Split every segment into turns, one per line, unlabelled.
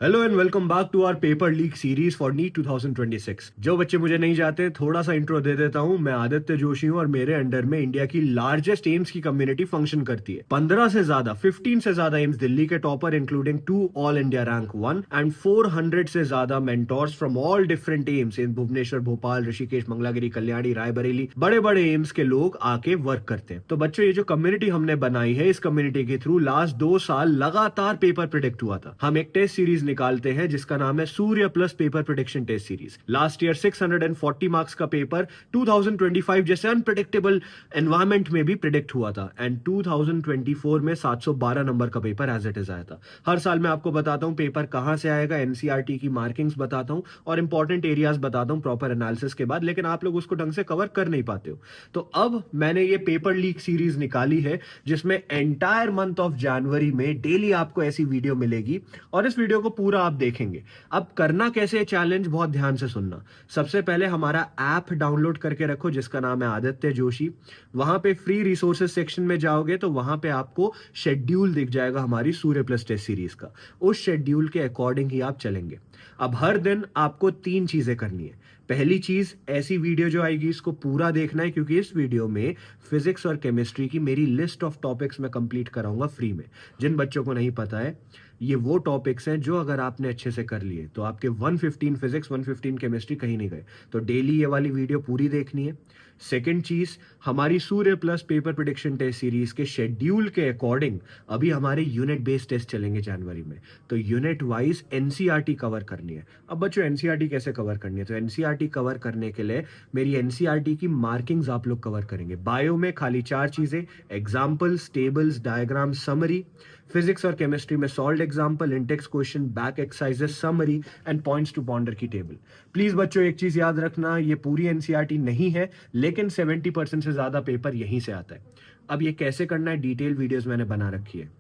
Hello and welcome back to our paper leak series for NEET 2026। जो बच्चे मुझे नहीं जानते, थोड़ा सा इंट्रो दे देता हूँ। मैं आदित्य जोशी हूँ और मेरे अंडर में इंडिया की लार्जेस्ट एम्स की कम्युनिटी फंक्शन करती है। 15 से ज्यादा एम्स दिल्ली के topper including 2 all India rank 1 and 400 से ज्यादा mentors from all different AIIMS in Bhubaneswar, Bhopal, Rishikesh, Mangalagiri, Kalyani, Raebareli, बड़े बड़े एम्स के लोग आके वर्क करते हैं। तो बच्चों, ये जो कम्युनिटी हमने बनाई है, इस कम्युनिटी के थ्रू लास्ट 2 साल लगातार पेपर प्रिडिक्ट हुआ था। हम एक टेस्ट सीरीज निकालते हैं जिसका नाम है Surya plus paper prediction test series. Last year 640 marks का पेपर 2025 जैसे अनप्रिडिक्टेबल एनवायरमेंट में भी प्रिडिक्ट हुआ था एंड 2024 में 712 नंबर का पेपर एज इट इज आया था। हर साल मैं आपको बताता हूं पेपर कहां से आएगा, एनसीईआरटी की मार्किंग्स बताता हूं और इंपॉर्टेंट एरियाज बताता हूं प्रॉपर एनालिसिस के बाद, लेकिन आप लोग उसको ढंग से कवर कर नहीं पाते हो। तो अब मैंने ये पेपर लीक सीरीज निकाली है जिसमें एंटायर मंथ ऑफ जनवरी में डेली आपको ऐसी वीडियो मिलेगी और इस वीडियो को पूरा आप देखेंगे। अब करना कैसे है, चैलेंज बहुत ध्यान से सुनना। सबसे पहले हमारा ऐप डाउनलोड करके रखो जिसका नाम है आदित्य जोशी। वहां पे फ्री रिसोर्सेज सेक्शन में जाओगे तो वहां पे आपको शेड्यूल दिख जाएगा हमारी सूर्य प्लस टेस्ट सीरीज का। उस शेड्यूल के अकॉर्डिंग ही आप चलेंगे। अब हर दिन आपको 3 चीजें करनी है। पहली चीज, ऐसी वीडियो जो आएगी इसको पूरा देखना है क्योंकि इस वीडियो में फिजिक्स और केमिस्ट्री की मेरी लिस्ट ऑफ टॉपिक्स मैं कंप्लीट कराऊंगा फ्री में। जिन बच्चों को नहीं पता है, ये वो टॉपिक्स हैं जो अगर आपने अच्छे से कर लिए तो आपके 115 फिजिक्स 115 केमिस्ट्री कहीं नहीं गए। तो डेली ये वाली वीडियो पूरी देखनी है। सेकंड चीज, हमारी Surya plus paper prediction test series के शेड्यूल के अकॉर्डिंग अभी हमारे यूनिट बेस्ड टेस्ट चलेंगे जनवरी में। तो यूनिट वाइज एनसीईआरटी कवर करनी है। अब बच्चों, एनसीईआरटी कैसे कवर करनी है? तो एनसीईआरटी कवर करने के लिए मेरी एनसीईआरटी की मार्किंग्स आप लोग कवर करेंगे। बायो में खाली 4 चीजें: examples, tables, diagram, summary. Physics और केमिस्ट्री में solve example, intext question, back exercises, summary and points to ponder की टेबल। प्लीज बच्चों, एक चीज याद रखना, ये पूरी एनसीईआरटी नहीं है लेकिन 70% से ज्यादा पेपर यहीं से आता है। अब ये कैसे करना है, डिटेल वीडियोस मैंने बना रखी है।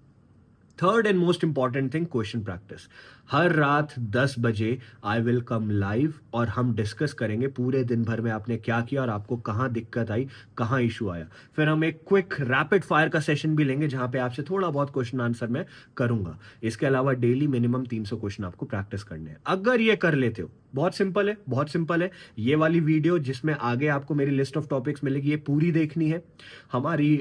Third and most important thing, question practice. हर रात 10 बजे आई विल कम लाइव और हम डिस्कस करेंगे पूरे दिन भर में आपने क्या किया और आपको कहां दिक्कत आई, कहां इशू आया। फिर हम एक क्विक रैपिड फायर का सेशन भी लेंगे जहां पे आपसे थोड़ा बहुत क्वेश्चन आंसर मैं करूंगा। इसके अलावा डेली मिनिमम 300 क्वेश्चन आपको प्रैक्टिस करने हैं। अगर ये कर लेते हो, बहुत सिंपल है, बहुत सिंपल है। ये वाली वीडियो जिसमें आगे आपको मेरी लिस्ट ऑफ टॉपिक्स मिलेगी, ये पूरी देखनी है। हमारी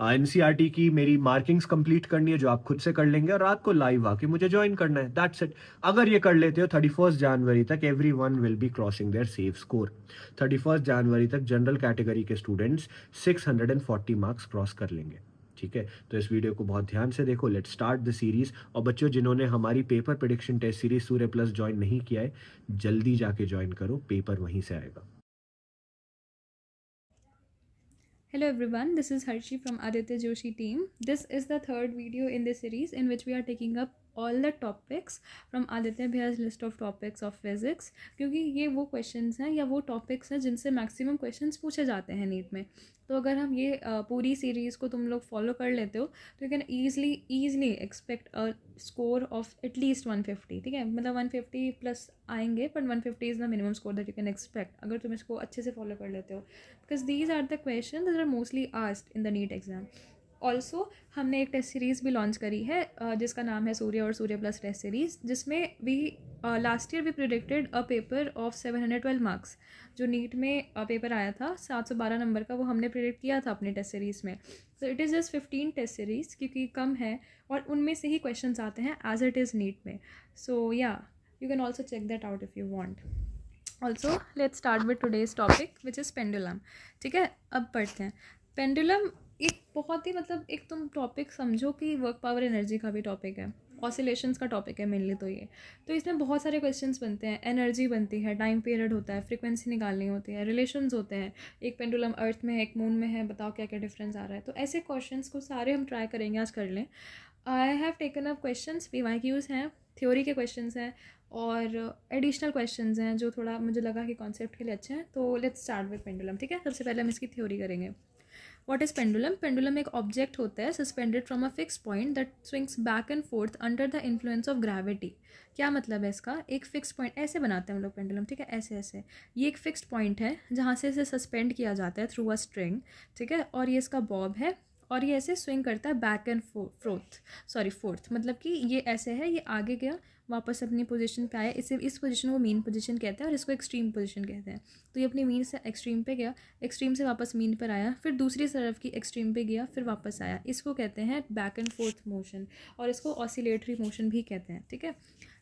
एनसीईआरटी की मेरी मार्किंग्स कंप्लीट करनी है जो आप खुद से कर लेंगे और रात को लाइव आके मुझे ज्वाइन करना है। That's it. अगर ये कर लेते हो 31 जनवरी तक everyone will be crossing their safe score. 31 जनवरी तक जनरल कैटेगरी के स्टूडेंट्स 640 मार्क्स क्रॉस कर लेंगे। ठीक है, तो इस वीडियो को बहुत ध्यान से देखो। Let's start the series. और बच्चों, जिन्होंने हमारी पेपर प्रेडिक्शन टेस्ट सीरीज सूर्य प्लस ज्वाइन नहीं किया है, जल्दी जाके ज्वाइन करो, पेपर वहीं से आएगा।
Hello everyone, this is Harshi from Aditya Joshi team. This is the third video in this series in which we are taking up all the topics from Aditya Bhaiya's list of topics of physics, क्योंकि ये वो questions हैं या वो topics हैं जिनसे maximum questions पूछे जाते हैं नीट में। तो अगर हम ये पूरी सीरीज़ को तुम लोग फॉलो कर लेते हो तो you can easily expect a score of at least 150। ठीक है, मतलब 150 प्लस आएंगे, but 150 is the minimum score that you can expect अगर तुम इसको अच्छे से फॉलो कर लेते हो, because these are the question that are mostly asked in the NEET exam. Also हमने एक टेस्ट सीरीज़ भी लॉन्च करी है जिसका नाम है सूर्य और सूर्य प्लस टेस्ट सीरीज़, जिसमें we last year we predicted a paper of 712 marks. जो नीट में पेपर आया था 712 नंबर का, वो हमने प्रिडिक्ट किया था अपने टेस्ट सीरीज़ में। So it is just 15 test series क्योंकि कम है और उनमें से ही क्वेश्चन आते हैं एज इट इज़ नीट में। सो या you can also check that out if you want. Also let's start with today's topic which is pendulum. ठीक है, अब पढ़ते हैं। पेंडुलम एक बहुत ही मतलब एक तुम टॉपिक समझो कि वर्क पावर एनर्जी का भी टॉपिक है, ऑसिलेशंस का टॉपिक है मेनली। तो इसमें बहुत सारे क्वेश्चंस बनते हैं, एनर्जी बनती है, टाइम पीरियड होता है, फ्रीक्वेंसी निकालनी होती है, रिलेशंस होते हैं। एक पेंडुलम अर्थ में है, एक मून में है, बताओ क्या क्या डिफरेंस आ रहा है। तो ऐसे क्वेश्चंस को सारे हम ट्राई करेंगे, आज कर लें। I have taken up questions, PYQs हैं, थ्योरी के क्वेश्चंस हैं और एडिशनल क्वेश्चंस हैं जो थोड़ा मुझे लगा कि कॉन्सेप्ट के लिए अच्छे हैं। तो लेट्स स्टार्ट विद पेंडुलम। ठीक है, सबसे पहले हम इसकी थ्योरी करेंगे। What is pendulum? पेंडुलम एक ऑब्जेक्ट होता है suspended from a fix point that swings back and fourth under the influence of gravity. क्या मतलब है इसका? एक फिक्स पॉइंट ऐसे बनाते हैं हम लोग पेंडुलम। ठीक है, ऐसे ऐसे ये एक फिक्स्ड पॉइंट है जहाँ से इसे सस्पेंड किया जाता है थ्रू अ स्ट्रिंग। ठीक है, और ये इसका बॉब है और ये ऐसे स्विंग करता है बैक एंड फोर्थ, मतलब कि ये ऐसे है, ये आगे गया वापस अपनी पोजीशन पे आया, इसे इस पोजीशन को मीन पोजीशन कहते हैं और इसको एक्सट्रीम पोजीशन कहते हैं। तो ये अपनी मीन से एक्सट्रीम पे गया, एक्सट्रीम से वापस मीन पर आया, फिर दूसरी तरफ की एक्सट्रीम पे गया, फिर वापस आया। इसको कहते हैं बैक एंड फोर्थ मोशन और इसको ऑसिलेटरी मोशन भी कहते हैं। ठीक है,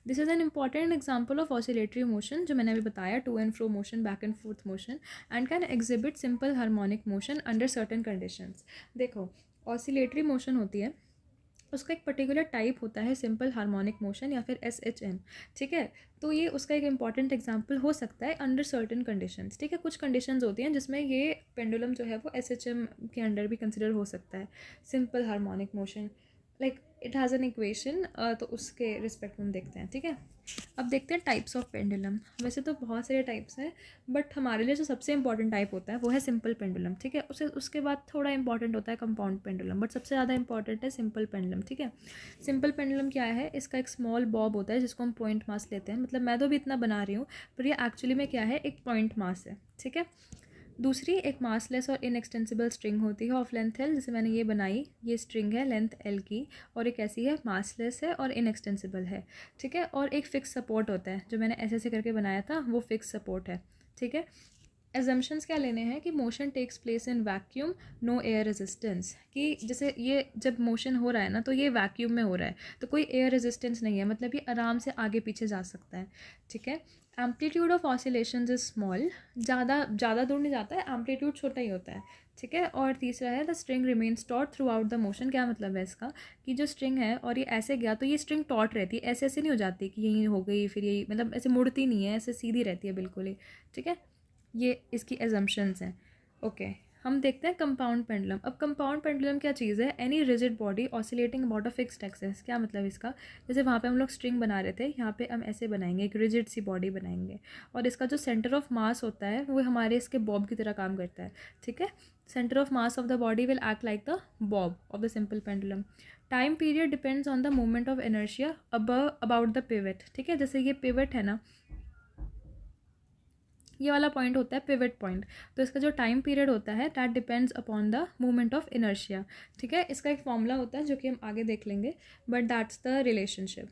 this is an important example of oscillatory motion जो मैंने अभी बताया, to and fro motion, back and forth motion, and can exhibit simple harmonic motion under certain conditions. देखो, ऑसिलेटरी मोशन होती है, उसका एक पर्टिकुलर टाइप होता है सिंपल हार्मोनिक मोशन या फिर SHM। ठीक है, तो ये उसका एक इंपॉर्टेंट एग्जांपल हो सकता है अंडर सर्टेन कंडीशंस। ठीक है, कुछ कंडीशंस होती हैं जिसमें ये पेंडुलम जो है वो SHM के अंडर भी कंसिडर हो सकता है, simple harmonic motion, like it has an equation. तो उसके रिस्पेक्ट में हम देखते हैं। ठीक है, अब देखते हैं टाइप्स ऑफ पेंडुलम। वैसे तो बहुत सारे टाइप्स हैं, बट हमारे लिए जो सबसे इंपॉर्टेंट टाइप होता है वो है सिंपल पेंडुलम। ठीक है, उसके बाद थोड़ा इंपॉर्टेंट होता है कंपाउंड पेंडुलम, बट सबसे ज़्यादा इंपॉर्टेंट है सिंपल पेंडुलम। ठीक है, सिंपल पेंडुलम क्या है, इसका एक स्मॉल बॉब होता है जिसको हम पॉइंट मास लेते हैं। मतलब मैं तो भी इतना बना रही हूँ, पर ये एक्चुअली में क्या है, एक पॉइंट मास है। ठीक है, दूसरी एक मासलेस और इनएक्सटेंसिबल स्ट्रिंग होती है ऑफ लेंथ L, जैसे मैंने ये बनाई, ये स्ट्रिंग है लेंथ L की, और एक ऐसी है मासलेस है और इनएक्सटेंसिबल है। ठीक है, और एक फिक्स सपोर्ट होता है जो मैंने ऐसे ऐसे करके बनाया था, वो फिक्स सपोर्ट है। ठीक है, एजम्पशंस क्या लेने हैं कि motion takes place in vacuum, no air resistance, कि जैसे ये जब मोशन हो रहा है ना तो ये वैक्यूम में हो रहा है, तो कोई एयर रेजिस्टेंस नहीं है, मतलब ये आराम से आगे पीछे जा सकता है। ठीक है, amplitude of oscillations is small, ज़्यादा दूर नहीं जाता है, एम्पलीट्यूड छोटा ही होता है। ठीक है, और तीसरा है the string remains taught through out the motion. क्या मतलब है इसका, कि जो स्ट्रिंग है और ये ऐसे गया तो ये स्ट्रिंग टॉट रहती है, ऐसे ऐसे नहीं हो जाती कि यहीं हो गई फिर यही, मतलब ऐसे मुड़ती नहीं है, ऐसे सीधी रहती है बिल्कुल ही। ठीक है, ये इसकी एजम्पशंस हैं। ओके, हम देखते हैं कंपाउंड पेंडुलम। अब कंपाउंड पेंडुलम क्या चीज़ है, any rigid body oscillating about a fixed axis. क्या मतलब इसका, जैसे वहाँ पे हम लोग स्ट्रिंग बना रहे थे, यहाँ पे हम ऐसे बनाएंगे, एक रिजिड सी बॉडी बनाएंगे, और इसका जो सेंटर ऑफ मास होता है वो हमारे इसके बॉब की तरह काम करता है। ठीक है, centre of mass of the body will act like the bob of the simple pendulum. Time period depends on the movement of inertia about the pivot. ठीक है, जैसे ये पिवट है ना, ये वाला पॉइंट होता है पिवट पॉइंट, तो इसका जो टाइम पीरियड होता है that depends upon the movement of inertia. ठीक है, इसका एक फॉर्मूला होता है जो कि हम आगे देख लेंगे, but that's the relationship.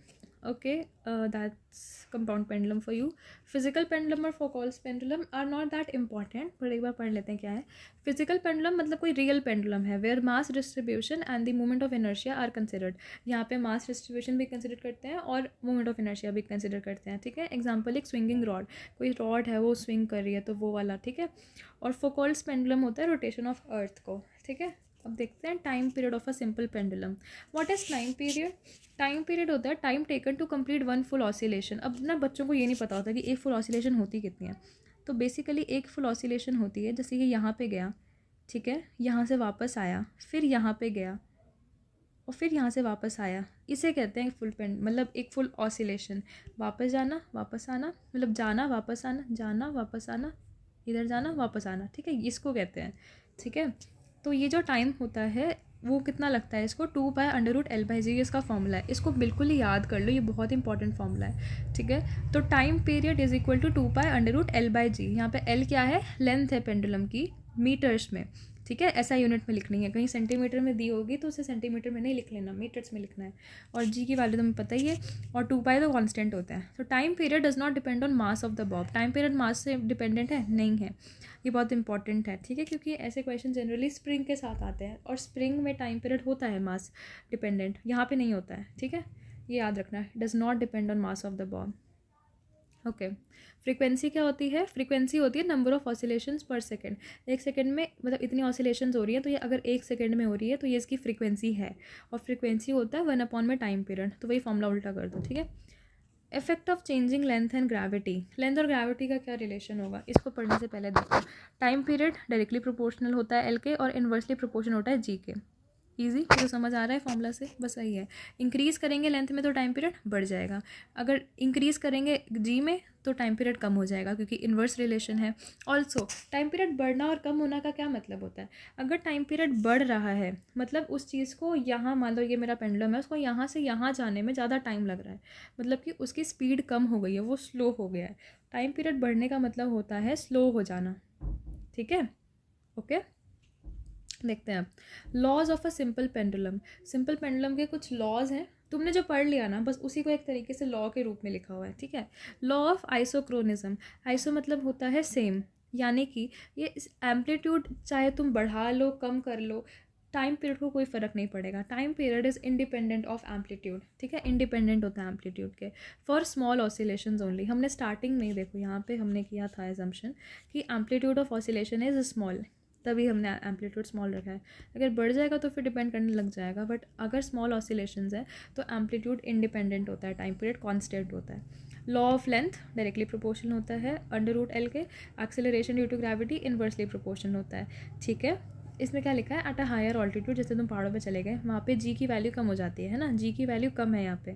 Okay, that's compound pendulum for you. Physical pendulum और Foucault's pendulum are not that important, but एक बार पढ़ लेते हैं क्या है। फिजिकल पेंडुलम मतलब कोई रियल पेंडुलम है, where mass distribution and the movement of inertia are considered. यहाँ पे मास डिस्ट्रीब्यूशन भी कंसिडर करते हैं और मूवमेंट ऑफ इनर्शिया भी कंसिडर करते हैं। ठीक है, एग्जाम्पल एक स्विंगिंग रॉड, कोई रॉड है वो स्विंग कर रही है तो वो वाला। ठीक है, और फोकॉल्स पेंडुलम होता है रोटेशन ऑफ अर्थ को। ठीक है, अब देखते हैं time period of a simple pendulum. What is time period, time period होता है time taken to complete one full oscillation. अब ना बच्चों को ये नहीं पता होता कि एक फुल ऑसिलेशन होती कितनी है, तो बेसिकली एक फुल ऑसिलेशन होती है जैसे ये यहाँ पे गया, ठीक है, यहाँ से वापस आया, फिर यहाँ पे गया और फिर यहाँ से वापस आया, इसे कहते हैं फुल पेंड, मतलब एक फुल ऑसिलेशन। वापस जाना वापस आना, मतलब जाना वापस आना, जाना वापस आना, इधर जाना वापस आना। ठीक है, इसको कहते हैं। ठीक है, तो ये जो टाइम होता है वो कितना लगता है इसको, 2π√L/g इसका फॉर्मूला है, इसको बिल्कुल ही याद कर लो, ये बहुत इंपॉर्टेंट फॉर्मूला है। ठीक है, तो time period is equal to 2π√L/g। यहाँ पे L क्या है, लेंथ है पेंडुलम की मीटर्स में। ठीक है, ऐसा यूनिट में लिखनी है, कहीं सेंटीमीटर में दी होगी तो उसे सेंटीमीटर में नहीं लिख लेना, मीटर्स में लिखना है, और जी की वैल्यू तुम्हें पता ही है, और 2π तो कांस्टेंट होता है। तो time period does not depend on mass of the bob. Time period mass से डिपेंडेंट है नहीं है, ये बहुत इंपॉर्टेंट है। ठीक है, क्योंकि ऐसे क्वेश्चन जनरली स्प्रिंग के साथ आते हैं, और स्प्रिंग में टाइम पीरियड होता है मास डिपेंडेंट, यहाँ पे नहीं होता है। ठीक है, ये याद रखना, does not depend on mass of the Bob. Okay, frequency क्या होती है, फ्रीक्वेंसी होती है नंबर ऑफ ऑसिलेशंस पर सेकंड। एक सेकंड में मतलब इतनी ऑसिलेशंस हो रही है, तो ये अगर एक सेकंड में हो रही है तो ये इसकी फ्रीक्वेंसी है, और फ्रीक्वेंसी होता है 1/में टाइम पीरियड, तो वही फॉर्मूला उल्टा कर दो। ठीक है, effect of changing length and gravity. Length और ग्रेविटी का क्या रिलेशन होगा, इसको पढ़ने से पहले देखो। टाइम पीरियड डायरेक्टली प्रोपोर्शनल होता है एल के, और इन्वर्सली प्रोपोर्शनल होता है जी के। ईजी, तो समझ आ रहा है फॉर्मूला से, बस सही है। इंक्रीज़ करेंगे लेंथ में तो टाइम पीरियड बढ़ जाएगा, अगर इंक्रीज़ करेंगे जी में तो टाइम पीरियड कम हो जाएगा, क्योंकि इन्वर्स रिलेशन है। ऑल्सो टाइम पीरियड बढ़ना और कम होना का क्या मतलब होता है, अगर टाइम पीरियड बढ़ रहा है मतलब उस चीज़ को यहाँ, मान लो ये मेरा पेंडुलम है, उसको यहाँ से यहाँ जाने में ज़्यादा टाइम लग रहा है, मतलब कि उसकी स्पीड कम हो गई है, वो स्लो हो गया है। टाइम पीरियड बढ़ने का मतलब होता है स्लो हो जाना। ठीक है, ओके, देखते हैं अब laws of a simple pendulum. Simple pendulum के कुछ लॉज हैं, तुमने जो पढ़ लिया ना, बस उसी को एक तरीके से लॉ के रूप में लिखा हुआ है, ठीक है। लॉ ऑफ आइसोक्रोनिज्म, आइसो मतलब होता है सेम, यानी कि ये एम्पलीट्यूड चाहे तुम बढ़ा लो कम कर लो, टाइम पीरियड को कोई फ़र्क नहीं पड़ेगा। Time period is independent of amplitude, ठीक है, इंडिपेंडेंट होता है एम्पलीट्यूड के, फॉर स्मॉल ऑसिलेशंस ओनली। हमने स्टार्टिंग में ही देखो यहाँ पे हमने किया था एजम्पशन कि amplitude of oscillation is small, तभी हमने एम्पलीट्यूड स्मॉल रखा है। अगर बढ़ जाएगा तो फिर डिपेंड करने लग जाएगा, बट अगर स्मॉल ऑसिलेशंस है तो एम्पलीट्यूड इंडिपेंडेंट होता है, टाइम पीरियड कॉन्स्टेंट होता है। Law of length directly proportional होता है √L के, acceleration due to gravity inversely proportional होता है, ठीक है। इसमें क्या लिखा है, एट अ हायर ऑल्टीट्यूड, जैसे तुम पहाड़ों पे चले गए वहाँ पे जी की वैल्यू कम हो जाती है ना, जी की वैल्यू कम है यहाँ पे,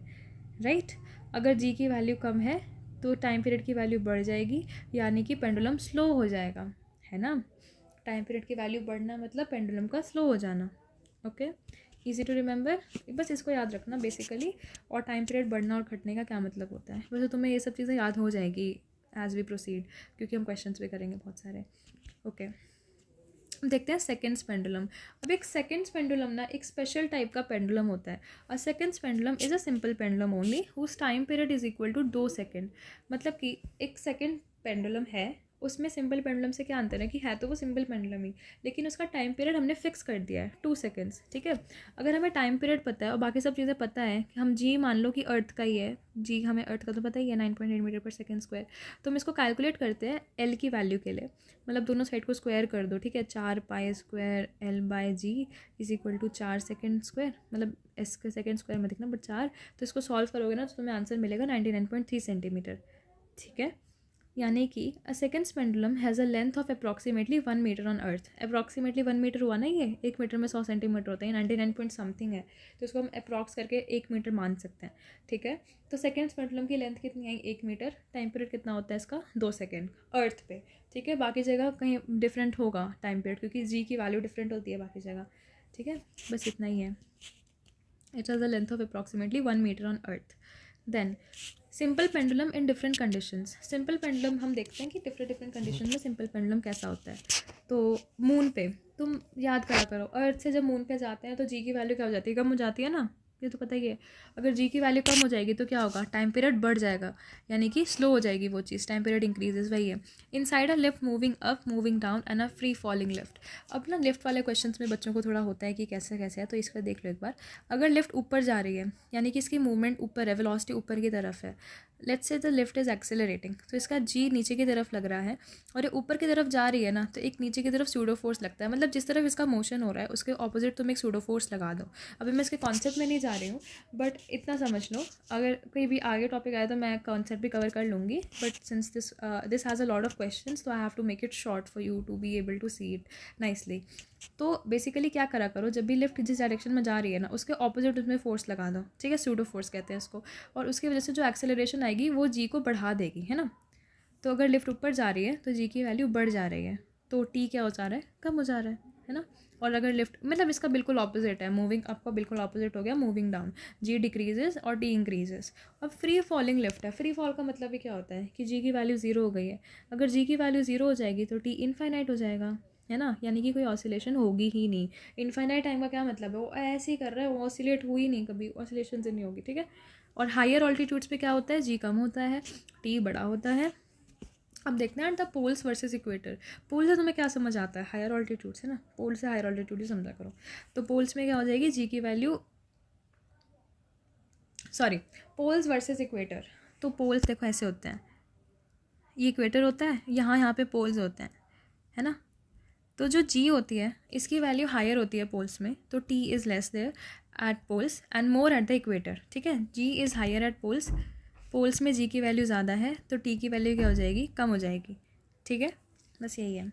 राइट। अगर जी की वैल्यू कम है तो टाइम पीरियड की वैल्यू बढ़ जाएगी, यानी कि पेंडुलम स्लो हो जाएगा, है ना। टाइम पीरियड की वैल्यू बढ़ना मतलब पेंडुलम का स्लो हो जाना, ओके, ईजी टू रिमेंबर। बस इसको याद रखना बेसिकली, और टाइम पीरियड बढ़ना और घटने का क्या मतलब होता है। वैसे तुम्हें ये सब चीज़ें याद हो जाएगी एज वी प्रोसीड, क्योंकि हम क्वेश्चंस भी करेंगे बहुत सारे, ओके। देखते हैं सेकेंड्स पेंडुलम। अब एक सेकेंड्स पेंडुलम ना एक स्पेशल टाइप का पेंडुलम होता है। A seconds pendulum is a simple pendulum only whose time period is equal to 2 second. मतलब कि एक सेकेंड पेंडुलम है, उसमें सिंपल पेंडुलम से क्या अंतर है कि है तो वो सिंपल पेंडुलम ही, लेकिन उसका टाइम पीरियड हमने फिक्स कर दिया है 2 सेकेंड्स, ठीक है। अगर हमें टाइम पीरियड पता है और बाकी सब चीज़ें पता है कि हम जी मान लो कि अर्थ का ही है, जी हमें अर्थ का तो पता ही है 9.8 मीटर पर सेकेंड स्क्वायर, तो हम इसको कैलकुलेट करते हैं एल की वैल्यू के लिए। मतलब दोनों साइड को स्क्वायर कर दो, ठीक है, 4π² L/g is equal to 4 second square, मतलब एस के सेकेंड स्क्वायर में दिखना बट 4, तो इसको सॉल्व करोगे ना तो तुम्हें आंसर मिलेगा 99.3 सेंटीमीटर, ठीक है। यानी कि a seconds pendulum has a length of approximately 1 metre on earth. Approximately 1 metre हुआ ना, ये 1 मीटर में 100 सेंटीमीटर होता है, 99 पॉइंट समथिंग है, तो इसको हम अप्रॉक्स करके 1 मीटर मान सकते हैं, ठीक है। तो सेकेंड्स पेंडुलम की लेंथ कितनी आई, 1 मीटर, टाइम पीरियड कितना होता है इसका 2 सेकेंड अर्थ पे, ठीक है। बाकी जगह कहीं डिफरेंट होगा टाइम पीरियड, क्योंकि जी की वैल्यू डिफरेंट होती है बाकी जगह, ठीक है। बस इतना ही है। It has a length of approximately 1 metre on earth. Then simple pendulum in different conditions. Simple pendulum हम देखते हैं कि डिफरेंट डिफरेंट कंडीशन में सिंपल पेंडुलम कैसा होता है। तो मून पे तुम याद करा करो, अर्थ से जब मून पे जाते हैं तो जी की वैल्यू क्या हो जाती है, कम हो जाती है ना, ये तो पता ही है। अगर जी की वैल्यू कम हो जाएगी तो क्या होगा, टाइम पीरियड बढ़ जाएगा, यानी कि स्लो हो जाएगी वो चीज़, टाइम पीरियड इंक्रीजेज, वही है। Inside a lift moving up moving down and a free falling lift. अब ना लिफ्ट वाले क्वेश्चंस में बच्चों को थोड़ा होता है कि कैसे कैसे है, तो इसका देख लो एक बार। अगर लिफ्ट ऊपर जा रही है यानी कि इसकी मूवमेंट ऊपर है, वेलोसिटी ऊपर की तरफ है, let's say the lift is accelerating, तो इसका जी नीचे की तरफ लग रहा है और ये ऊपर की तरफ जा रही है ना, तो एक नीचे की तरफ सूडो फोर्स लगता है, मतलब जिस तरफ इसका मोशन हो रहा है उसके ऑपोजिट तुम एक सूडो फोर्स लगा दो। अभी मैं इसके कॉन्सेप्ट में नहीं जा रही हूँ, बट इतना समझ लो, अगर कोई भी आगे टॉपिक आए तो मैं कॉन्सेप्ट भी कवर कर लूँगी, but since this has a lot of questions, तो I have to make it short for you to be able to see it nicely. तो बेसिकली क्या करा करो, जब भी लिफ्ट जिस डायरेक्शन में जा रही है ना उसके ऑपोजिट उसमें फोर्स लगा दो, ठीक है, सूडो फोर्स कहते हैं इसको, और उसकी वजह से जो एक्सेलरेशन आएगी वो जी को बढ़ा देगी, है ना। तो अगर लिफ्ट ऊपर जा रही है तो जी की वैल्यू बढ़ जा रही है, तो टी क्या हो जा रहा है, कम हो जा रहा है ना। और अगर लिफ्ट मतलब इसका बिल्कुल ऑपोजिट है, मूविंग अप का बिल्कुल ऑपोजिट हो गया, मूविंग डाउन, जी डिक्रीजेज और टी इंक्रीजेज। अब फ्री फॉलिंग लिफ्ट है, फ्री फॉल का मतलब ही क्या होता है कि जी की वैल्यू ज़ीरो हो गई है, अगर जी की वैल्यू ज़ीरो हो जाएगी तो टी इनफाइनाइट हो जाएगा, है ना, यानी कि कोई ऑसिलेशन होगी ही नहीं। इनफाइनाइट टाइम का क्या मतलब है, वो ऐसे ही कर रहा है, वो ऑसिलेट हुई नहीं, कभी ऑसिलेशन से नहीं होगी, ठीक है। और हायर ऑल्टीट्यूड्स पे क्या होता है, जी कम होता है, टी बड़ा होता है। अब देखते हैं द पोल्स वर्सेस इक्वेटर। पोल से तुम्हें क्या समझ आता है, हायर ऑल्टीट्यूड से ना, पोल से हायर ऑल्टीट्यूड ही समझा करो। तो पोल्स में क्या हो जाएगी, जी की value, sorry, poles versus equator. तो पोल्स देखो ऐसे होते हैं, ये इक्वेटर होता है, यहाँ पे पोल्स होते हैं, है ना। तो जो जी होती है इसकी वैल्यू हायर होती है पोल्स में, तो T is less there at poles and more at the equator, ठीक है। G is higher at poles, poles में जी की वैल्यू ज़्यादा है तो टी की वैल्यू क्या हो जाएगी, कम हो जाएगी, ठीक है। बस यही है।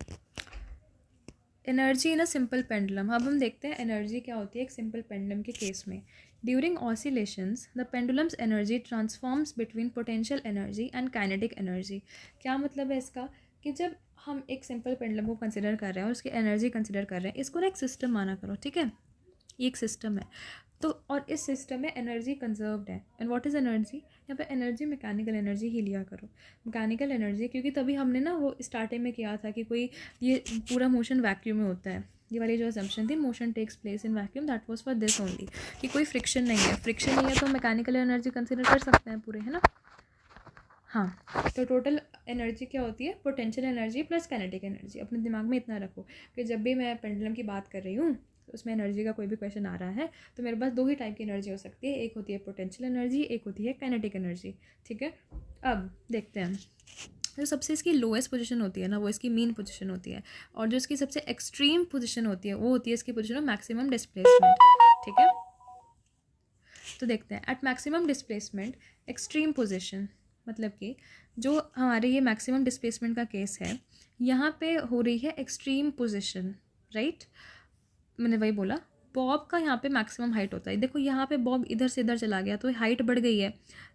Energy in a simple pendulum. अब हम देखते हैं एनर्जी क्या होती है एक सिंपल पेंडुलम के केस में। During oscillations the pendulums energy transforms between potential energy and kinetic energy. क्या मतलब है इसका, कि जब हम एक सिंपल पेंडुलम को कंसिडर कर रहे हैं और उसकी एनर्जी कंसिडर कर रहे हैं, इसको ना एक सिस्टम माना करो, ठीक है, ये एक सिस्टम है। तो और इस सिस्टम में एनर्जी कंजर्व्ड है, एंड व्हाट इज़ एनर्जी, यहाँ पे एनर्जी मैकेनिकल एनर्जी ही लिया करो, मैकेनिकल एनर्जी, क्योंकि तभी हमने ना वो स्टार्टिंग में किया था कि कोई ये पूरा मोशन वैक्यूम में होता है, ये वाली जो assumption थी motion takes place in vacuum, that was for this only कि कोई फ्रिक्शन नहीं है. फ्रिक्शन नहीं है तो मैकेनिकल एनर्जी कंसिडर कर सकते हैं पूरे, है ना. हाँ, तो टोटल एनर्जी क्या होती है, potential energy plus kinetic energy. अपने दिमाग में इतना रखो कि जब भी मैं पेंडुलम की बात कर रही हूँ तो उसमें एनर्जी का कोई भी क्वेश्चन आ रहा है तो मेरे पास 2 ही टाइप की एनर्जी हो सकती है. एक होती है पोटेंशियल एनर्जी, एक होती है काइनेटिक एनर्जी. ठीक है, अब देखते हैं. जो सबसे इसकी लोएस्ट पोजीशन होती है ना वो इसकी मीन पोजीशन होती है, और जो इसकी सबसे एक्सट्रीम पोजीशन होती है वो होती है इसकी पोजीशन ऑफ मैक्सिमम डिस्प्लेसमेंट. ठीक है, तो देखते हैं. At maximum displacement extreme position मतलब कि जो हमारे ये मैक्सिमम डिस्प्लेसमेंट का केस है यहाँ पे हो रही है एक्सट्रीम पोजीशन, राइट. मैंने वही बोला, बॉब का यहाँ पे मैक्सिमम हाइट होता है. देखो यहाँ पे बॉब इधर से इधर चला गया तो हाइट बढ़ गई है.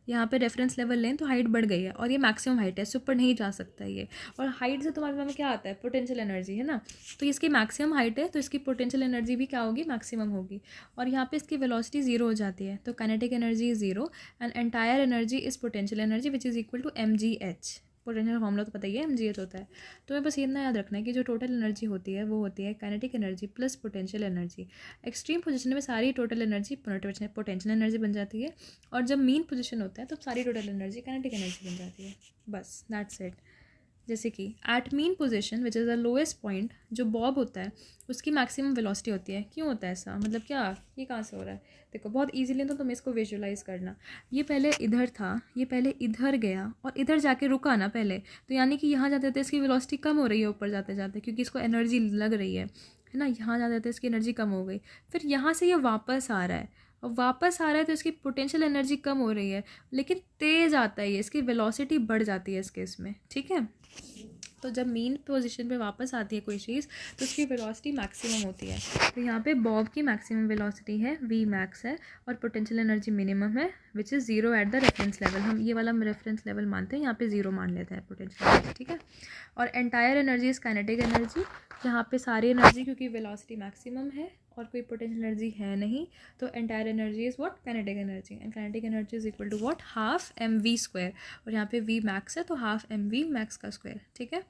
यहाँ पे रेफरेंस लेवल लें तो हाइट बढ़ गई है और ये मैक्सिमम हाइट है, इससे ऊपर नहीं जा सकता ये. और हाइट से तुम्हारे दिमाग में क्या आता है, पोटेंशियल एनर्जी, है ना. तो इसकी मैक्सिमम हाइट है तो इसकी पोटेंशियल एनर्जी भी क्या होगी, मैक्सिमम होगी. और यहाँ पे इसकी वेलोसिटी 0 हो जाती है तो kinetic energy is 0 and entire energy is potential energy which is equal to mgh. Potential formula तो पता ही है, mgh होता है. तो मैं बस इतना याद रखना है कि जो टोटल एनर्जी होती है वो होती है kinetic energy plus potential energy. Extreme position में सारी टोटल एनर्जी पोटेंशियल एनर्जी बन जाती है, और जब मीन पोजीशन होता है तब सारी टोटल एनर्जी काइनेटिक एनर्जी बन जाती है. बस दैट्स इट. जैसे कि at mean position which is the lowest point, जो बॉब होता है उसकी मैक्सिमम वेलोसिटी होती है. क्यों होता है ऐसा, मतलब क्या, ये कहाँ से हो रहा है. देखो बहुत इजीली तो तुम इसको विजुलाइज करना. ये पहले इधर था, ये पहले इधर गया और इधर जाके रुका ना पहले, तो यानी कि यहाँ जाते जाते इसकी वेलोसिटी कम हो रही है ऊपर जाते जाते, क्योंकि इसको एनर्जी लग रही है ना. यहाँ जाते जाते इसकी एनर्जी कम हो गई, फिर यहाँ से ये वापस आ रहा है, और वापस आ रहा है तो इसकी पोटेंशियल एनर्जी कम हो रही है, लेकिन तेज़ आता है ये, इसकी वेलोसिटी बढ़ जाती है इस केस में. ठीक है, तो जब मीन पोजीशन पे वापस आती है कोई चीज़ तो उसकी वेलोसिटी मैक्सिमम होती है. तो यहाँ पे बॉब की मैक्सिमम वेलोसिटी है v मैक्स है, और पोटेंशियल एनर्जी मिनिमम है which is 0 at the reference level. हम ये वाला रेफरेंस लेवल मानते हैं, यहाँ पे 0 मान लेते हैं पोटेंशियल एनर्जी. ठीक है, और entire energy is kinetic energy, जहाँ पे सारी एनर्जी, क्योंकि वेलोसिटी मैक्सिमम है और कोई पोटेंशियल एनर्जी है नहीं, तो entire energy is what, kinetic energy. And kinetic energy is equal to what, half mv square, और यहाँ पे v मैक्स है तो हाफ mv मैक्स का स्क्वायर. ठीक है,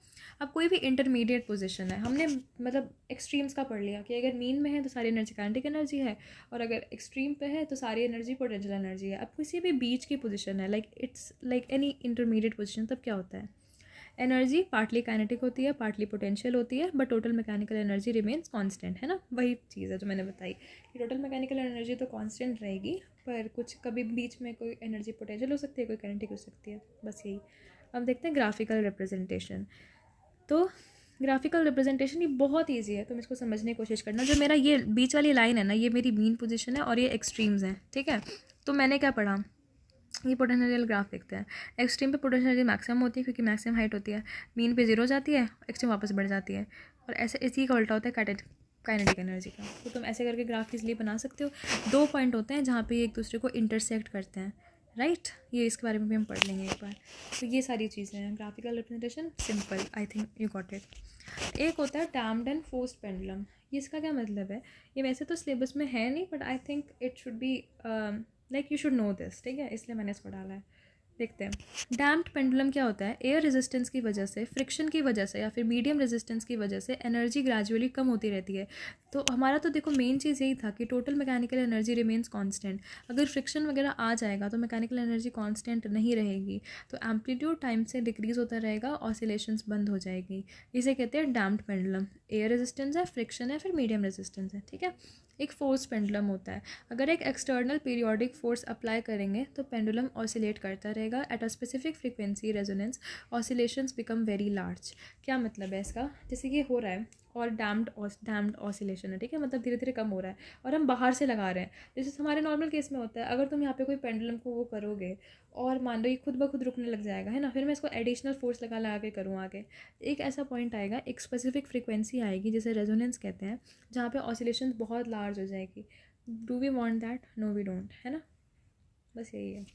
अब कोई भी इंटरमीडिएट पोजीशन है, हमने मतलब एक्सट्रीम्स का पढ़ लिया कि अगर मीन में है तो सारी एनर्जी काइनेटिक एनर्जी है, और अगर एक्सट्रीम पे है तो सारी एनर्जी पोटेंशियल एनर्जी है. अब किसी भी बीच की पोजीशन है, like it's like any intermediate position, तब क्या होता है, एनर्जी पार्टली काइनेटिक होती है, पार्टली पोटेंशियल होती है, but total mechanical energy remains constant, है ना. वही चीज़ है जो मैंने बताई कि टोटल मैकेनिकल एनर्जी तो कांस्टेंट रहेगी, पर कुछ कभी बीच में कोई एनर्जी पोटेंशियल हो सकती है, कोई काइनेटिक हो सकती है. बस यही. अब देखते हैं ग्राफिकल रिप्रेजेंटेशन. तो ग्राफिकल रिप्रेजेंटेशन ये बहुत ईजी है, तुम इसको समझने की कोशिश करना. जो मेरा ये बीच वाली लाइन है ना, ये मेरी मीन पोजीशन है और ये एक्सट्रीम्स हैं. ठीक है, तो मैंने क्या पढ़ा, ये पोटेंशियल ग्राफ लिखते हैं. एक्सट्रीम पे पोटेंशियल एनर्जी मैक्सिमम होती है क्योंकि मैक्सिमम हाइट होती है, मीन पे 0 जाती है, एक्सट्रीम वापस बढ़ जाती है, और ऐसे इसी का उल्टा होता है काइनेटिक एनर्जी का. तो तुम ऐसे करके ग्राफ इसलिए बना सकते हो. 2 पॉइंट होते हैं जहाँ पे एक दूसरे को इंटरसेक्ट करते हैं, राइट. ये इसके बारे में भी हम पढ़ लेंगे एक बार. तो ये सारी चीज़ें हैं. Graphical representation simple, I think you got it. एक होता है डैम्ड एंड फोर्स्ड पेंडुलम. ये इसका क्या मतलब है, ये वैसे तो सिलेबस में है नहीं, but I think it should be like you should know this. ठीक है, इसलिए मैंने इसको डाला है. देखते हैं. डैम्प्ड पेंडुलम क्या होता है, एयर रेजिस्टेंस की वजह से, फ्रिक्शन की वजह से, या फिर मीडियम रेजिस्टेंस की वजह से एनर्जी ग्रेजुअली कम होती रहती है. तो हमारा तो देखो मेन चीज़ यही था कि total mechanical energy remains constant. अगर फ्रिक्शन वगैरह आ जाएगा तो मैकेनिकल एनर्जी कांस्टेंट नहीं रहेगी, तो एम्पलीट्यूड टाइम से डिक्रीज होता रहेगा, ऑसिलेशंस बंद हो जाएगी. इसे कहते हैं डैम्प्ड पेंडुलम. एयर रेजिस्टेंस है, फ्रिक्शन है, फिर मीडियम रेजिस्टेंस है. ठीक है, एक फोर्स पेंडुलम होता है. अगर एक एक्सटर्नल पीरियोडिक फोर्स अप्लाई करेंगे तो पेंडुलम ऑसिलेट करता रहेगा at a specific frequency resonance. Oscillations become very large. क्या मतलब है इसका, जैसे कि हो रहा है और डैम्ड ऑसिलेशन है. ठीक है, मतलब धीरे धीरे कम हो रहा है और हम बाहर से लगा रहे हैं. जैसे हमारे नॉर्मल केस में होता है, अगर तुम यहाँ पे कोई पेंडुलम को वो करोगे और मान लो ये खुद ब खुद रुकने लग जाएगा, है ना, फिर मैं इसको एडिशनल फोर्स लगा लगा के करूँ आगे. एक ऐसा पॉइंट आएगा, एक स्पेसिफिक फ्रीक्वेंसी आएगी जिसे रेजोनेंस कहते हैं, जहाँ पे ऑसिलेशन बहुत लार्ज हो जाएगी. Do we want that, no we don't, है ना. बस यही है.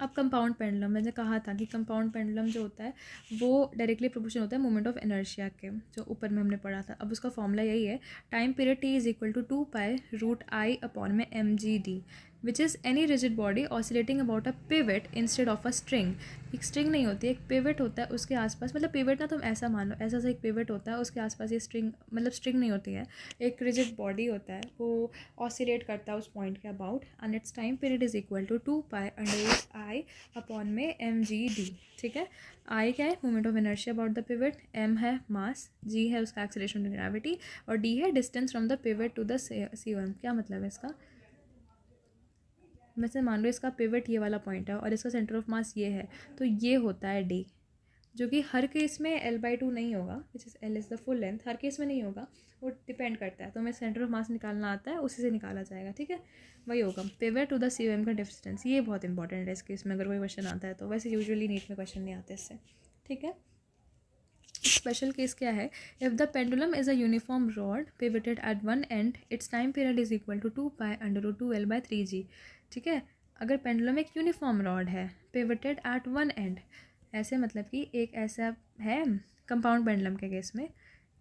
अब कंपाउंड पेंडुलम, मैंने कहा था कि कंपाउंड पेंडुलम जो होता है वो डायरेक्टली प्रोपोर्शनल होता है मोमेंट ऑफ इनर्शिया के, जो ऊपर में हमने पढ़ा था. अब उसका फॉर्मूला यही है, time period t is equal to 2 pi root I upon में mgd. Which is any rigid body oscillating about a pivot instead of a string. एक स्ट्रिंग नहीं होती, एक पिवट होता है उसके आसपास, मतलब पिवट ना तुम ऐसा मान लो, ऐसा सा एक पिवट होता है उसके आसपास ये स्ट्रिंग, मतलब स्ट्रिंग नहीं होती है, एक रिजिड बॉडी होता है, वो ऑसिलेट करता है उस पॉइंट के about, and its time period is equal to 2π/i upon में mgd। ठीक है, आई क्या है, moment of inertia about the pivot, m है मास, g है उसका एक्सेलरेशन टू ग्रेविटी, और d है distance from the pivot to the COM। क्या मतलब है इसका, मैं से मान लो इसका पिवट ये वाला पॉइंट है और इसका सेंटर ऑफ मास ये है, तो ये होता है d, जो कि हर केस में L/2 नहीं होगा, which is L is the full length, her case में नहीं होगा, वो डिपेंड करता है। तो हमें सेंटर ऑफ मास निकालना आता है, उसी से निकाला जाएगा। ठीक है, वही होगा पिवट टू द COM का डिस्टेंस। ये बहुत इंपॉर्टेंट है इस केस में, अगर कोई क्वेश्चन आता है तो। वैसे यूजुअली नीट में क्वेश्चन नहीं आते इससे। ठीक है, स्पेशल केस क्या है, if the pendulum is a uniform rod pivoted at one end, its time period is equal to 2π/2L/3g। ठीक है, अगर पेंडुलम एक यूनिफॉर्म रॉड है पिवटेड एट वन एंड, ऐसे मतलब कि एक ऐसा है कंपाउंड पेंडुलम के केस में,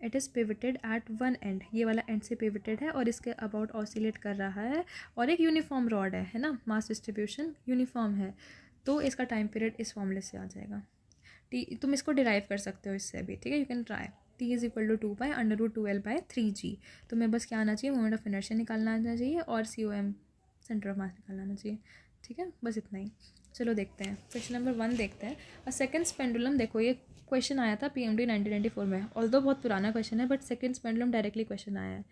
it is pivoted at one end, ये वाला एंड से पिवटेड है और इसके अबाउट ऑसिलेट कर रहा है, और एक यूनिफॉर्म रॉड है ना, मास डिस्ट्रीब्यूशन यूनिफॉर्म है, तो इसका टाइम पीरियड इस फॉर्मूले से आ जाएगा। टी, तुम इसको डिराइव कर सकते हो इससे भी। ठीक है, you can try. T is equal to 2π/√2L/3g। तुम्हें बस क्या आना चाहिए, मोमेंट ऑफ इनर्शिया निकालना आना चाहिए और COM सेंटर ऑफ मास निकालना आना चाहिए। ठीक है, बस इतना ही। चलो देखते हैं क्वेश्चन नंबर 1 देखते हैं। अ सेकंड्स पेंडुलम, देखो ये क्वेश्चन आया था PMD 1994 में, ऑल्दो बहुत पुराना क्वेश्चन है, but seconds pendulum directly question आया है।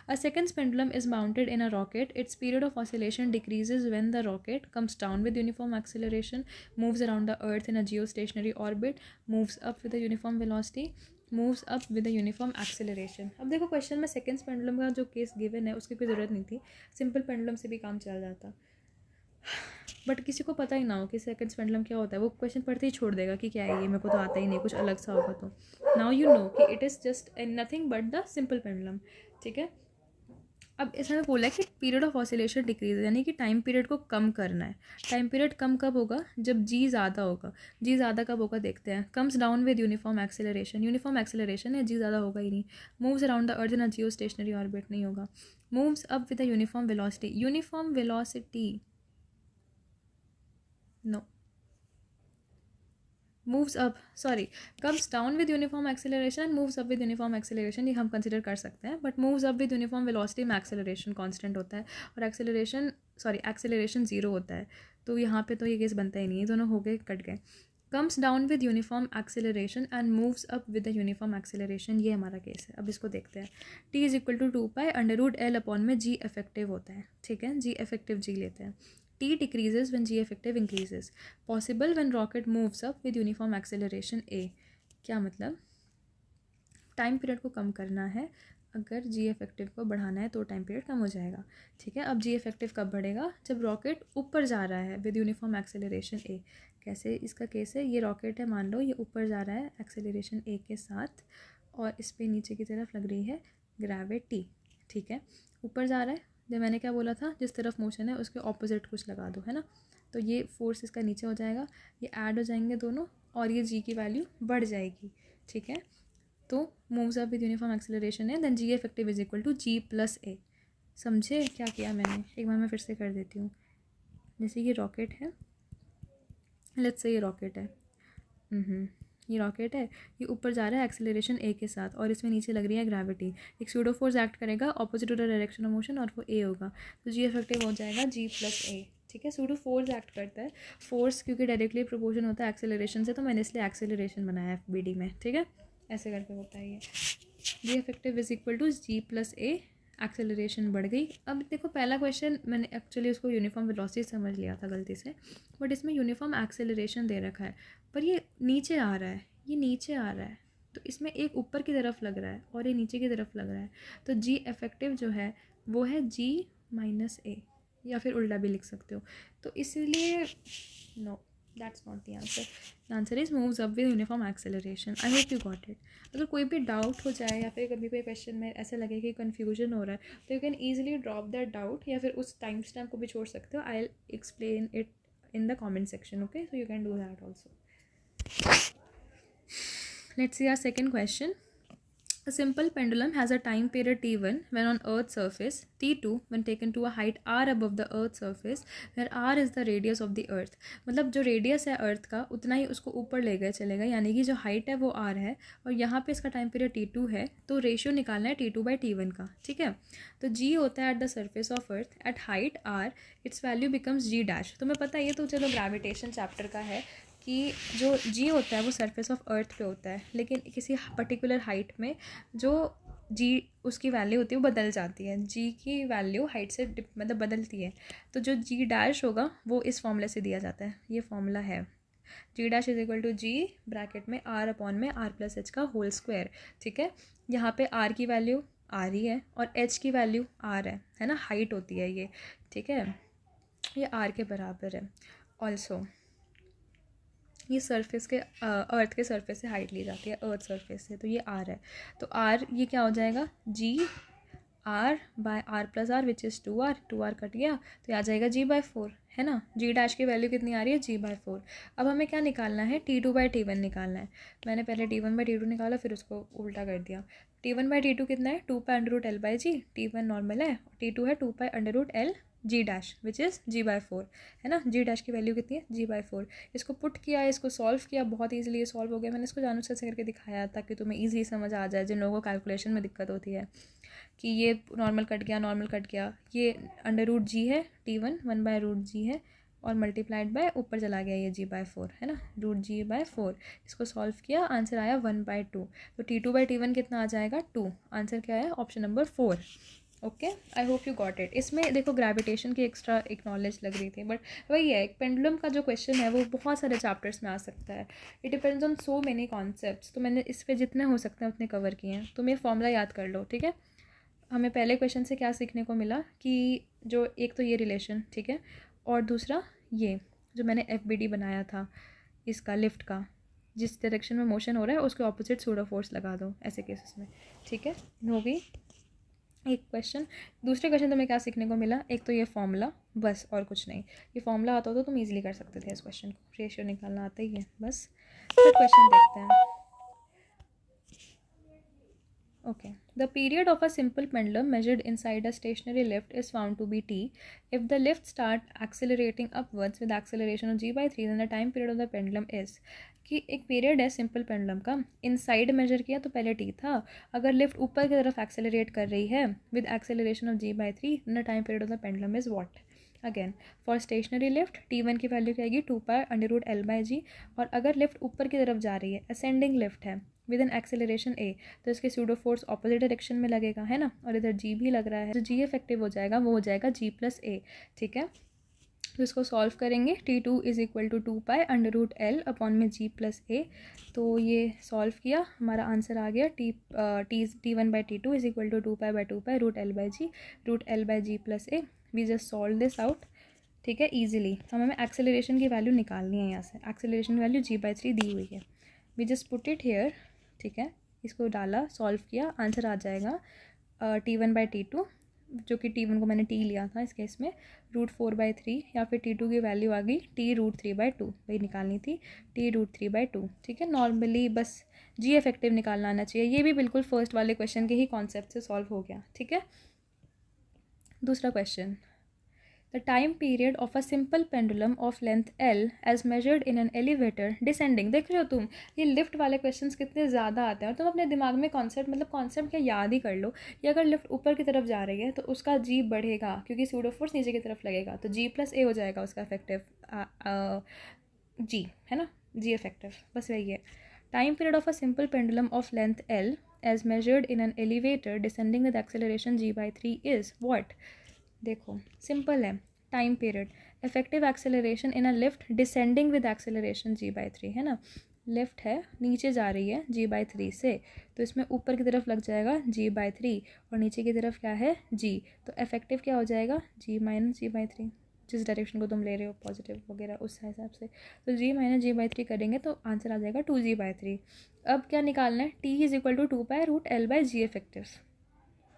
A seconds pendulum is mounted in a rocket, its period of oscillation decreases when the rocket comes down with uniform acceleration, moves around the earth in a geostationary orbit, moves up with a uniform velocity, moves up with a uniform acceleration। अब देखो question में seconds pendulum का जो case given है उसकी कोई ज़रूरत नहीं थी, सिंपल पेंडुलम से भी काम चल जाता, बट किसी को पता ही ना हो कि सेकंड्स पेंडुलम क्या होता है, वो क्वेश्चन पढ़ते ही छोड़ देगा कि क्या है ये, मेरे को तो आता ही नहीं, कुछ अलग सा होगा। तो नाउ यू नो कि it is just nothing but the simple pendulum. ठीक है, अब इसमें बोला है कि पीरियड ऑफ ऑसिलेशन डिक्रीज, यानी कि टाइम पीरियड को कम करना है। टाइम पीरियड कम कब होगा, जब जी ज़्यादा होगा। जी ज़्यादा कब होगा देखते हैं। Comes down with uniform acceleration, uniform acceleration है, जी ज़्यादा होगा ही नहीं। Moves around the earth in a geostationary orbit, नहीं होगा। Moves up with a uniform velocity, uniform velocity no, moves up, sorry, comes down with uniform acceleration and moves up with uniform acceleration, ये हम consider कर सकते हैं, but moves up with uniform velocity में acceleration constant होता है और acceleration 0 होता है, तो यहाँ पे तो ये केस बनता ही नहीं है, दोनों हो गए, कट गए। Comes down with uniform acceleration and moves up with the uniform acceleration, ये हमारा केस है। अब इसको देखते हैं। T is equal to 2π/L upon में G इफेक्टिव होता है। ठीक है, G इफेक्टिव G लेते हैं। T decreases when G effective increases. Possible when rocket moves up with uniform acceleration A। क्या मतलब, टाइम पीरियड को कम करना है, अगर G इफेक्टिव को बढ़ाना है तो टाइम पीरियड कम हो जाएगा। ठीक है, अब G इफेक्टिव कब बढ़ेगा, जब रॉकेट ऊपर जा रहा है विद यूनिफॉर्म एक्सेलरेशन A। कैसे इसका केस है, ये रॉकेट है, मान लो ये ऊपर जा रहा है एक्सेलरेशन A के साथ, और इस पर नीचे की तरफ लग रही है ग्रेविटी। ठीक है, ऊपर जा रहा है, जब मैंने क्या बोला था, जिस तरफ मोशन है उसके ऑपोजिट कुछ लगा दो, है ना, तो ये फोर्स इसका नीचे हो जाएगा, ये ऐड हो जाएंगे दोनों, और ये G की वैल्यू बढ़ जाएगी। ठीक है, तो moves up with uniform acceleration है, then G effective is equal to G+A। समझे क्या किया मैंने, एक बार मैं फिर से कर देती हूँ। जैसे ये रॉकेट है, लेट्स से ये रॉकेट है, ये रॉकेट है, ये ऊपर जा रहा है एक्सेलरेशन A के साथ, और इसमें नीचे लग रही है ग्रेविटी। एक सूडो फोर्स एक्ट करेगा opposite to the direction of motion, और वो A होगा, तो G इफेक्टिव हो जाएगा G+A। ठीक है, सूडो फोर्स एक्ट करता है, फोर्स क्योंकि डायरेक्टली प्रोपोर्शन होता है एक्सेलरेशन से, तो मैंने इसलिए एक्सेलरेशन बनाया FBD में। ठीक है, ऐसे करके होता है ये। G effective is equal to G+A, acceleration बढ़ गई। अब देखो पहला क्वेश्चन मैंने एक्चुअली उसको यूनिफॉर्म वेलोसिटी समझ लिया था गलती से, बट इसमें यूनिफॉर्म एक्सेलरेशन दे रखा है, पर ये नीचे आ रहा है, ये नीचे आ रहा है, तो इसमें एक ऊपर की तरफ लग रहा है और ये नीचे की तरफ लग रहा है, तो G इफेक्टिव जो है वो है G-A, या फिर उल्टा भी लिख सकते हो। तो इसलिए no, that's not the answer. The answer is moves up with uniform acceleration. I hope you got it. अगर कोई भी डाउट हो जाए या फिर कभी कोई क्वेश्चन में ऐसा लगे कि कन्फ्यूजन हो रहा है, तो you can easily drop that doubt, या फिर उस टाइम स्टैम्प को भी छोड़ सकते हो। I will explain it in the comment section, okay, so you can do that also. Let's see our second question. A simple pendulum has a time period t1 when on Earth's surface, t2 when taken to a height r above the Earth's surface, where r is the radius of the Earth. मतलब जो radius है अर्थ का उतना ही उसको ऊपर ले गए चलेगा, यानी कि जो हाइट है वो r है और यहाँ पे इसका टाइम पीरियड t2 है, तो रेशियो निकालना है t2/t1 का, ठीक है। तो g होता है at the surface of earth at height r, it's value becomes g dash. तुम्हें पता है ये तो चलो ग्रेविटेशन चैप्टर का है कि जो g होता है वो सरफेस ऑफ अर्थ पे होता है, लेकिन किसी पर्टिकुलर हाइट में जो g उसकी वैल्यू होती है वो बदल जाती है, g की वैल्यू हाइट से मतलब बदलती है। तो जो g डैश होगा वो इस फॉर्मूले से दिया जाता है, ये फॉर्मूला है g dash is equal to g bracket में r अपॉन में r प्लस एच का होल स्क्वायर, ठीक है। यहाँ पे r की वैल्यू r ही है और h की वैल्यू r है ना, हाइट होती है ये, ठीक है, ये r के बराबर है। ऑल्सो ये सरफेस के अर्थ के सरफेस से हाइट ली जाती है, अर्थ सरफेस से, तो ये आर है। तो आर ये क्या हो जाएगा, G R by R plus R which is 2r, 2r cut गया तो ये आ जाएगा g/4, है ना। g डैश की वैल्यू कितनी आ रही है, g/4। अब हमें क्या निकालना है, t2/t1 निकालना है। मैंने पहले t1/t2 निकाला फिर उसको उल्टा कर दिया। t1/t2 कितना है, 2π√L/g, t1 नॉर्मल है, t2 है 2π√L g dash which is g/4, है ना। g डैश की वैल्यू कितनी है, g/4। इसको पुट किया, इसको सॉल्व किया, बहुत ईजिली ये सॉल्व हो गया। मैंने इसको जानबूझ से करके दिखाया ताकि तुम्हें ईजिली समझ आ जाए जिन लोगों को कैलकुलेशन में दिक्कत होती है कि ये नॉर्मल कट गया, ये √g है, t1 1/√g है और मल्टीप्लाइड बाय ऊपर चला गया ये g/4, है ना, √g/4। इसको सॉल्व किया, आंसर आया 1/2। तो t2/t1 कितना आ जाएगा, 2। आंसर क्या है, option number 4। Okay, I hope you got it. इसमें देखो ग्रेविटेशन की एक्स्ट्रा एक नॉलेज लग रही थी, बट वही है, एक पेंडुलम का जो क्वेश्चन है वो बहुत सारे चैप्टर्स में आ सकता है। It depends on so many concepts. तो मैंने इस पर जितने हो सकते हैं उतने कवर किए हैं। तुम ये फॉर्मूला याद कर लो, ठीक है। हमें पहले क्वेश्चन से क्या सीखने को मिला कि जो एक तो ये रिलेशन, ठीक है, और दूसरा ये जो मैंने FBD बनाया था इसका लिफ्ट का, जिस डायरेक्शन में मोशन हो रहा है उसके ऑपोजिट सूडो फोर्स लगा दो ऐसे केसेस में, ठीक है। हो गई एक क्वेश्चन। दूसरे क्वेश्चन तो हमें क्या सीखने को मिला, एक तो ये फॉर्मूला, बस और कुछ नहीं। ये फॉर्मूला आता हो तो तुम इजीली कर सकते थे इस क्वेश्चन को, रेशियो निकालना आता ही है बस। थर्ड क्वेश्चन देखते हैं। Okay. The period of a simple pendulum measured inside a stationary lift is found to be t. If the lift start accelerating upwards with acceleration of g/3, then the time period of the pendulum is कि एक period है simple pendulum का, inside major किया तो पहले t था, अगर lift ऊपर की तरफ एक्सेलरेट कर रही है with acceleration of g/3, then the time period of the pendulum is what? Again for stationary lift t1 की वैल्यू क्या आएगी, 2π√L/g, और अगर लिफ्ट ऊपर की तरफ जा रही है, असेंडिंग लिफ्ट है विद एन एक्सेलरेशन a, तो इसके सूडो फोर्स ऑपोजिट डायरेक्शन में लगेगा, है ना, और इधर g भी लग रहा है, जो g इफेक्टिव हो जाएगा वो हो जाएगा g+a, ठीक है। तो इसको सॉल्व करेंगे, t2 is equal to 2π√L upon में g+a। तो ये सॉल्व किया, हमारा आंसर आ गया t1/t2 is equal to 2π/2π√L/g, √L/g+a। We just solve this out, ठीक है, ईजिली। हमें एक्सेलरेशन की वैल्यू निकालनी है यहाँ से, एक्सेलरेशन वैल्यू g/3 दी हुई है, we just put it here, ठीक है। इसको डाला, सॉल्व किया, आंसर आ जाएगा t1/t2, जो कि t1 को मैंने t लिया था इस केस में, √4/3, या फिर t2 की वैल्यू आ गई t√3/2, वही निकालनी थी, t√3/2, ठीक है। नॉर्मली बस g इफेक्टिव निकालना आना चाहिए। ये भी बिल्कुल फर्स्ट वाले क्वेश्चन के ही कॉन्सेप्ट से सॉल्व हो गया, ठीक है। दूसरा question, the time period of a simple pendulum of length L as measured in an elevator descending। देख रहे हो तुम, ये लिफ्ट वाले क्वेश्चंस कितने ज़्यादा आते हैं, और तुम अपने दिमाग में कॉन्सेप्ट, मतलब कॉन्सेप्ट क्या याद ही कर लो, ये अगर लिफ्ट ऊपर की तरफ जा रही है तो उसका g बढ़ेगा क्योंकि सूडो फोर्स नीचे की तरफ लगेगा, तो g+a हो जाएगा उसका इफेक्टिव g, है ना, g इफेक्टिव, बस वही है। Time period of a simple pendulum of length L as measured in an elevator descending with acceleration g/3 is what? देखो सिंपल है, time period, effective acceleration in a lift descending with acceleration g/3, है ना, lift है नीचे जा रही है g/3 से, तो इसमें ऊपर की तरफ लग जाएगा g/3 और नीचे की तरफ क्या है g, तो इफेक्टिव क्या हो जाएगा g - g/3, जिस डायरेक्शन को तुम ले रहे हो पॉजिटिव वगैरह उस हिसाब से, तो g - g/3 करेंगे तो आंसर आ जाएगा 2g/3। अब क्या निकालना है, t is equal to 2π√L/g effective,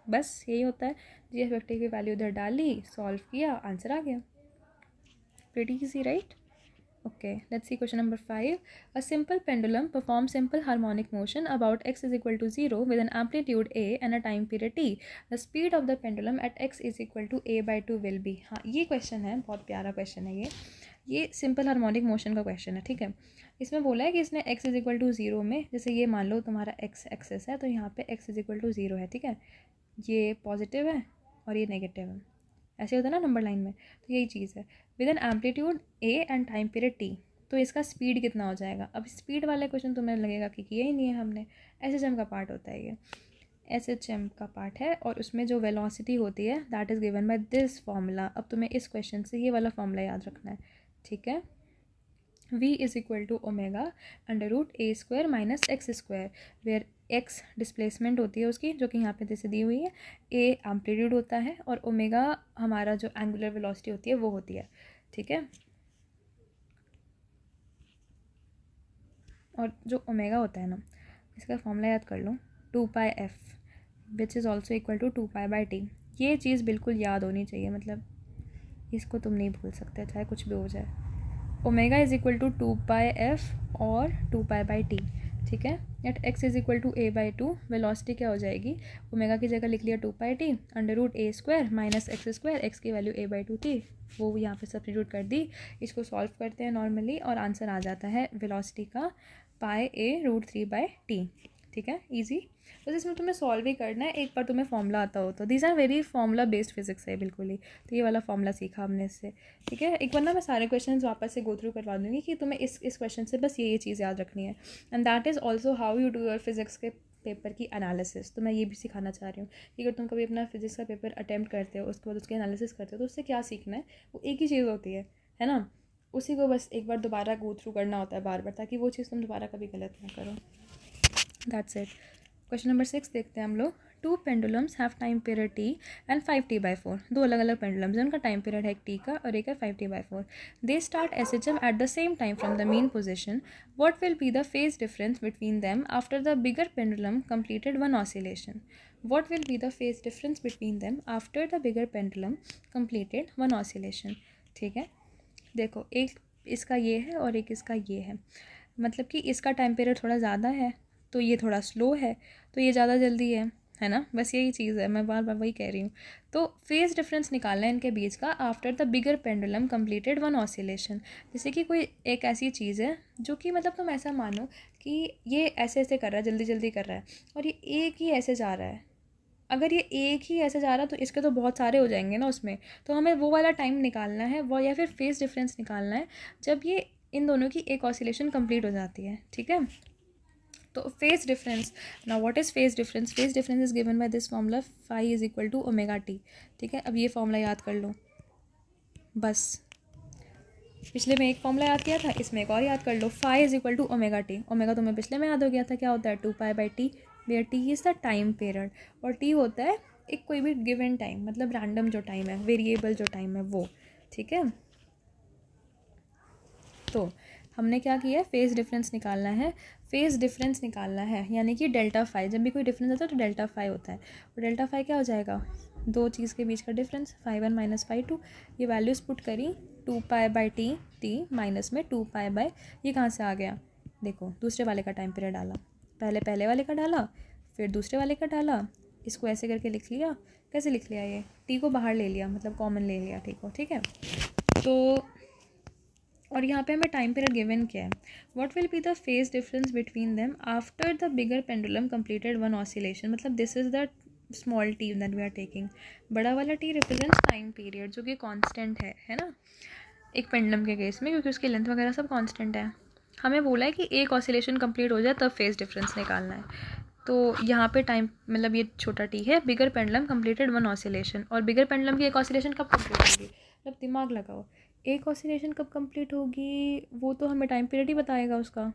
बस यही होता है। जी इफेक्टिव की वैल्यू इधर डाली, सॉल्व किया, आंसर आ गया, pretty easy right. Okay, let's see question number 5. A simple pendulum performs simple harmonic motion about x is equal to 0 with an amplitude a and a time period t. The speed of the pendulum at x is equal to a by 2 will be. हाँ, ये question है, बहुत प्यारा question है ये simple harmonic motion का question है, ठीक है। इसमें बोला है कि इसने x इज इक्वल टू 0 में, जैसे ये मान लो तुम्हारा x एक्सेस है, तो यहाँ पे x इज इक्वल टू 0 है, ठीक है। ये पॉजिटिव है और ये नेगेटिव है, ऐसे होता है ना नंबर लाइन में, तो यही चीज़ है। With an amplitude A and time period T, तो इसका स्पीड कितना हो जाएगा। अब स्पीड वाले क्वेश्चन तुम्हें लगेगा कि किया ही नहीं है हमने, एसएचएम का पार्ट होता है ये, एसएचएम का पार्ट है, और उसमें जो वेलोसिटी होती है that is given by this formula. अब तुम्हें इस क्वेश्चन से ये वाला फॉर्मूला याद रखना है, ठीक है। v is equal to omega under root A square minus x square, where x displacement होती है उसकी, जो कि यहाँ पे जैसे दी हुई है, ए एम्पलीट्यूड होता है, और ओमेगा हमारा जो एंगुलर वेलोसिटी होती है वो होती है, ठीक है। और जो ओमेगा होता है ना, इसका फॉर्मूला याद कर लो, 2πf which is also equal to 2π/t। ये चीज़ बिल्कुल याद होनी चाहिए, मतलब इसको तुम नहीं भूल सकते चाहे कुछ भी हो जाए। Omega is equal to 2πf और 2π/t, ठीक है। At x is equal to a/2, velocity क्या हो जाएगी, ओमेगा की जगह लिख लिया 2πt under root A square minus x square, X की वैल्यू a/2 थी, वो यहाँ पे सब्स्टिट्यूट कर दी। इसको सॉल्व करते हैं नॉर्मली और आंसर आ जाता है वेलोसिटी का πa√3/t, ठीक है, ईजी। बस इसमें तुम्हें सॉल्व ही करना है, एक बार तुम्हें फॉर्मूला आता हो तो। These are very formula based physics है बिल्कुल ही, तो ये वाला फॉर्मूला सीखा हमने इससे, ठीक है। एक बार ना मैं सारे क्वेश्चंस वापस से गो थ्रू करवा दूँगी कि तुम्हें इस क्वेश्चन से बस ये चीज़ याद रखनी है, and that is also how you do your physics के पेपर की एनालिसिस। तो मैं ये भी सिखाना चाह रही हूँ कि अगर तुम कभी अपना फिजिक्स का पेपर अटैम्प्ट करते हो, उसके बाद उसके एनालिसिस करते हो, तो उससे क्या सीखना है, वो एक ही चीज़ होती है ना, उसी को बस एक बार दोबारा गो थ्रू करना होता है बार बार, ताकि वो चीज़ तुम दोबारा कभी गलत ना करो। That's it. क्वेश्चन नंबर 6 देखते हैं हम लोग। 2 pendulums have time period t and 5t/4। दो अलग अलग पेंडुलम्स हैं, उनका टाइम पीरियड है, एक t का और एक है 5t/4। They start SHM at the same time from the mean position. What will be the phase difference between them after the bigger pendulum completed one oscillation? What will be the phase difference between them after the bigger pendulum completed one oscillation? ठीक है, देखो एक इसका ये है और एक इसका ये है, मतलब कि इसका टाइम पीरियड थोड़ा ज़्यादा है तो ये थोड़ा स्लो है, तो ये ज़्यादा जल्दी है ना, बस यही चीज़ है, मैं बार बार वही कह रही हूँ। तो फेज़ डिफरेंस निकालना है इनके बीच का after the bigger pendulum completed one oscillation. जैसे कि कोई एक ऐसी चीज़ है जो कि मतलब तुम ऐसा मानो कि ये ऐसे ऐसे कर रहा है, जल्दी जल्दी कर रहा है, और ये एक ही ऐसे जा रहा है। अगर ये एक ही ऐसे जा रहा तो इसके तो बहुत सारे हो जाएंगे ना उसमें, तो हमें वो वाला टाइम निकालना है, वो या फिर फेज़ डिफरेंस निकालना है जब ये इन दोनों की एक ऑसिलेशन कंप्लीट हो जाती है, ठीक है। तो फेज डिफरेंस, ना what is phase difference, phase difference is given by this formula phi is equal to omega t, ठीक है। अब ये फॉर्मूला याद कर लो, बस पिछले में एक फॉर्मूला याद किया था, इसमें एक और याद कर लो, phi is equal to omega T. Omega तुम्हें पिछले में याद हो गया था, क्या होता है 2π/t, where T is the time period, और टी होता है एक कोई भी गिवन टाइम, मतलब रैंडम जो टाइम है, वेरिएबल जो टाइम है वो, ठीक है। तो हमने क्या किया है, फेज़ डिफरेंस निकालना है, फेज़ डिफरेंस निकालना है, यानी कि डेल्टा फाई। जब भी कोई डिफरेंस आता है तो डेल्टा फाई होता है, और डेल्टा फाई क्या हो जाएगा, दो चीज़ के बीच का डिफरेंस, φ1 माइनस φ2। ये वैल्यूज़ पुट करी, 2π/t t माइनस में 2π/, ये कहाँ से आ गया, देखो दूसरे वाले का टाइम पीरियड डाला, पहले वाले का डाला, फिर दूसरे वाले का डाला, इसको ऐसे करके लिख लिया। कैसे लिख लिया, ये टी को बाहर ले लिया, मतलब कॉमन ले लिया, ठीक है। तो और यहाँ पे हमें टाइम पीरियड गिवन क्या है, what will be the phase difference between them after the bigger pendulum completed one oscillation, मतलब this is the small T that we are taking. बड़ा वाला टी रिप्रेजेंट्स टाइम पीरियड जो कि constant है ना, एक पेंडुलम के केस में, क्योंकि उसकी लेंथ वगैरह सब कांस्टेंट है। हमें बोला है कि एक ऑसिलेशन कंप्लीट हो जाए तब फेज डिफरेंस निकालना है, तो यहाँ पे टाइम मतलब ये छोटा टी है, बिगर पेंडुलम कंप्लीटेड वन ऑसिलेशन, और बिगर पेंडुलम की एक ऑसिलेशन कब कंप्लीट होगी, मतलब दिमाग लगाओ, एक ऑसिलेशन कब कंप्लीट होगी, वो तो हमें टाइम पीरियड ही बताएगा उसका।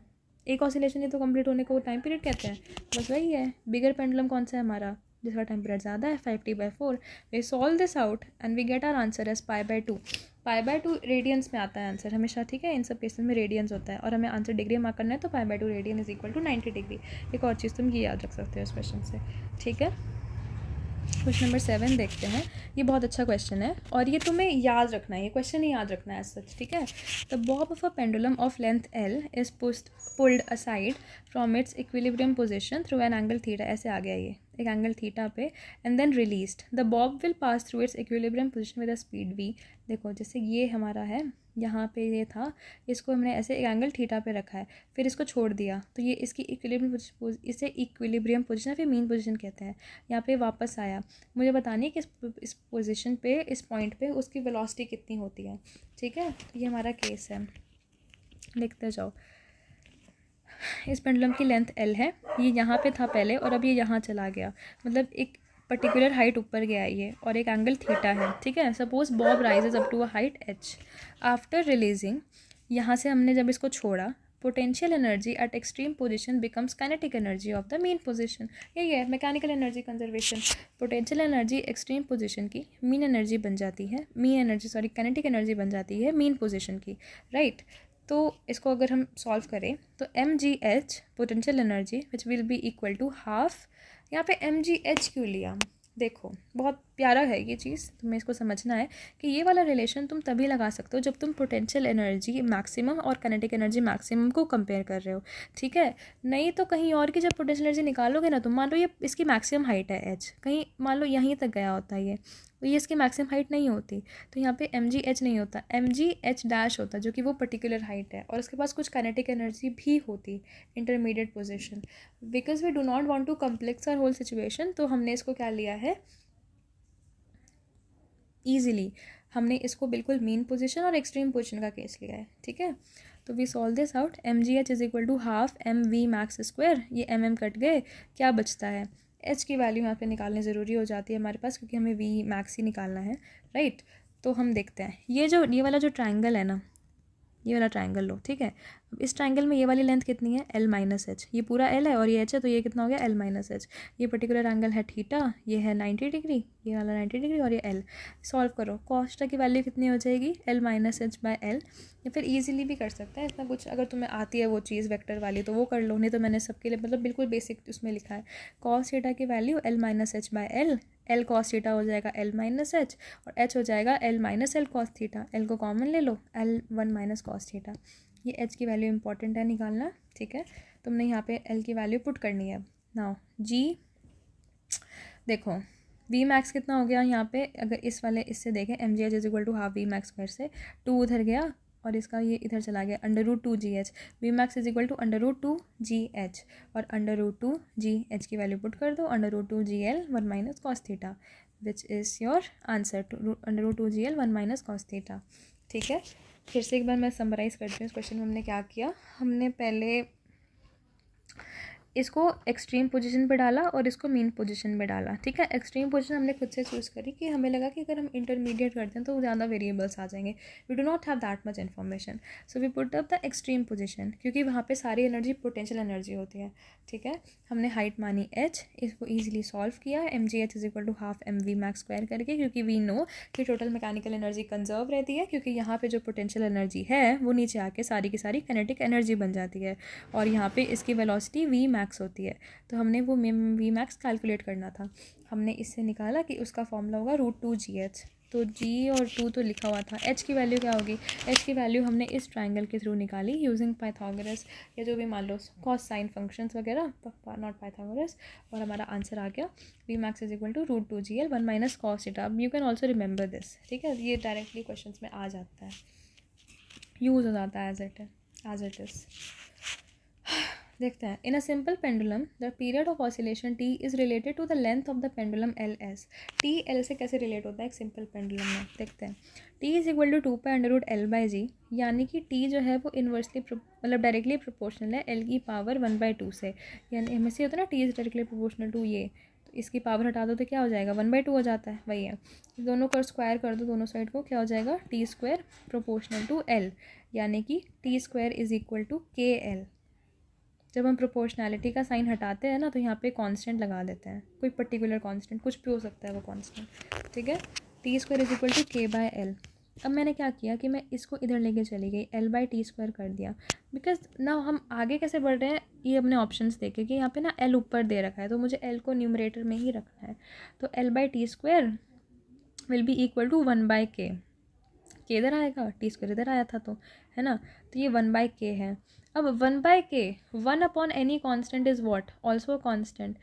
एक ऑसिलेशन ही तो कंप्लीट होने को टाइम पीरियड कहते हैं, बस वही है। बिगर पेंडुलम कौन सा है हमारा, जिसका टाइम पीरियड ज़्यादा है, 5t/4। We solve this out and we get our answer as π/2। π/2 radians में आता है आंसर हमेशा, ठीक है, इन सब केसेस में रेडियंस होता है, और हमें आंसर डिग्री मार्क करना है, तो π/2 radian is equal to 90 degree. एक और चीज़ तुम ये याद रख सकते हो इस क्वेश्चन से, ठीक है। क्वेश्चन नंबर 7 देखते हैं। ये बहुत अच्छा क्वेश्चन है और ये तुम्हें याद रखना है, ये क्वेश्चन ही याद रखना है एज सच, ठीक है। The bob of a pendulum of length L is pulled aside from its equilibrium position through an angle theta, ऐसे आ गया ये एक एंगल थीटा पे, and then released. The bob will pass through its equilibrium position with a speed v। देखो जैसे ये हमारा है, यहाँ पे ये था, इसको हमने ऐसे एक एंगल थीटा पे रखा है, फिर इसको छोड़ दिया तो ये इसकी इसे इक्विलिब्रियम पोजीशन फिर मीन पोजीशन कहते हैं। यहाँ पे वापस आया, मुझे बतानी है कि इस पोजीशन पे, इस पॉइंट पे उसकी वेलोसिटी कितनी होती है, ठीक है। तो ये हमारा केस है, लिखते जाओ। इस पेंडुलम की लेंथ एल है, ये यहाँ पे था पहले और अब ये यहाँ चला गया, मतलब एक पर्टिकुलर हाइट ऊपर गया ये और एक एंगल थीटा है, ठीक है। Suppose bob rises up to a height H. After releasing, यहाँ से हमने जब इसको छोड़ा, potential energy at extreme position becomes kinetic energy of the mean position. यही है mechanical energy conservation. Potential energy extreme position की मीन एनर्जी बन जाती है, काइनेटिक एनर्जी बन जाती है मीन पोजीशन की, राइट। तो इसको अगर हम सॉल्व करें तो mgh potential energy which will be equal to half, यहाँ पे mgh क्यों लिया, देखो बहुत प्यारा है ये चीज़, तुम्हें इसको समझना है कि ये वाला रिलेशन तुम तभी लगा सकते हो जब तुम पोटेंशियल एनर्जी मैक्सिमम और काइनेटिक एनर्जी मैक्सिमम को कंपेयर कर रहे हो, ठीक है। नहीं तो कहीं और की जब पोटेंशियल एनर्जी निकालोगे ना, तुम मान लो ये इसकी मैक्सिमम हाइट है एच, कहीं मान लो यहीं तक गया होता है ये, तो ये इसकी मैक्सिमम हाइट नहीं होती, तो यहाँ पे mgh नहीं होता, mgh डैश होता, जो कि वो पर्टिकुलर हाइट है और उसके पास कुछ काइनेटिक एनर्जी भी होती, intermediate position. Because we do not want to complex our whole situation, तो हमने इसको क्या लिया है, ईजिली हमने इसको बिल्कुल मीन पोजीशन और एक्सट्रीम पोजीशन का केस लिया है, ठीक है। तो we solve this out, mgh is equal to half mv max square, ये mm कट गए, क्या बचता है, h की वैल्यू यहाँ पे निकालनी ज़रूरी हो जाती है हमारे पास, क्योंकि हमें v मैक्स ही निकालना है, राइट। तो हम देखते हैं ये वाला जो ट्राइंगल है ना, ये वाला ट्राइंगल लो, ठीक है। अब इस ट्राइंगल में ये वाली लेंथ कितनी है, l माइनस एच, ये पूरा l है और ये h है, तो ये कितना हो गया l माइनस एच। ये पर्टिकुलर एंगल है थीटा, ये है 90 डिग्री, ये वाला 90 डिग्री और ये l। सॉल्व करो, कॉस थीटा की वैल्यू कितनी हो जाएगी, l minus H by l। या फिर ईजिली भी कर सकता है, इतना कुछ अगर तुम्हें आती है वो चीज़ वेक्टर वाली तो वो कर लो, नहीं तो मैंने सबके लिए मतलब बिल्कुल बेसिक उसमें लिखा है। कॉस थीटा की value l minus H by l, l cos theta हो जाएगा l माइनस एच और h हो जाएगा l minus l cos theta, l को कॉमन ले लो, l 1 माइनस कॉस थीटा। ये h की वैल्यू इंपॉर्टेंट है निकालना, ठीक है। तुमने यहाँ पे l की वैल्यू पुट करनी है। नाउ g, देखो v मैक्स कितना हो गया यहाँ पे, अगर इस वाले इससे देखें mgh is equal to half v max square से 2 उधर गया और इसका ये इधर चला गया, √2gh, V max is equal to √2gh और √2gh की वैल्यू पुट कर दो, √2gl 1 minus cos theta, which is your answer, √2gl 1 minus cos theta, ठीक है। फिर से एक बार मैं समराइज़ करती हूँ इस क्वेश्चन में हमने क्या किया। हमने पहले इसको एक्सट्रीम पोजीशन पे डाला और इसको मीन पोजीशन में डाला, ठीक है। एक्सट्रीम पोजीशन हमने खुद से चूज़ करी कि हमें लगा कि अगर हम इंटरमीडिएट करते हैं तो ज़्यादा वेरिएबल्स आ जाएंगे, we do not have that much information, so we put up the extreme position, क्योंकि वहाँ पे सारी एनर्जी पोटेंशियल एनर्जी होती है, ठीक है। हमने हाइट मानी h, इसको ईजिली सॉल्व किया, mgh is equal to half mv max square करके, क्योंकि वी नो कि टोटल मैकेनिकल एनर्जी कंजर्व रहती है, क्योंकि यहाँ पे जो पोटेंशियल एनर्जी है वो नीचे आके सारी की सारी काइनेटिक एनर्जी बन जाती है और यहाँ पे इसकी वेलोसिटी v मैक्स होती है। तो हमने वो v मैक्स कैलकुलेट करना था, हमने इससे निकाला कि उसका फॉर्मूला होगा √2gh, तो g और 2 तो लिखा हुआ था, h की वैल्यू क्या होगी, h की वैल्यू हमने इस ट्राइंगल के थ्रू निकाली यूजिंग पाइथागोरस या जो भी मान लो कॉस साइन फंक्शंस वगैरह, नॉट पाइथागोरस, और हमारा आंसर आ गया v max is equal to √2gl 1 minus cos theta. You can also remember this, ठीक है, ये डायरेक्टली क्वेश्चन में आ जाता है, यूज़ हो जाता है एज इट इज़। देखते हैं, in a simple pendulum the period of oscillation t is related to the length of the pendulum ls। t l से कैसे रिलेट होता है एक सिंपल पेंडुलम में, देखते हैं। t is equal to 2π√l/g, यानी कि t जो है वो इन्वर्सली मतलब डायरेक्टली प्रोपोर्शनल है l की पावर 1/2 से, यानी हमें से होता है ना t is directly proportional to ये, तो इसकी पावर हटा दो तो क्या हो जाएगा 1/2 हो जाता है, वही है। दोनों का स्क्वायर कर दो दोनों साइड को, क्या हो जाएगा t² प्रोपोर्शनल टू l, यानी कि t² is equal to kl। जब हम प्रोपोर्शनैलिटी का साइन हटाते हैं ना तो यहाँ पे कांस्टेंट लगा देते हैं, कोई पर्टिकुलर कांस्टेंट, कुछ भी हो सकता है वो कांस्टेंट, ठीक है। t² is equal to k/l। अब मैंने क्या किया कि मैं इसको इधर लेके चली गई, l/t² कर दिया, बिकॉज ना हम आगे कैसे बढ़ रहे हैं, ये अपने ऑप्शंस देखे कि यहाँ पे ना एल ऊपर दे रखा है, तो मुझे एल को न्यूमरेटर में ही रखना है। तो L by T square will be equal to 1/k। के इधर आएगा, टी स्क्वायर इधर आया था, तो है ना, तो ये 1/k है। अब 1/k, 1/any constant is what, also a constant.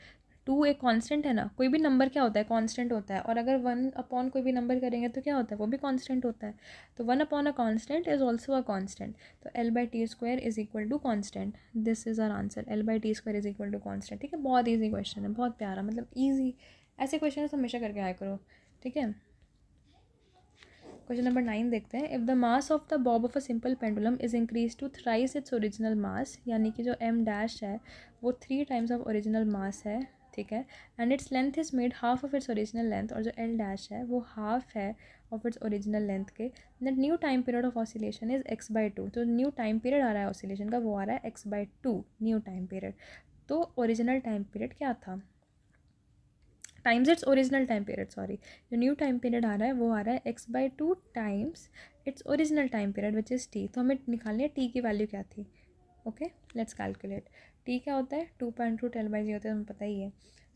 2 एक कांस्टेंट है ना, कोई भी नंबर क्या होता है, कांस्टेंट होता है, और अगर 1 कोई भी नंबर करेंगे तो क्या होता है, वो भी कांस्टेंट होता है। तो 1 a constant is also a constant. तो L by T square is equal to constant, this is our answer, L by T square is equal to constant. ठीक है, बहुत ईजी क्वेश्चन है, बहुत प्यारा, मतलब ईजी। ऐसे क्वेश्चन हमेशा करके आया करो, ठीक है। क्वेश्चन नंबर 9 देखते हैं। If the mass of the bob of a simple pendulum is increase to thrice its original mass, यानी कि जो एम डैश है वो 3 टाइम्स ऑफ ओरिजिनल मास है, ठीक है, and its length is made half of its original length, और जो एल डैश है वो हाफ है ऑफ इट्स ओरिजिनल लेंथ के, that new time period of oscillation is x/2। तो न्यू टाइम पीरियड आ रहा है ऑसिलेशन का, वो आ रहा है x/2 न्यू टाइम पीरियड। तो ओरिजिनल टाइम पीरियड क्या था, times its original time period, sorry, जो न्यू टाइम पीरियड आ रहा है वो आ रहा है x/2 times its original time period which is t। तो हमें निकालनी है t की वैल्यू क्या थी। Okay, let's calculate. t क्या होता है, 2.2 L/g होता है, हमें पता ही है।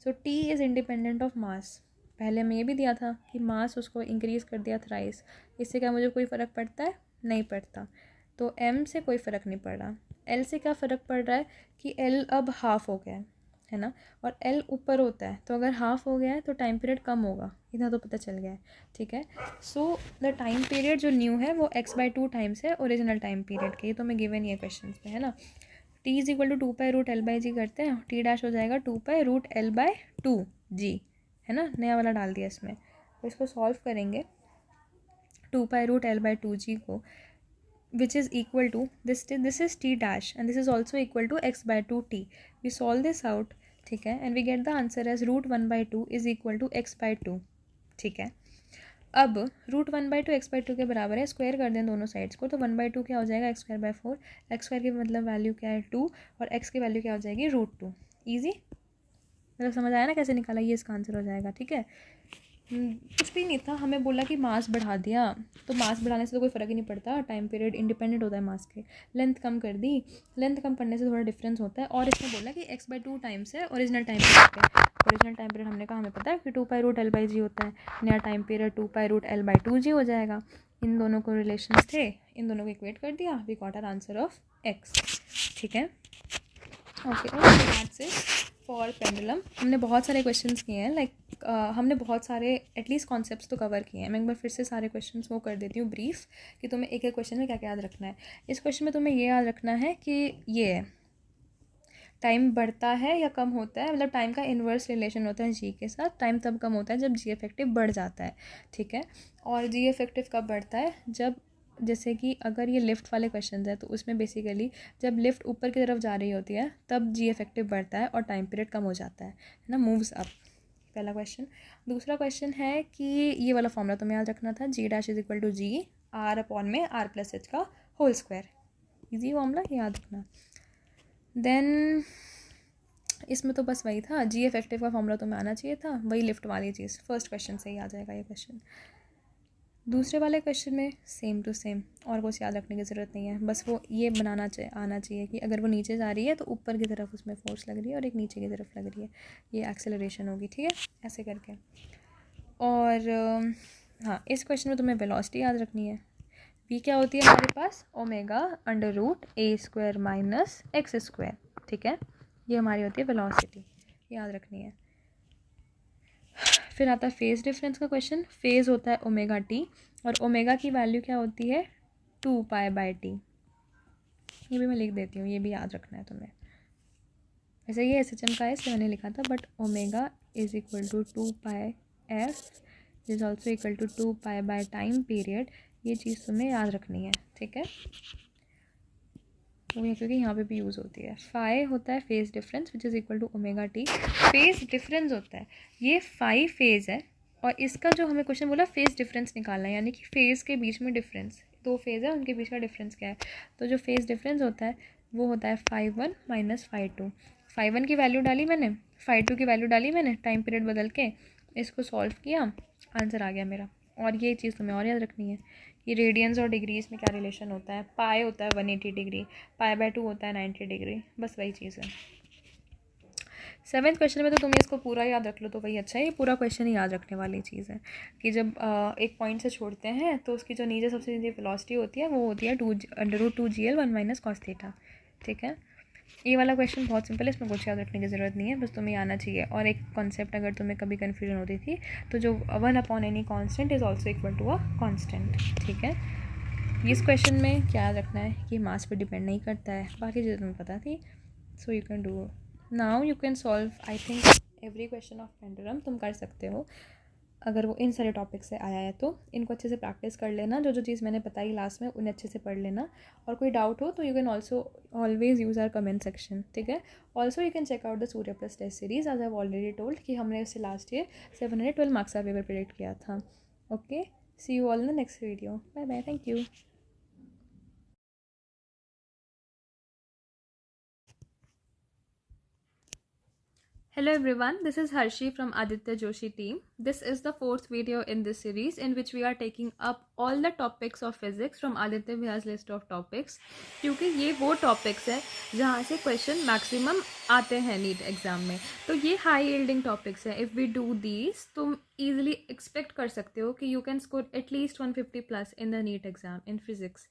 सो t is independent of mass. पहले हमें ये भी दिया था कि मास उसको इंक्रीज़ कर दिया थ्राइस, इससे क्या मुझे कोई फ़र्क पड़ता है, नहीं पड़ता। तो m से कोई फ़र्क नहीं पड़ रहा। l से क्या फ़र्क पड़ रहा है कि l अब हाफ हो गया है ना, और L ऊपर होता है, तो अगर हाफ हो गया है तो टाइम पीरियड कम होगा, इतना तो पता चल गया है, ठीक है। सो द टाइम पीरियड जो न्यू है वो x/2 टाइम्स है ओरिजिनल टाइम पीरियड के, ये तो मैं गिवन ही है क्वेश्चन पे, है ना। t is equal to 2π√L/g करते हैं, t डैश हो जाएगा 2π√L/2g, है ना, नया वाला डाल दिया इसमें। तो इसको सॉल्व करेंगे 2π√L/2g को, which is equal to this is t dash and this is also equal to x/2t. We solve this out, ठीक है, and we get the answer as √1/2 is equal to x/2, ठीक है। अब √1/2 x/2 के बराबर है, square कर दें दोनों साइड्स को, तो 1/2 क्या हो जाएगा x²/4, x² की मतलब वैल्यू क्या है 2, और x की वैल्यू क्या हो जाएगी √2। ईजी, मतलब समझ आया ना कैसे निकाला, ये इसका आंसर हो जाएगा, ठीक है। कुछ भी नहीं था, हमें बोला कि मास बढ़ा दिया, तो मास बढ़ाने से तो कोई फ़र्क ही नहीं पड़ता, टाइम पीरियड इंडिपेंडेंट होता है मास के। लेंथ कम कर दी, लेंथ कम करने से थोड़ा डिफरेंस होता है, और इसमें बोला कि x/2 टाइम्स है ओरिजिनल टाइम पीरियड पे। ओरिजिनल टाइम पीरियड हमने कहा हमें पता है कि 2π√L/g होता है, नया टाइम पीरियड 2π√L/2g हो जाएगा। इन दोनों को रिलेशंस थे, इन दोनों को इक्वेट कर दिया, we got our answer of x, ठीक है। ओके, और दैट्स इट फॉर पेंडुलम। हमने बहुत सारे क्वेश्चंस किए हैं, लाइक हमने बहुत सारे एटलीस्ट कॉन्सेप्ट्स तो कवर किए हैं। मैं एक बार फिर से सारे क्वेश्चंस वो कर देती हूँ ब्रीफ, कि तुम्हें एक एक क्वेश्चन में क्या क्या याद रखना है। इस क्वेश्चन में तुम्हें ये याद रखना है कि ये टाइम बढ़ता है या कम होता है, मतलब टाइम का इन्वर्स रिलेशन होता है जी के साथ। टाइम तब कम होता है जब जी इफेक्टिव बढ़ जाता है, ठीक है। और जी इफेक्टिव कब बढ़ता है, जब, जैसे कि अगर ये लिफ्ट वाले क्वेश्चन है तो उसमें बेसिकली जब लिफ्ट ऊपर की तरफ जा रही होती है तब जी इफेक्टिव बढ़ता है और टाइम पीरियड कम हो जाता है ना, मूव्स अप। पहला क्वेश्चन। दूसरा क्वेश्चन है कि ये वाला फॉर्मूला तुम्हें याद रखना था, G dash is equal to G r/में r+h का होल स्क्वायर। ईजी फॉर्मूला, याद रखना। देन इसमें तो बस वही था, जी इफेक्टिव का फॉर्मूला तुम्हें आना चाहिए था, वही लिफ्ट वाली चीज़ फर्स्ट क्वेश्चन से ही आ जाएगा ये क्वेश्चन। दूसरे वाले क्वेश्चन में सेम टू सेम, और कुछ याद रखने की ज़रूरत नहीं है, बस वो ये बनाना आना चाहिए कि अगर वो नीचे जा रही है तो ऊपर की तरफ उसमें फोर्स लग रही है और एक नीचे की तरफ लग रही है, ये एक्सेलरेशन होगी, ठीक है, ऐसे करके। और हाँ, इस क्वेश्चन में तुम्हें वेलोसिटी याद रखनी है। v क्या होती है हमारे पास, ω√a² - x², ठीक है, ये हमारी होती है वेलोसिटी, याद रखनी है। फिर आता है फेज़ डिफरेंस का क्वेश्चन। फेज़ होता है ω/t और ओमेगा की वैल्यू क्या होती है 2π/t। ये भी मैं लिख देती हूँ, ये भी याद रखना है तुम्हें। वैसे ये SHM का है इसलिए मैंने लिखा था, but omega is equal to 2πf is also equal to 2π time period. ये चीज़ तुम्हें याद रखनी है, ठीक है, वो क्योंकि यहाँ पे भी यूज़ होती है। फाई होता है phase difference which is equal to ω/t। Phase difference होता है, ये फाई फेज़ है, और इसका जो हमें क्वेश्चन बोला फेज़ डिफरेंस निकालना है, यानी कि फेज़ के बीच में डिफरेंस, दो फेज़ है उनके बीच का डिफरेंस क्या है। तो जो फेज़ डिफरेंस होता है वो होता है φ1 - φ2। φ1 की वैल्यू डाली मैंने, φ2 की वैल्यू डाली मैंने, टाइम पीरियड बदल के इसको सॉल्व किया, आंसर आ गया मेरा। और ये चीज़ तुम्हें और याद रखनी है ये रेडियंस और डिग्रीज में क्या रिलेशन होता है, पाई होता है 180 डिग्री, पाई बाय 2 होता है 90 डिग्री, बस वही चीज़ है। 7th क्वेश्चन में तो तुम्हें इसको पूरा याद रख लो तो वही अच्छा है, ये पूरा क्वेश्चन ही याद रखने वाली चीज़ है कि जब एक पॉइंट से छोड़ते हैं तो उसकी जो नीचे सबसे नीचे वेलोसिटी होती है वो होती है √2gl 1 माइनस कॉस थीटा। ठीक है, ये वाला क्वेश्चन बहुत सिंपल है, इसमें कुछ याद रखने की ज़रूरत नहीं है, बस तुम्हें आना चाहिए। और एक कॉन्सेप्ट अगर तुम्हें कभी कन्फ्यूजन होती थी तो जो 1 upon any constant is also equal to a constant. ठीक है, इस क्वेश्चन में क्या याद रखना है कि मास पे डिपेंड नहीं करता है, बाकी चीज़ें तुम्हें पता थी। सो you can do now, you can solve I think every question of pendulum, तुम कर सकते हो अगर वो इन सारे टॉपिक से आया है तो। इनको अच्छे से प्रैक्टिस कर लेना, जो जो चीज़ मैंने बताई लास्ट में उन्हें अच्छे से पढ़ लेना, और कोई डाउट हो तो you can also always use our comment section. ठीक है, also you can check out the Surya plus test series, as I have already told कि हमने उससे लास्ट ईयर 712 मार्क्स का पेपर प्रेडिक्ट किया था। Okay, see you all in the next video, bye bye, thank you. Hello everyone, this is Harshi from Aditya Joshi team. This is the 4th video in this series in which we are taking up all the topics of physics from Aditya Bhaiya's list of topics, क्योंकि ये वो topics है जहाँ से question maximum आते हैं NEET exam में, तो ये high yielding topics है। If we do these, तुम easily expect कर सकते हो कि you can score at least 150 plus in the NEET exam in physics.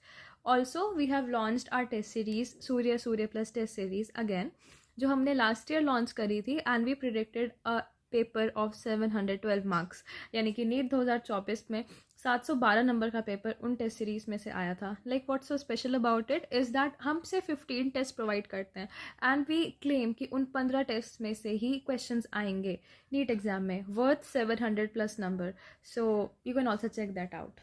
Also, we have launched our test series, Surya plus test series again, जो हमने last year launch करी थी, and we predicted a paper of 712 marks, यानी कि NEET 2024 में 712 number का paper उन test series में से आया था। Like what's so special about it is that हम सिर्फ 15 टेस्ट प्रोवाइड करते हैं, एंड वी क्लेम कि उन 15 टेस्ट में से ही क्वेश्चंस आएंगे नीट एग्जाम में worth 700 plus number. So you can also check that out.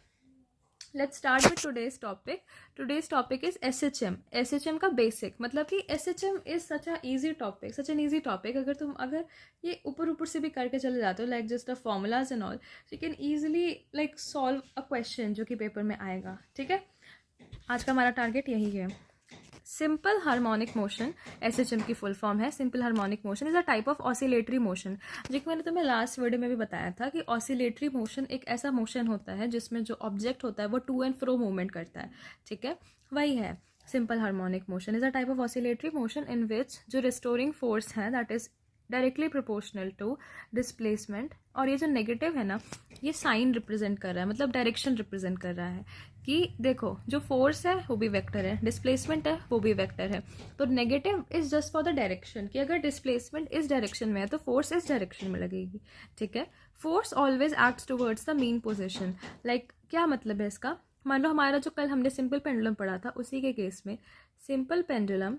Let's start with today's topic. Today's topic is SHM। SHM का बेसिक, मतलब कि SHM is such a easy topic, such an easy topic. अगर ये ऊपर से भी करके चले जाते हो, like just a formulas and all, you can easily like solve a question जो कि पेपर में आएगा। ठीक है, आज का हमारा टारगेट यही है। सिंपल हार्मोनिक मोशन, SHM की फुल फॉर्म है। Simple harmonic motion is a type of oscillatory motion, जो कि मैंने तुम्हें लास्ट वीडियो में भी बताया था कि ऑसिलेटरी मोशन एक ऐसा मोशन होता है जिसमें जो ऑब्जेक्ट होता है वो टू एंड फ्रो मूवमेंट करता है। ठीक है, वही है simple harmonic motion. Is a type of oscillatory motion in which जो रिस्टोरिंग फोर्स है that is directly proportional to displacement, और ये जो नेगेटिव है ना, ये साइन रिप्रेजेंट कर रहा है, मतलब डायरेक्शन रिप्रेजेंट कर रहा है कि देखो जो फोर्स है वो भी वेक्टर है, डिस्प्लेसमेंट है वो भी वेक्टर है। तो negative is just for the direction, कि अगर डिस्प्लेसमेंट इस डायरेक्शन में है तो फोर्स इस डायरेक्शन में लगेगी। ठीक है, force always acts towards the mean position. Like क्या मतलब है इसका, मान लो हमारा जो कल हमने सिंपल पेंडुलम पढ़ा था, उसी के केस में सिंपल पेंडुलम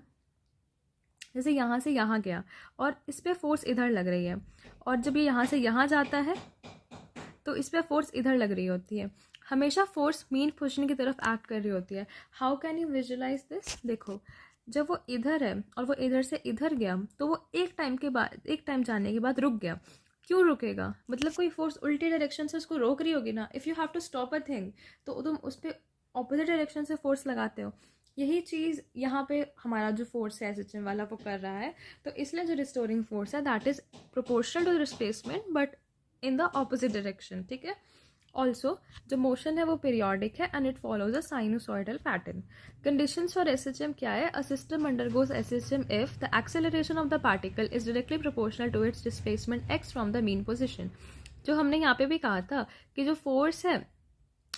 जैसे यहाँ से यहाँ गया और इस पर फोर्स इधर लग रही है, और जब ये यहाँ से यहाँ जाता है तो इस पर फोर्स इधर लग रही होती है। हमेशा फोर्स मीन पोजीशन की तरफ एक्ट कर रही होती है। How can you visualise this? देखो, जब वो इधर है और वो इधर से इधर गया तो वो एक टाइम जाने के बाद रुक गया। क्यों रुकेगा? मतलब कोई फोर्स उल्टी डायरेक्शन से उसको रोक रही होगी ना। If you have to stop a thing तो तुम उस पर ऑपोजिट डायरेक्शन से फोर्स लगाते हो। यही चीज़ यहाँ पे हमारा जो फोर्स है SHM वाला वो कर रहा है। तो इसलिए जो रिस्टोरिंग फोर्स है that is proportional to displacement but in the opposite direction. ठीक है, ऑल्सो जो मोशन है वो पीरियोडिक है and it follows a sinusoidal pattern. Conditions for SHM क्या है? A system undergoes SHM if the acceleration of the particle is directly proportional to its displacement x from the mean position. जो हमने यहाँ पे भी कहा था कि जो फोर्स है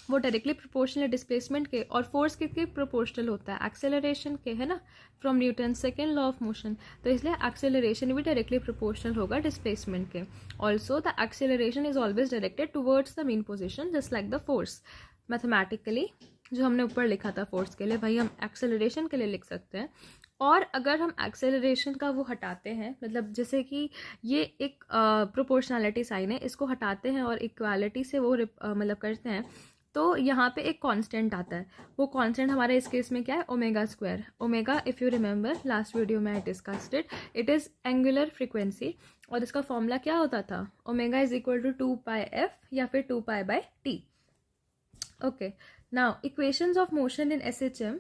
वो डायरेक्टली प्रोपोर्शनल डिस्प्लेसमेंट के, और फोर्स किसके प्रोपोर्शनल होता है? एक्सेलरेशन के, है ना, from Newton second law of motion. तो इसलिए एक्सेलरेशन भी डायरेक्टली प्रोपोर्शनल होगा डिस्प्लेसमेंट के। Also the acceleration is always directed towards the mean position just like the force. Mathematically जो हमने ऊपर लिखा था फोर्स के लिए, वही हम एक्सेलरेशन के लिए लिख सकते हैं। और अगर हम एक्सेलरेशन का वो हटाते हैं, मतलब जैसे कि ये एक प्रोपोर्शनैलिटी साइन है, इसको हटाते हैं और इक्वालिटी से वो मतलब करते हैं, तो यहाँ पे एक कांस्टेंट आता है। वो कांस्टेंट हमारे इस केस में क्या है? Omega square. Omega, if you remember last video में I discussed it, it is angular frequency, और इसका फॉर्मूला क्या होता था? Omega is equal to 2πf या फिर 2π/t। Okay, now equations of motion in SHM।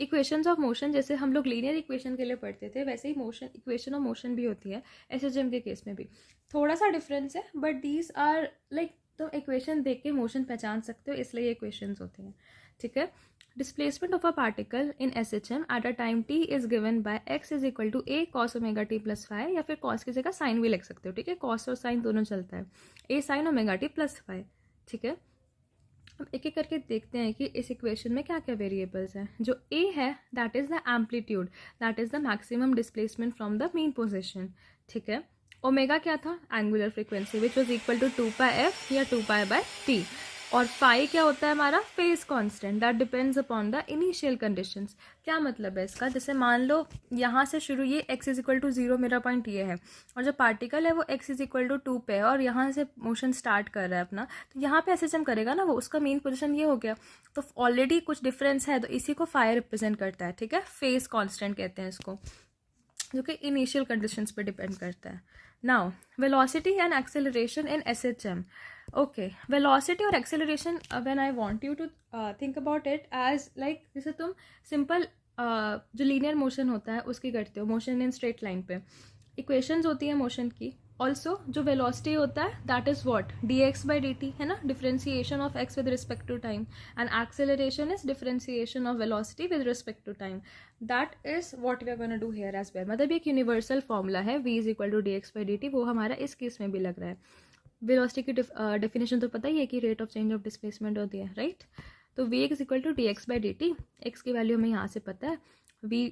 Equations of motion जैसे हम लोग लीनियर इक्वेशन के लिए पढ़ते थे, वैसे ही मोशन इक्वेशन ऑफ मोशन भी होती है SHM के केस में भी। थोड़ा सा डिफरेंस है बट दीज आर लाइक तो इक्वेशन देख के मोशन पहचान सकते हो, इसलिए ये इक्वेशंस होती हैं, ठीक है। Displacement of a particle in SHM at a time t is given by x is equal to a cos omega t plus five, या फिर cos की जगह साइन भी लिख सकते हो, ठीक है। cos और साइन दोनों चलता है, a sin omega t plus five, ठीक है। अब एक एक करके देखते हैं कि इस इक्वेशन में क्या क्या वेरिएबल्स हैं। जो a है that is the amplitude, that is the maximum displacement from the mean position, ठीक है। ओमेगा क्या था, angular frequency which was equal to 2πf या 2π/t, और फाई क्या होता है हमारा, phase constant, that depends upon the initial conditions. क्या मतलब है इसका, जैसे मान लो यहाँ से शुरू ये x इज इक्वल टू 0, मेरा पॉइंट ये है, और जो पार्टिकल है वो x इज इक्वल टू 2 पे है, और यहाँ से मोशन स्टार्ट कर रहा है अपना, तो यहाँ पे SHM करेगा ना वो, उसका मेन पोजीशन ये हो गया, तो ऑलरेडी कुछ डिफरेंस है, तो इसी को फाई रिप्रेजेंट करता है, ठीक है। फेज कॉन्स्टेंट कहते हैं इसको, जो कि इनिशियल कंडीशंस पे डिपेंड करता है। Now velocity and acceleration in SHM। Okay, velocity और acceleration when I want you to think about it as like, जैसे तुम सिंपल जो लीनियर मोशन होता है उसकी करते हो, मोशन इन स्ट्रेट लाइन पे इक्वेशंस होती है मोशन की। ऑल्सो जो वेलोसिटी होता है दैट इज व्हाट, dx/dt है ना, differentiation of x with respect to time, and acceleration is differentiation of velocity with respect to time. That is what we are gonna do here as well. मतलब एक universal formula है v is equal to dx/dt, वो हमारा इस case में भी लग रहा है। वेलोसिटी की डेफिनेशन तो पता ही है कि rate of change of displacement होती है, राइट। तो v is equal to dx/dt, x की वैल्यू हमें यहाँ से पता है, v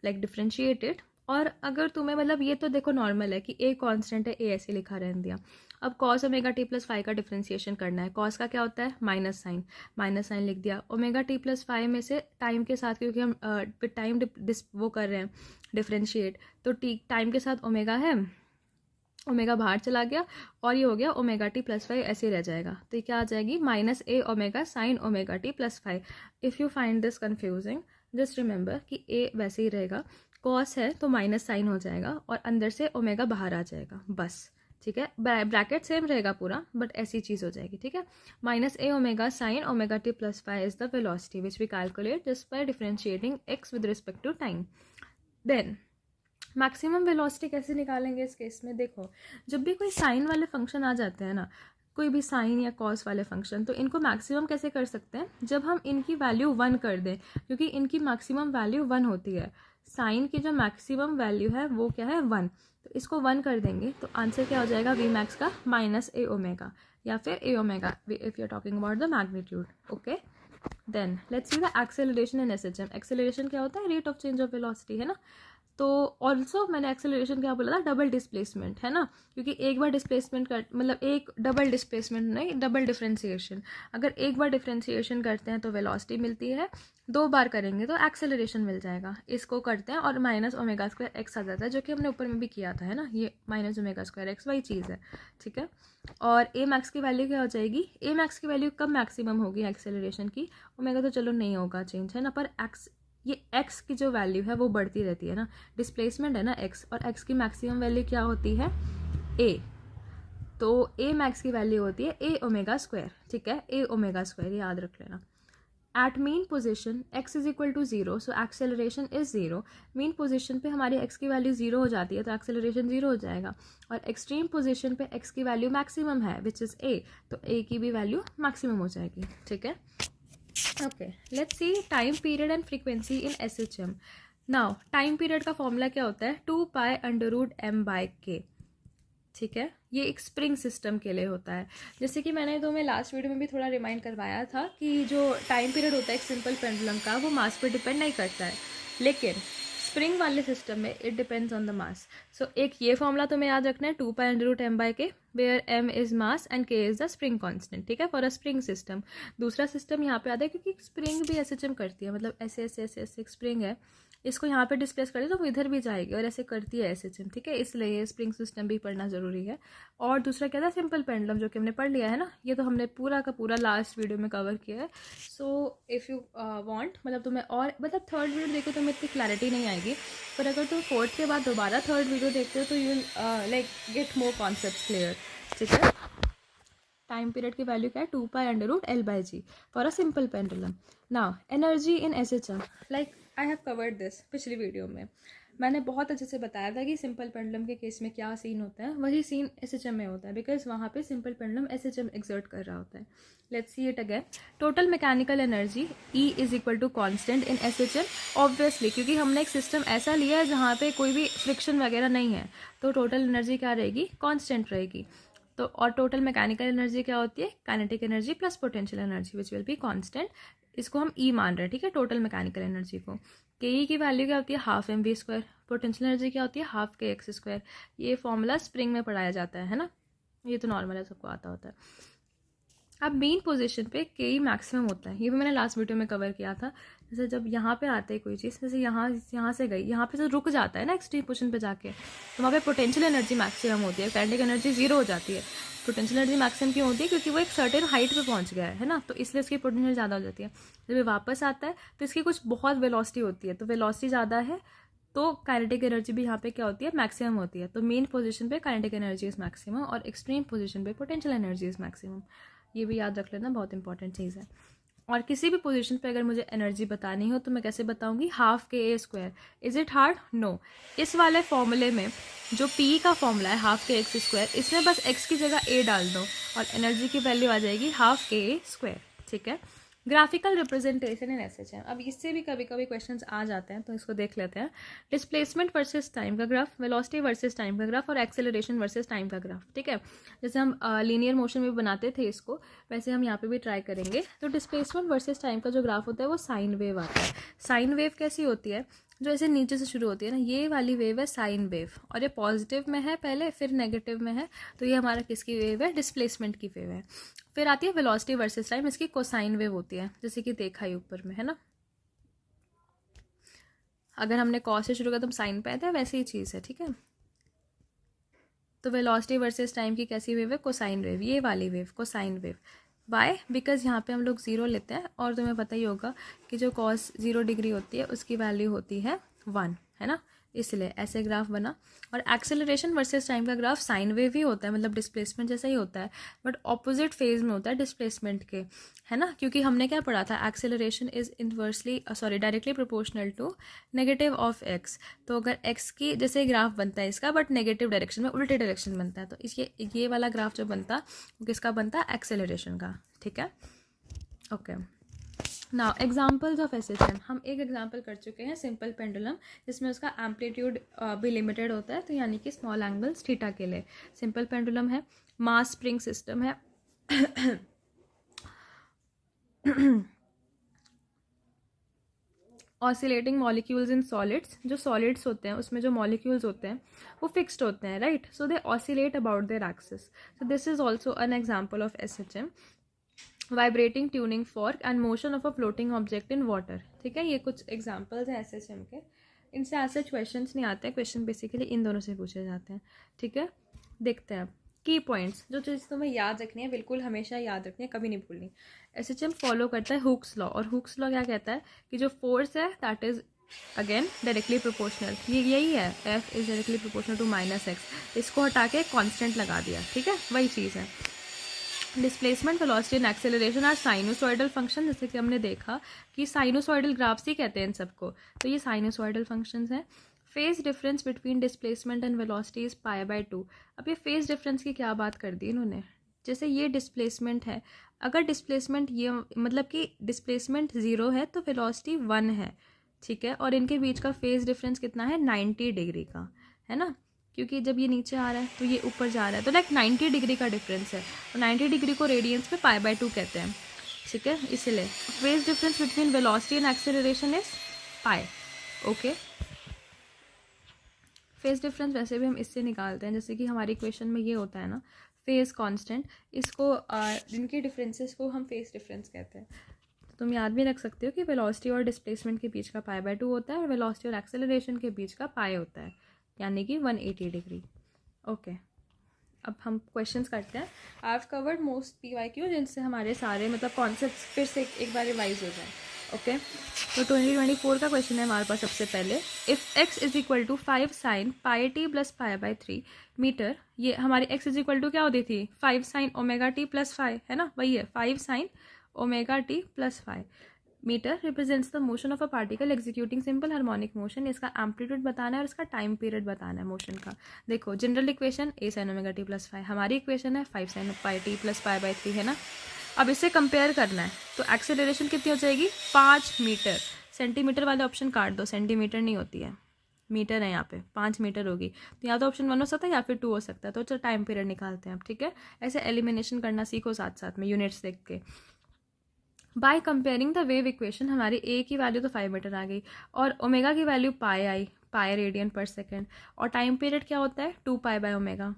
लाइक डिफरेंशिएटेड, और अगर तुम्हें मतलब ये तो देखो नॉर्मल है कि a कांस्टेंट है, a ऐसे लिखा रहने दिया। अब cos omega t plus five का डिफरेंशिएशन करना है, cos का क्या होता है, माइनस साइन लिख दिया। ओमेगा t प्लस फाइव में से टाइम के साथ, क्योंकि हम टाइम वो कर रहे हैं डिफरेंशिएट, तो t टाइम के साथ ओमेगा है, ओमेगा बाहर चला गया, और ये हो गया ओमेगा टी प्लस फाइव, ऐसे रह जाएगा। तो ये क्या आ जाएगी, -a omega sine omega T plus five. If you find this confusing, just remember कि a वैसे ही रहेगा, कॉस है तो माइनस साइन हो जाएगा, और अंदर से ओमेगा बाहर आ जाएगा, बस, ठीक है। ब्रैकेट सेम रहेगा पूरा, बट ऐसी चीज़ हो जाएगी, ठीक है। -a omega sine omega T plus five is the velocity which we calculate just by differentiating x with respect to time. Then maximum velocity कैसे निकालेंगे इस केस में, देखो जब भी कोई साइन वाले फंक्शन आ जाते हैं ना, कोई भी साइन या कॉस वाले फंक्शन, तो इनको मैक्सिमम कैसे कर सकते हैं, जब हम इनकी वैल्यू 1 कर दें, क्योंकि इनकी मैक्सिमम वैल्यू 1 होती है। साइन की जो मैक्सिमम वैल्यू है वो क्या है, 1, तो इसको 1 कर देंगे, तो आंसर क्या हो जाएगा, वी मैक्स का -a ओमेगा, या फिर a omega if you are talking about the magnitude, okay. Then let's see the acceleration in SHM। Acceleration क्या होता है, rate of change of velocity, है ना। तो ऑल्सो मैंने एक्सेलरेशन क्या बोला था, डबल डिस्प्लेसमेंट, है ना, क्योंकि एक बार डिस्प्लेसमेंट कर, मतलब एक डबल डिस्प्लेसमेंट नहीं, डबल डिफरेंशिएशन। अगर एक बार डिफरेंशिएशन करते हैं तो वेलोसिटी मिलती है, 2 बार करेंगे तो एक्सेलरेशन मिल जाएगा। इसको करते हैं और -ओमेगा² x आ जाता है, जो कि हमने ऊपर में भी किया था, है ना, ये -ओमेगा² x वही चीज़ है, ठीक है। और a मैक्स की वैल्यू क्या हो जाएगी, a मैक्स की वैल्यू कब मैक्सिमम होगी एक्सेलरेशन की, ओमेगा तो चलो नहीं होगा चेंज, है ना, पर ये x की जो वैल्यू है वो बढ़ती रहती है ना, डिस्प्लेसमेंट है ना x, और x की मैक्सिमम वैल्यू क्या होती है, a, तो a मैक्स की वैल्यू होती है a ओमेगा², ठीक है, a ओमेगा², याद रख लेना। At mean position x is equal to 0, so acceleration is 0। Mean position पे हमारी x की वैल्यू 0 हो जाती है, तो एक्सेलरेशन 0 हो जाएगा, और एक्सट्रीम पोजिशन पे x की वैल्यू मैक्सिमम है विच इज़ a, तो a की भी वैल्यू मैक्सिमम हो जाएगी, ठीक है। Okay, let's see time period and frequency in SHM। Now time period का फॉर्मूला क्या होता है, 2π√m/k, ठीक है। ये एक स्प्रिंग सिस्टम के लिए होता है, जैसे कि मैंने तुम्हें लास्ट वीडियो में भी थोड़ा रिमाइंड करवाया था कि जो टाइम पीरियड होता है एक सिंपल पेंडुलम का, वो मास पर डिपेंड नहीं करता है, लेकिन स्प्रिंग वाले सिस्टम में it depends on the mass. So एक ये फॉर्मूला तुम्हें याद रखना है, 2π√m/k, where m is mass and k is the spring constant, ठीक है, फॉर अ स्प्रिंग सिस्टम। दूसरा सिस्टम यहाँ पे आता है, क्योंकि स्प्रिंग भी SHM करती है, मतलब ऐसे ऐसे ऐसे ऐसे एक स्प्रिंग है, इसको यहाँ पे डिस्प्लेस कर दे तो वो इधर भी जाएगी, और ऐसे करती है SHM, ठीक है, इसलिए ये स्प्रिंग सिस्टम भी पढ़ना ज़रूरी है। और दूसरा क्या था, सिंपल पेंडुलम, जो कि हमने पढ़ लिया है ना, ये तो हमने पूरा का पूरा लास्ट वीडियो में कवर किया है। सो इफ़ यू वांट, मतलब तुम्हें और मतलब थर्ड वीडियो देखो तो इतनी क्लैरिटी नहीं आएगी, पर अगर तुम फोर्थ के बाद दोबारा थर्ड वीडियो देखते हो तो you like get more concept clear, ठीक है। टाइम पीरियड की वैल्यू क्या है, 2π√L/g for a simple pendulum. Now energy in SHM, like I have covered this पिछली वीडियो में। मैंने बहुत अच्छे से बताया था कि सिंपल पेंडुलम के केस में क्या सीन होता है, वही सीन एसएचएम में होता है, बिकॉज वहाँ पे सिंपल पेंडुलम एसएचएम एक्सर्ट कर रहा होता है. Let's see it again. Total mechanical energy E is equal to constant in SHM. Obviously क्योंकि हमने एक सिस्टम ऐसा लिया है जहाँ पे कोई भी फ्रिक्शन वगैरह नहीं है, तो टोटल एनर्जी क्या रहेगी, कॉन्स्टेंट रहेगी. तो और टोटल मैकेनिकल एनर्जी क्या होती है, kinetic energy plus potential energy which will be constant. इसको हम ई मान रहे हैं, ठीक है, टोटल मैकेनिकल एनर्जी को. के ई की वैल्यू क्या होती है, half M we square. Potential energy क्या होती है, हाफ के एक्स स्क्वायर. ये फॉर्मूला स्प्रिंग में पढ़ाया जाता है ना, ये तो नॉर्मल है, सबको आता होता है. अब मेन पोजीशन पे के ई मैक्सिमम होता है, ये भी मैंने लास्ट वीडियो में कवर किया था. जैसे जब यहाँ पे आते है कोई चीज़, जैसे यहाँ से गई, यहाँ पे जो रुक जाता है ना एक्सट्रीम पोजीशन पे जाके, तो वहाँ पे पोटेंशियल एनर्जी मैक्सिमम होती है, काइनेटिक एनर्जी जीरो हो जाती है. पोटेंशियल एनर्जी मैक्सिमम क्यों होती है, क्योंकि वो एक सर्टेन हाइट पे पहुँच गया है ना, तो इसलिए उसकी पोटेंशियल ज़्यादा हो जाती है. जब ये वापस आता है तो इसकी कुछ बहुत वेलोसिटी होती है, तो वेलोसिटी ज़्यादा है तो काइनेटिक एनर्जी भी यहाँ पे क्या होती है, मैक्सिमम होती है. तो मेन पोजीशन पे काइनेटिक एनर्जी इज मैक्सिमम और एक्सट्रीम पोजीशन पे पोटेंशियल एनर्जी इज मैक्सिमम. ये भी याद रख लेना, बहुत इंपॉर्टेंट चीज़ है. और किसी भी पोजीशन पे अगर मुझे एनर्जी बतानी हो तो मैं कैसे बताऊंगी, half K A square. Is it hard, no. इस वाले फॉर्मूले में जो पी का फॉर्मूला है हाफ के एक्स स्क्वायर, इसमें बस एक्स की जगह ए डाल दो और एनर्जी की वैल्यू आ जाएगी हाफ के ए स्क्वायर. ठीक है. Graphical representation in SHM. अब इससे भी कभी कभी क्वेश्चंस आ जाते हैं, तो इसको देख लेते हैं. डिस्प्लेसमेंट वर्सेस टाइम का ग्राफ, वेलोसिटी वर्सेस टाइम का ग्राफ और एक्सेलरेशन वर्सेस टाइम का ग्राफ. ठीक है, जैसे हम लीनियर मोशन में बनाते थे इसको, वैसे हम यहाँ पे भी ट्राई करेंगे. तो डिस्प्लेसमेंट वर्सेस टाइम का जो ग्राफ होता है वो साइन वेव आता है. साइन वेव कैसी होती है, जो ऐसे नीचे से शुरू होती है ना, ये वाली वेव है साइन वेव, और ये पॉजिटिव में है पहले, फिर नेगेटिव में है, तो ये हमारा किसकी वेव है, डिस्प्लेसमेंट की वेव है. फिर आती है वेलोसिटी वर्सेस टाइम, इसकी कोसाइन वेव होती है, जैसे कि देखा ही ऊपर में है ना. अगर हमने कॉस से शुरू किया तो हम साइन पे आते हैं, वैसे ही चीज़ है. ठीक है, तो वेलोसिटी वर्सेस टाइम की कैसी वेव है, कोसाइन वेव, ये वाली wave cosine wave. Why, because यहाँ पे हम लोग जीरो लेते हैं, और तुम्हें पता ही होगा कि जो कॉस 0 डिग्री होती है उसकी वैल्यू होती है 1, है ना, इसलिए ऐसे ग्राफ बना. और एक्सेलरेशन वर्सेस टाइम का ग्राफ साइन वेव ही होता है, मतलब डिस्प्लेसमेंट जैसा ही होता है, बट ऑपोजिट फेज में होता है डिस्प्लेसमेंट के, है ना, क्योंकि हमने क्या पढ़ा था, acceleration is inversely directly proportional to negative of X. तो अगर एक्स की जैसे ग्राफ बनता है इसका, बट नेगेटिव डायरेक्शन में, उल्टे डायरेक्शन बनता है, तो इसके ये वाला ग्राफ जो बनता वो किसका बनता है, एक्सेलरेशन का. ठीक है, okay. Now examples of SHM, हम एक एग्जाम्पल कर चुके हैं सिंपल पेंडुलम, जिसमें उसका एम्पलीट्यूड भी लिमिटेड होता है, तो यानी कि स्मॉल एंगल्स थीटा के लिए. सिंपल पेंडुलम है, मास स्प्रिंग सिस्टम है, ऑसिलेटिंग मॉलिक्यूल्स इन सॉलिड्स, जो सॉलिड्स होते हैं उसमें जो मॉलिक्यूल्स होते हैं वो फिक्स्ड होते हैं, right, so they oscillate about their axis. So this is also an example of SHM. Vibrating tuning fork and motion of a floating object in water. ठीक है, ये कुछ एग्जांपल्स हैं एसएचएम के. इनसे ऐसे क्वेश्चंस नहीं आते हैं, क्वेश्चन बेसिकली इन दोनों से पूछे जाते हैं. ठीक है, देखते हैं अब की पॉइंट्स, जो चीज़ तुम्हें याद रखनी है, बिल्कुल हमेशा याद रखनी है, कभी नहीं भूलनी. एसएचएम फॉलो करता है हुक्स लॉ, और हुक्स लॉ क्या कहता है कि जो फोर्स है that is again directly proportional, ये यही है, F is directly proportional to minus X. इसको हटा के कॉन्स्टेंट लगा दिया. ठीक है, वही चीज़ है. Displacement, velocity and acceleration are sinusoidal function, जैसे कि हमने देखा कि साइनोसॉइडल ग्राफ्स ही कहते हैं इन सबको, तो ये साइनोसॉइडल फंक्शंस हैं. Phase difference between displacement and velocity is π/2. अब ये फेज डिफरेंस की क्या बात कर दी इन्होंने, जैसे ये डिस्प्लेसमेंट है, अगर डिस्प्लेसमेंट ये मतलब कि डिस्प्लेसमेंट 0 है तो वेलोसिटी 1 है. ठीक है, और इनके बीच का फेज डिफरेंस कितना है, 90 डिग्री का, है ना, क्योंकि जब ये नीचे आ रहा है तो ये ऊपर जा रहा है, तो लाइक 90 डिग्री का डिफरेंस है, और 90 डिग्री को रेडियंस में π/2 कहते हैं. ठीक है, इसलिए phase difference between velocity and acceleration is pi. Okay, phase difference वैसे भी हम इससे निकालते हैं, जैसे कि हमारी इक्वेशन में ये होता है ना, फेज कांस्टेंट, इसको इनके डिफरेंसेस को हम फेज डिफरेंस कहते हैं. तो तुम याद भी रख सकते हो कि वेलोसिटी और डिस्प्लेसमेंट के बीच का π/2 होता है, और वेलोसिटी और एक्सेलरेशन के बीच का पाई होता है, यानी कि 180 डिग्री. ओके, अब हम क्वेश्चंस करते हैं. I have covered most PYQ, जिनसे हमारे सारे मतलब कॉन्सेप्ट्स फिर से एक बार रिवाइज हो जाए. ओके, तो 2024 का क्वेश्चन है हमारे पास. सबसे पहले, if x is equal to 5 sin πt plus π/3 metre, ये हमारी x इज इक्वल टू क्या होती थी, 5 sin ω t प्लस 5, है ना, वही है 5 sin ω t plus 5. Metre represents the motion of a particle executing simple harmonic motion. इसका एम्पलीट्यूड बताना है और इसका टाइम पीरियड बताना है मोशन का। देखो general equation a sin omega t plus five, हमारी इक्वेशन है 5 sin pi t plus pi by 3 है ना। अब इसे कंपेयर करना है तो एक्सेलरेशन कितनी हो जाएगी 5 मीटर। सेंटीमीटर वाले ऑप्शन काट दो, सेंटीमीटर नहीं होती है, मीटर है यहाँ पे, 5 मीटर होगी। तो या तो ऑप्शन 1 हो सकता है या फिर 2 हो सकता है। तो चलो टाइम पीरियड निकालते हैं अब, ठीक है। ऐसे एलिमिनेशन करना सीखो साथ साथ में यूनिट्स देख के। By comparing the wave equation हमारी ए की वैल्यू तो 5 मीटर आ गई और ओमेगा की वैल्यू पाई आई, पाई रेडियन पर सेकेंड। और टाइम पीरियड क्या होता है 2 पाई बाय ओमेगा।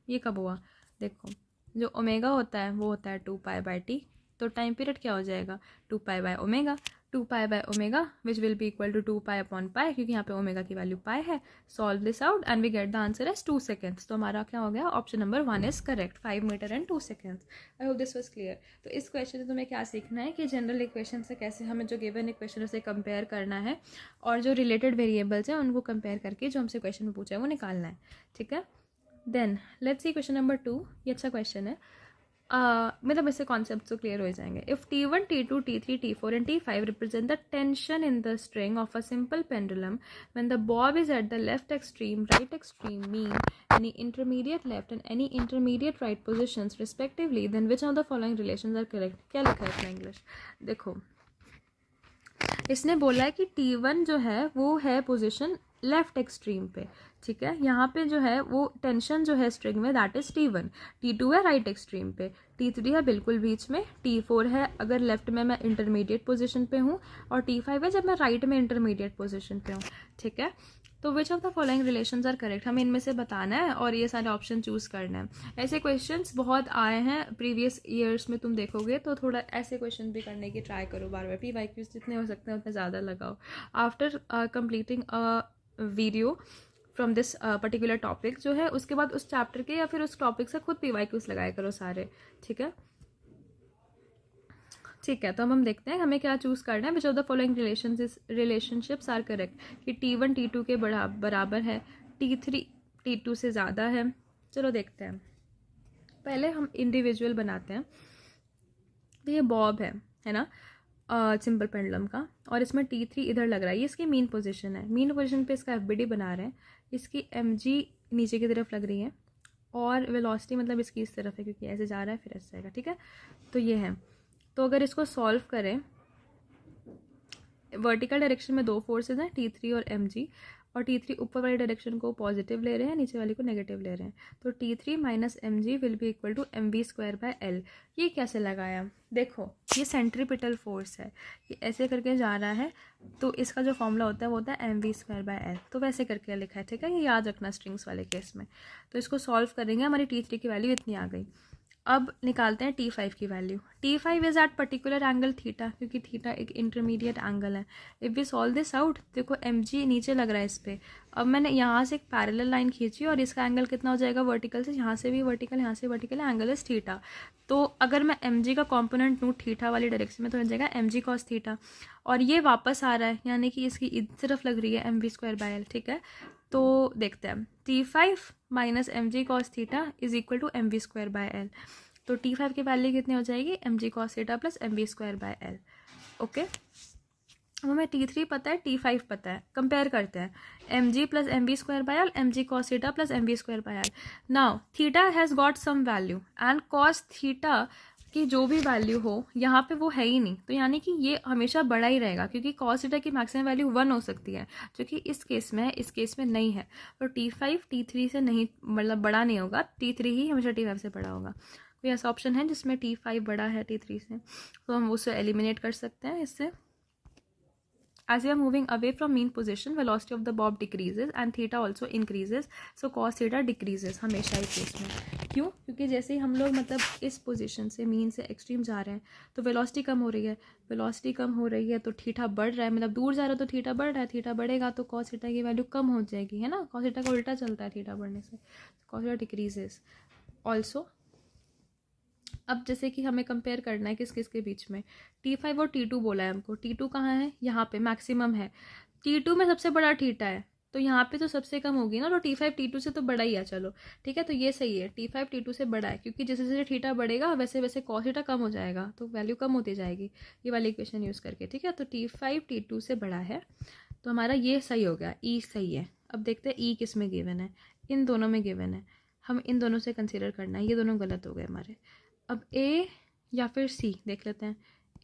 ये कब हुआ, देखो जो ओमेगा होता है वो होता है 2 पाई बाय टी, तो टाइम पीरियड क्या हो जाएगा 2 pi by omega. 2 pi by omega which will be equal to 2 pi upon pi, क्योंकि यहाँ पे ओमेगा की वैल्यू पाई है। Solve this out and we get the answer as 2 seconds. तो हमारा क्या हो गया, option number 1 is correct, 5 metre and 2 seconds. I hope this was clear. तो इस क्वेश्चन से तुम्हें क्या सीखना है कि जनरल इक्वेशन से कैसे हमें जो गिवन इक्वेशन उसे कंपेयर करना है और जो रिलेटेड वेरिएबल्स हैं उनको कंपेयर करके जो हमसे क्वेश्चन में पूछा है वो निकालना है, ठीक है। Then let's see question number 2। ये अच्छा क्वेश्चन है, मतलब इससे कॉन्सेप्ट तो क्लियर हो जाएंगे। If T1, T2, T3, T4 and T5 represent the tension in the string of a simple pendulum when the bob is at the left extreme, right extreme, mean, any intermediate left and any intermediate right positions respectively, then which of the following relations are correct? क्या लिखा है इसमें English देखो। इसने बोला है कि T1 जो है वो है पोजिशन लेफ्ट एक्सट्रीम पे, ठीक है। यहाँ पे जो है वो टेंशन जो है स्ट्रिंग में दैट इज T1। T2 है राइट एक्सट्रीम पे, T3 है बिल्कुल बीच में, T4 है अगर लेफ्ट में मैं इंटरमीडिएट पोजीशन पे हूँ और T5 है जब मैं राइट में इंटरमीडिएट पोजीशन पे हूँ, ठीक है। तो which of the following relations are correct, हमें इनमें से बताना है और ये सारे ऑप्शन चूज करना है। ऐसे क्वेश्चंस बहुत आए हैं प्रीवियस ईयर्स में, तुम देखोगे तो थोड़ा ऐसे क्वेश्चन भी करने की ट्राई करो बार बार। PYQs जितने हो सकते हैं उतने ज़्यादा लगाओ। After completing video from this particular topic जो है उसके बाद उस चैप्टर के या फिर उस टॉपिक से खुद PYQs लगाया करो सारे, ठीक है। ठीक है, तो हम देखते हैं हमें क्या चूज़ करना है। Which of the following relationships are correct, कि T1 T2 के बराबर है, T3 T2 से ज़्यादा है। चलो देखते हैं, पहले हम इंडिविजुअल बनाते हैं। तो ये बॉब है ना सिंपल पेंडुलम का, और इसमें T3 इधर लग रहा है, ये इसकी मीन पोजीशन है। मीन पोजीशन पे इसका FBD बना रहे हैं, इसकी mg नीचे की तरफ लग रही है और वेलोसिटी मतलब इसकी इस तरफ है क्योंकि ऐसे जा रहा है फिर ऐसे जाएगा, ठीक है। तो ये है, तो अगर इसको सॉल्व करें, वर्टिकल डायरेक्शन में 2 फोर्सेज हैं T3 और mg, और T3 ऊपर वाली डायरेक्शन को पॉजिटिव ले रहे हैं, नीचे वाली को नेगेटिव ले रहे हैं। तो T3 minus mg will be equal to mv square by l। ये कैसे लगाया, देखो ये सेंट्रीपिटल फोर्स है, ये ऐसे करके जा रहा है, तो इसका जो फॉर्मूला होता है वो होता है mv स्क्वायर बाय l। तो वैसे करके लिखा है, ठीक है, ये याद रखना स्ट्रिंग्स वाले केस में। तो इसको सॉल्व करेंगे, हमारी T3 की वैल्यू इतनी आ गई। अब निकालते हैं T5 की value. T5 is at particular angle theta, क्योंकि थीटा एक इंटरमीडिएट एंगल है। If we solve this out, देखो mg नीचे लग रहा है इस पर। अब मैंने यहाँ से एक पैरेलल लाइन खींची और इसका एंगल कितना हो जाएगा वर्टिकल से, यहाँ से भी वर्टिकल, यहाँ से वर्टिकल, एंगल इज थीटा। तो अगर मैं mg का कॉम्पोनेंट लूँ थीटा वाली डायरेक्शन में तो हो जाएगा mg कॉस थीटा, और ये वापस आ रहा है यानी कि इसकी इस तरफ लग रही है mv स्क्वायर बाय l, ठीक है। तो देखते हैं, T5 minus mg cos theta is equal to mv square by l। तो T5 की वैल्यू कितनी हो जाएगी mg cos theta plus mv square by l, okay. अब हमें T3 पता है, T5 पता है, कंपेयर करते हैं mg plus mv square by l, mg cos theta plus mv square by l। Now theta has got some value and cos theta की जो भी वैल्यू हो यहाँ पे वो है ही नहीं, तो यानी कि ये हमेशा बड़ा ही रहेगा, क्योंकि कॉस थीटा की मैक्सिमम वैल्यू 1 हो सकती है, जो कि इस केस में है, इस केस में नहीं है। तो T5 T3 से नहीं, मतलब बड़ा नहीं होगा, T3 ही हमेशा T5 से बड़ा होगा। कोई ऐसा ऑप्शन है जिसमें T5 बड़ा है T3 से, तो हम उसे एलिमिनेट कर सकते हैं इससे। As we are moving away from mean position, velocity of the bob decreases and theta also increases, so cos theta decreases हमेशा ही केस में। क्यों, क्योंकि जैसे ही हम लोग मतलब इस पोजीशन से मीन से एक्सट्रीम जा रहे हैं तो वेलोसिटी कम हो रही है, वेलोसिटी कम हो रही है तो थीटा बढ़ रहा है, मतलब दूर जा रहा है तो थीटा बढ़ रहा है, थीटा बढ़ेगा तो cos थीटा की वैल्यू कम हो जाएगी, है ना। cos थीटा का उल्टा चलता है थीटा बढ़ने से, cos थीटा डिक्रीजेस ऑल्सो। अब जैसे कि हमें कंपेयर करना है किस किस के बीच में, T5 और T2 बोला है हमको। T2 कहाँ है, यहाँ पे मैक्सिमम है। T2 में सबसे बड़ा थीटा है, तो यहाँ पे तो सबसे कम होगी ना, तो T5 T2 से तो बड़ा ही है, चलो ठीक है, तो ये सही है, T5 T2 से बड़ा है, क्योंकि जैसे जैसे थीटा बढ़ेगा वैसे वैसे कॉस थीटा कम हो जाएगा, तो वैल्यू कम होती जाएगी ये वाली इक्वेशन यूज़ करके, ठीक है। तो T5 T2 से बड़ा है, तो हमारा ये सही हो गया, ई सही है। अब देखते हैं ई किस में गिवन है, इन दोनों में गिवन है, हम इन दोनों से कंसिडर करना है, ये दोनों गलत हो गए हमारे। अब ए या फिर सी देख लेते हैं,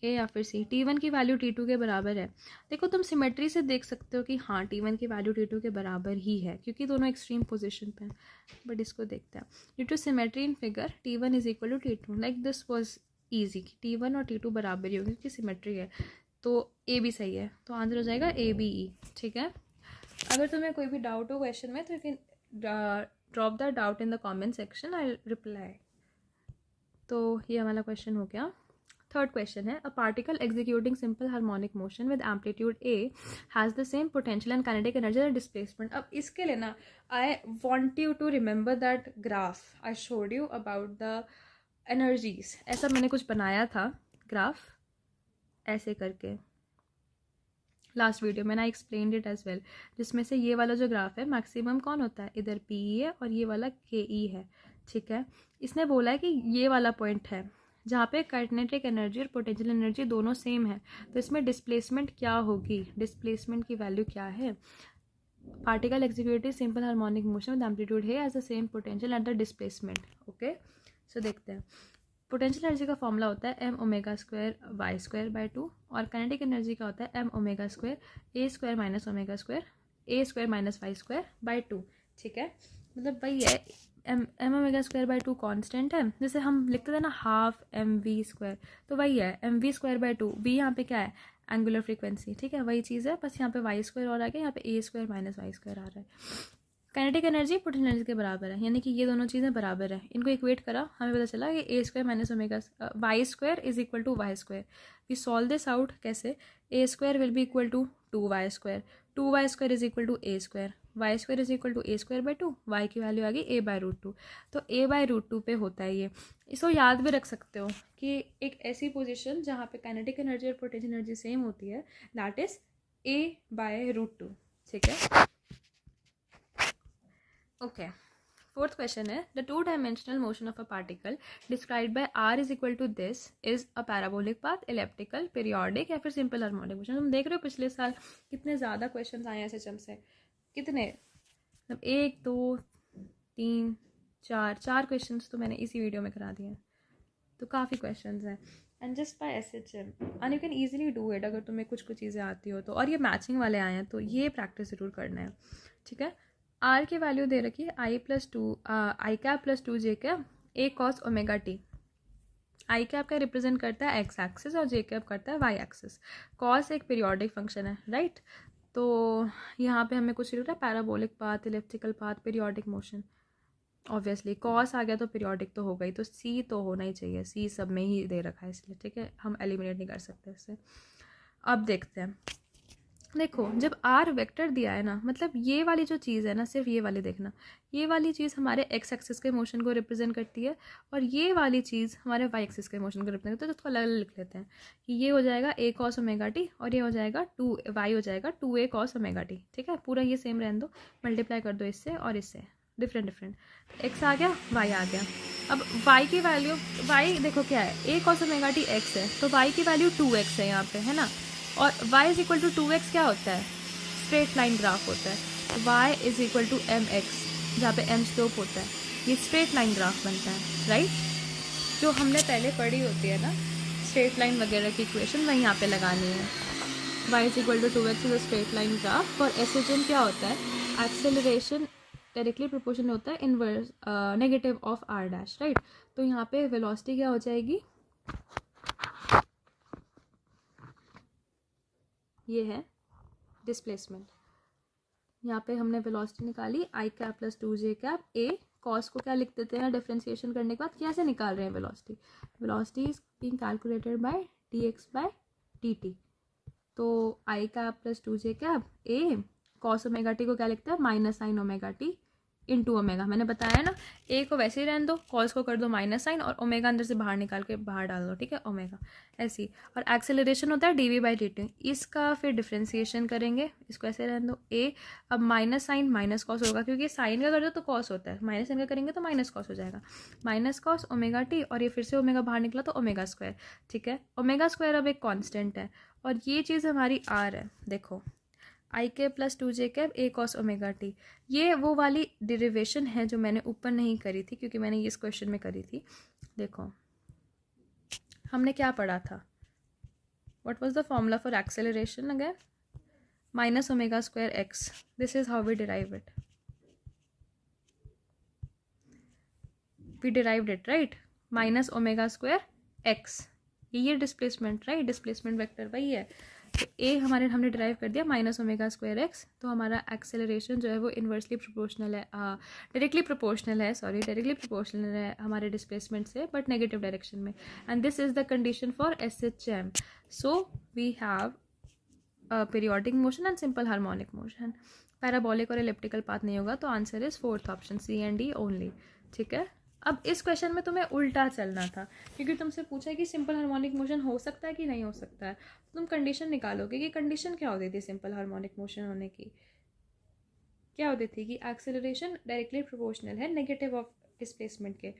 ए या फिर सी। T1 की वैल्यू T2 के बराबर है, देखो तुम सिमेट्री से देख सकते हो कि हाँ T1 की वैल्यू T2 के बराबर ही है, क्योंकि दोनों एक्सट्रीम पोजीशन पे हैं। बट इसको देखते हैं, due to symmetry in figure T1 is equal to T2, like this was easy, T1 और T2 बराबर ही होंगे क्योंकि सिमेट्री है, तो ए भी सही है, तो आंसर हो जाएगा ए बी ई, ठीक है। अगर तुम्हें कोई भी डाउट हो क्वेश्चन में तो you can drop the doubt in the comment section, I reply. तो ये हमारा क्वेश्चन हो गया। थर्ड क्वेश्चन है, a particle executing simple harmonic motion with amplitude A has the same potential and kinetic energy and displacement. अब इसके लिए ना I want you to remember that graph I showed you about the energies. ऐसा मैंने कुछ बनाया था graph ऐसे करके लास्ट वीडियो में, आई एक्सप्लेन्ड इट एज वेल, जिसमें से ये वाला जो ग्राफ है मैक्सिमम कौन होता है, इधर पी ई है और ये वाला के ई है, ठीक है। इसने बोला है कि ये वाला पॉइंट है जहाँ पे काइनेटिक एनर्जी और पोटेंशियल एनर्जी दोनों सेम है, तो इसमें डिस्प्लेसमेंट क्या होगी, डिस्प्लेसमेंट की वैल्यू क्या है। Particle executive simple harmonic motion with amplitude है as the same potential at the displacement, okay. So देखते हैं, पोटेंशियल एनर्जी का फॉर्मूला होता है M omega square Y square by 2, और काइनेटिक एनर्जी का होता है M omega square A square minus omega square A square minus Y square by 2, ठीक है। मतलब वही है, M omega square by 2 constant है, जैसे हम लिखते थे ना हाफ एम वी स्क्वायर, तो वही है m we square by 2, v यहाँ पे क्या है एंगुलर फ्रीक्वेंसी, ठीक है, वही चीज़ है, बस यहाँ पे वाई स्क्वायर और आ गया, यहाँ पे ए स्क्वायर माइनस वाई स्क्वायर आ रहा है। काइनेटिक एनर्जी पोटेंशियल एनर्जी के बराबर है, यानी कि ये दोनों चीज़ें बराबर है, इनको इक्वेट करा, हमें पता चला कि A square minus omega Y square is equal to Y square. We solve this out कैसे, A square will be equal to 2y square, 2y square is equal to A square, Y square is equal to A square by 2, Y की value आ गई a by root 2, तो a by root 2 पे होता है ये। इसको याद भी रख सकते हो कि एक ऐसी पोजीशन जहाँ पे काइनेटिक एनर्जी और पोटेंशियल एनर्जी सेम होती है, that is a by root 2, ठीक है। ओके, फोर्थ क्वेश्चन है, the two dimensional motion of a particle described by R is equal to this is a parabolic path, elliptical, periodic या फिर simple harmonic motion. तुम देख रहे हो पिछले साल कितने ज़्यादा क्वेश्चन आए हैं SHM से, कितने, मतलब 1 2 3 4 क्वेश्चंस तो मैंने इसी वीडियो में करा दिए हैं, तो काफ़ी क्वेश्चंस हैं, and just by SHM, and you can easily do it अगर तुम्हें कुछ चीज़ें आती हो तो, और ये मैचिंग वाले आए हैं तो ये प्रैक्टिस ज़रूर करना है, ठीक है। आर की वैल्यू दे रखी है i cap plus 2 j cap a cos omega t. I cap का रिप्रेजेंट करता है एक्स एक्सिस और जे कैप करता है वाई एक्सिस। कॉस एक पीरियोडिक फंक्शन है, राइट, तो यहाँ पे हमें कुछ लिखा है parabolic path, elliptical path, periodic motion. Obviously cos आ गया तो पीरियोडिक तो हो गई, तो सी तो होना ही चाहिए, सी सब में ही दे रखा है इसलिए, ठीक है, हम एलिमिनेट नहीं कर सकते इससे। अब देखते हैं, देखो जब आर वेक्टर दिया है ना, मतलब ये वाली जो चीज़ है ना, सिर्फ ये वाली देखना, ये वाली चीज़ हमारे एक्स एक्सिस के मोशन को रिप्रेजेंट करती है, और ये वाली चीज़ हमारे वाई एक्सिस के मोशन को रिप्रेजेंट करती है, तो उसको अलग अलग लिख लेते हैं कि ये हो जाएगा ए कॉस ओमेगा टी और ये हो जाएगा वाई हो जाएगा 2a कॉस ओमेगा टी, ठीक है, पूरा ये सेम रहने दो, मल्टीप्लाई कर दो इससे और इससे, डिफरेंट एक्स आ गया वाई आ गया। अब वाई की वैल्यू, वाई देखो क्या है, ए कॉस ओमेगा टी एक्स है, तो वाई की वैल्यू 2x है यहाँ पे, है ना, और y is equal to 2x क्या होता है, स्ट्रेट लाइन ग्राफ होता है, तो y is equal to mx, जहाँ पे m स्लोप होता है, ये स्ट्रेट लाइन ग्राफ बनता है, राइट, जो हमने पहले पढ़ी होती है ना स्ट्रेट लाइन वगैरह की इक्वेशन, वही यहाँ पे लगानी है। y is equal to 2x is a straight line graph, और SHM क्या होता है, एक्सेलरेशन डायरेक्टली प्रोपोर्शनल होता है inverse negative of r dash, right, तो यहाँ पे वेलोसिटी क्या हो जाएगी, ये है डिस्प्लेसमेंट, यहाँ पे हमने वेलोसिटी निकाली i cap plus 2j cap a, cos को क्या लिख देते हैं डिफरेंशिएशन करने के बाद, कैसे निकाल रहे हैं velocity, velocity is being calculated by dx by dt, तो i cap plus 2j cap a cos omega t को क्या लिखते हैं minus sine omega t into omega. मैंने बताया ना, ए को वैसे ही रहने दो, कॉस को कर दो माइनस साइन और ओमेगा अंदर से बाहर निकाल के बाहर डाल दो, ठीक है, ओमेगा ऐसे ही। और एक्सेलरेशन होता है डी बाई डी टी, इसका फिर डिफ्रेंसिएशन करेंगे, इसको ऐसे रहने दो ए। अब माइनस साइन माइनस कॉस होगा, क्योंकि साइन का कर दो तो कॉस होता है, माइनस साइन का करेंगे तो माइनस कॉस हो जाएगा, माइनस कॉस ओमेगा टी, और ये फिर से ओमेगा बाहर निकला तो ओमेगा स्क्वायर, ठीक है। ओमेगा स्क्वायर अब एक कॉन्स्टेंट है और ये चीज़ हमारी आर है, देखो आई के plus two J cap a cos omega T. ये वो वाली डेरिवेशन है जो मैंने ऊपर नहीं करी थी, क्योंकि मैंने इस क्वेश्चन में करी थी। देखो हमने क्या पढ़ा था, what was the formula for acceleration again, minus omega square x, this is how we derive it, we derived it right, minus omega square x, ये डिस्प्लेसमेंट राइट, डिस्प्लेसमेंट वेक्टर वही है। तो ए हमने डिराइव कर दिया माइनस ओमेगा स्क्वायर एक्स, तो हमारा acceleration जो है वो इन्वर्सली प्रोपोर्शनल है, डायरेक्टली प्रोपोर्शनल है, सॉरी डायरेक्टली प्रोपोर्शनल है हमारे डिस्प्लेसमेंट से, बट नेगेटिव डायरेक्शन में। And this is the condition for SHM। So we have periodic motion and simple harmonic motion. Parabolic और एलिप्टिकल पाथ नहीं होगा, तो answer is fourth option C and D only, ठीक है। अब इस क्वेश्चन में तुम्हें उल्टा चलना था, क्योंकि तुमसे पूछा है कि सिंपल हार्मोनिक मोशन हो सकता है कि नहीं हो सकता है, तुम कंडीशन निकालोगे कि कंडीशन क्या होती थी सिंपल हार्मोनिक मोशन होने की, क्या होती थी कि एक्सेलरेशन डायरेक्टली प्रोपोर्शनल है नेगेटिव ऑफ डिस्प्लेसमेंट के।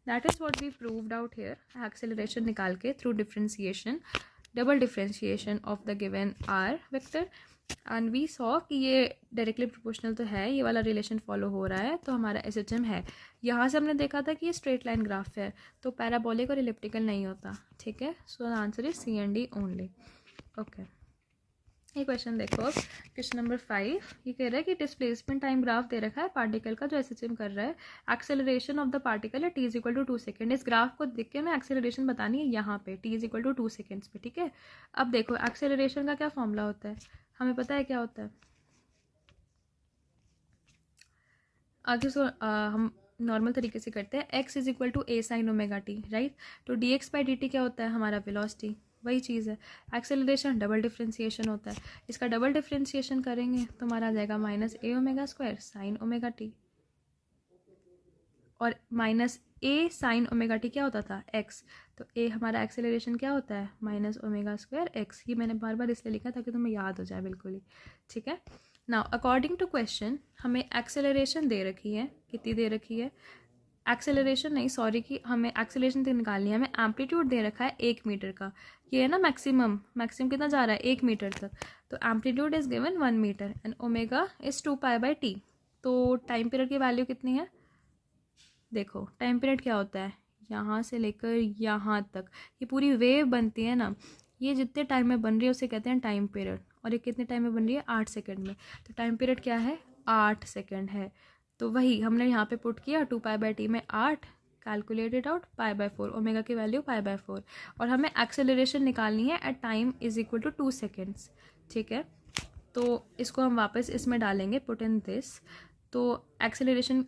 That is what we proved out here, acceleration निकाल के through differentiation, double differentiation of the given R vector, and we saw कि ये डायरेक्टली प्रोपोर्शनल तो है, ये वाला रिलेशन फॉलो हो रहा है, तो हमारा SHM है। यहाँ से हमने देखा था कि ये स्ट्रेट लाइन ग्राफ है, तो पैराबोलिक और इलिप्टिकल नहीं होता, ठीक है। So the answer is C and D only, okay. ये क्वेश्चन देखो, अब क्वेश्चन नंबर 5, ये कह रहा है कि डिस्प्लेसमेंट टाइम ग्राफ दे रखा है पार्टिकल का जो SHM कर रहा है, एक्सेलरेशन ऑफ द पार्टिकल है t is equal to 2 second. इस ग्राफ को देख के हमें एक्सेलरेशन बतानी है यहाँ पे t is equal to 2 seconds पे, ठीक है। अब देखो एक्सेलरेशन का क्या फॉर्मूला होता है, हमें पता है क्या होता है, आगे सो हम नॉर्मल तरीके से करते हैं, x is equal to a sine omega t right, तो dx बाई dt क्या होता है हमारा वेलोसिटी, वही चीज़ है। एक्सेलरेशन डबल डिफ्रेंसिएशन होता है, इसका डबल डिफ्रेंसिएशन करेंगे तो हमारा आ जाएगा minus a omega square sine omega t, और minus a sine omega t क्या होता था x, तो ए हमारा एक्सेलरेशन क्या होता है माइनस ओमेगा स्क्वायर एक्स। ये मैंने बार बार इसलिए लिखा ताकि तुम्हें याद हो जाए बिल्कुल ही, ठीक है। नाउ अकॉर्डिंग टू क्वेश्चन हमें एक्सेलरेशन दे रखी है, कितनी दे रखी है, एक्सेलरेशन नहीं सॉरी कि हमें एक्सेलरेशन तक निकालनी है, हमें एम्पलीट्यूड दे रखा है 1 मीटर का, ये है ना मैक्सिमम, मैक्सिमम कितना जा रहा है 1 मीटर तक, तो amplitude is given 1 metre and omega is 2 pi by t. तो टाइम पीरियड की वैल्यू कितनी है, देखो टाइम पीरियड क्या होता है, यहाँ से लेकर यहाँ तक ये पूरी वेव बनती है ना, ये जितने टाइम में बन रही है उसे कहते हैं टाइम पीरियड, और ये कितने टाइम में बन रही है 8 सेकेंड में, तो टाइम पीरियड क्या है 8 सेकेंड है। तो वही हमने यहाँ पे पुट किया 2 पाई बाई टी में 8, calculated out pi by 4, omega की वैल्यू पाई बाई 4, और हमें एक्सेलरेशन निकालनी है at time is equal to 2 seconds, ठीक है। तो इसको हम वापस इसमें डालेंगे, पुट इन दिस, तो एक्सेलरेशन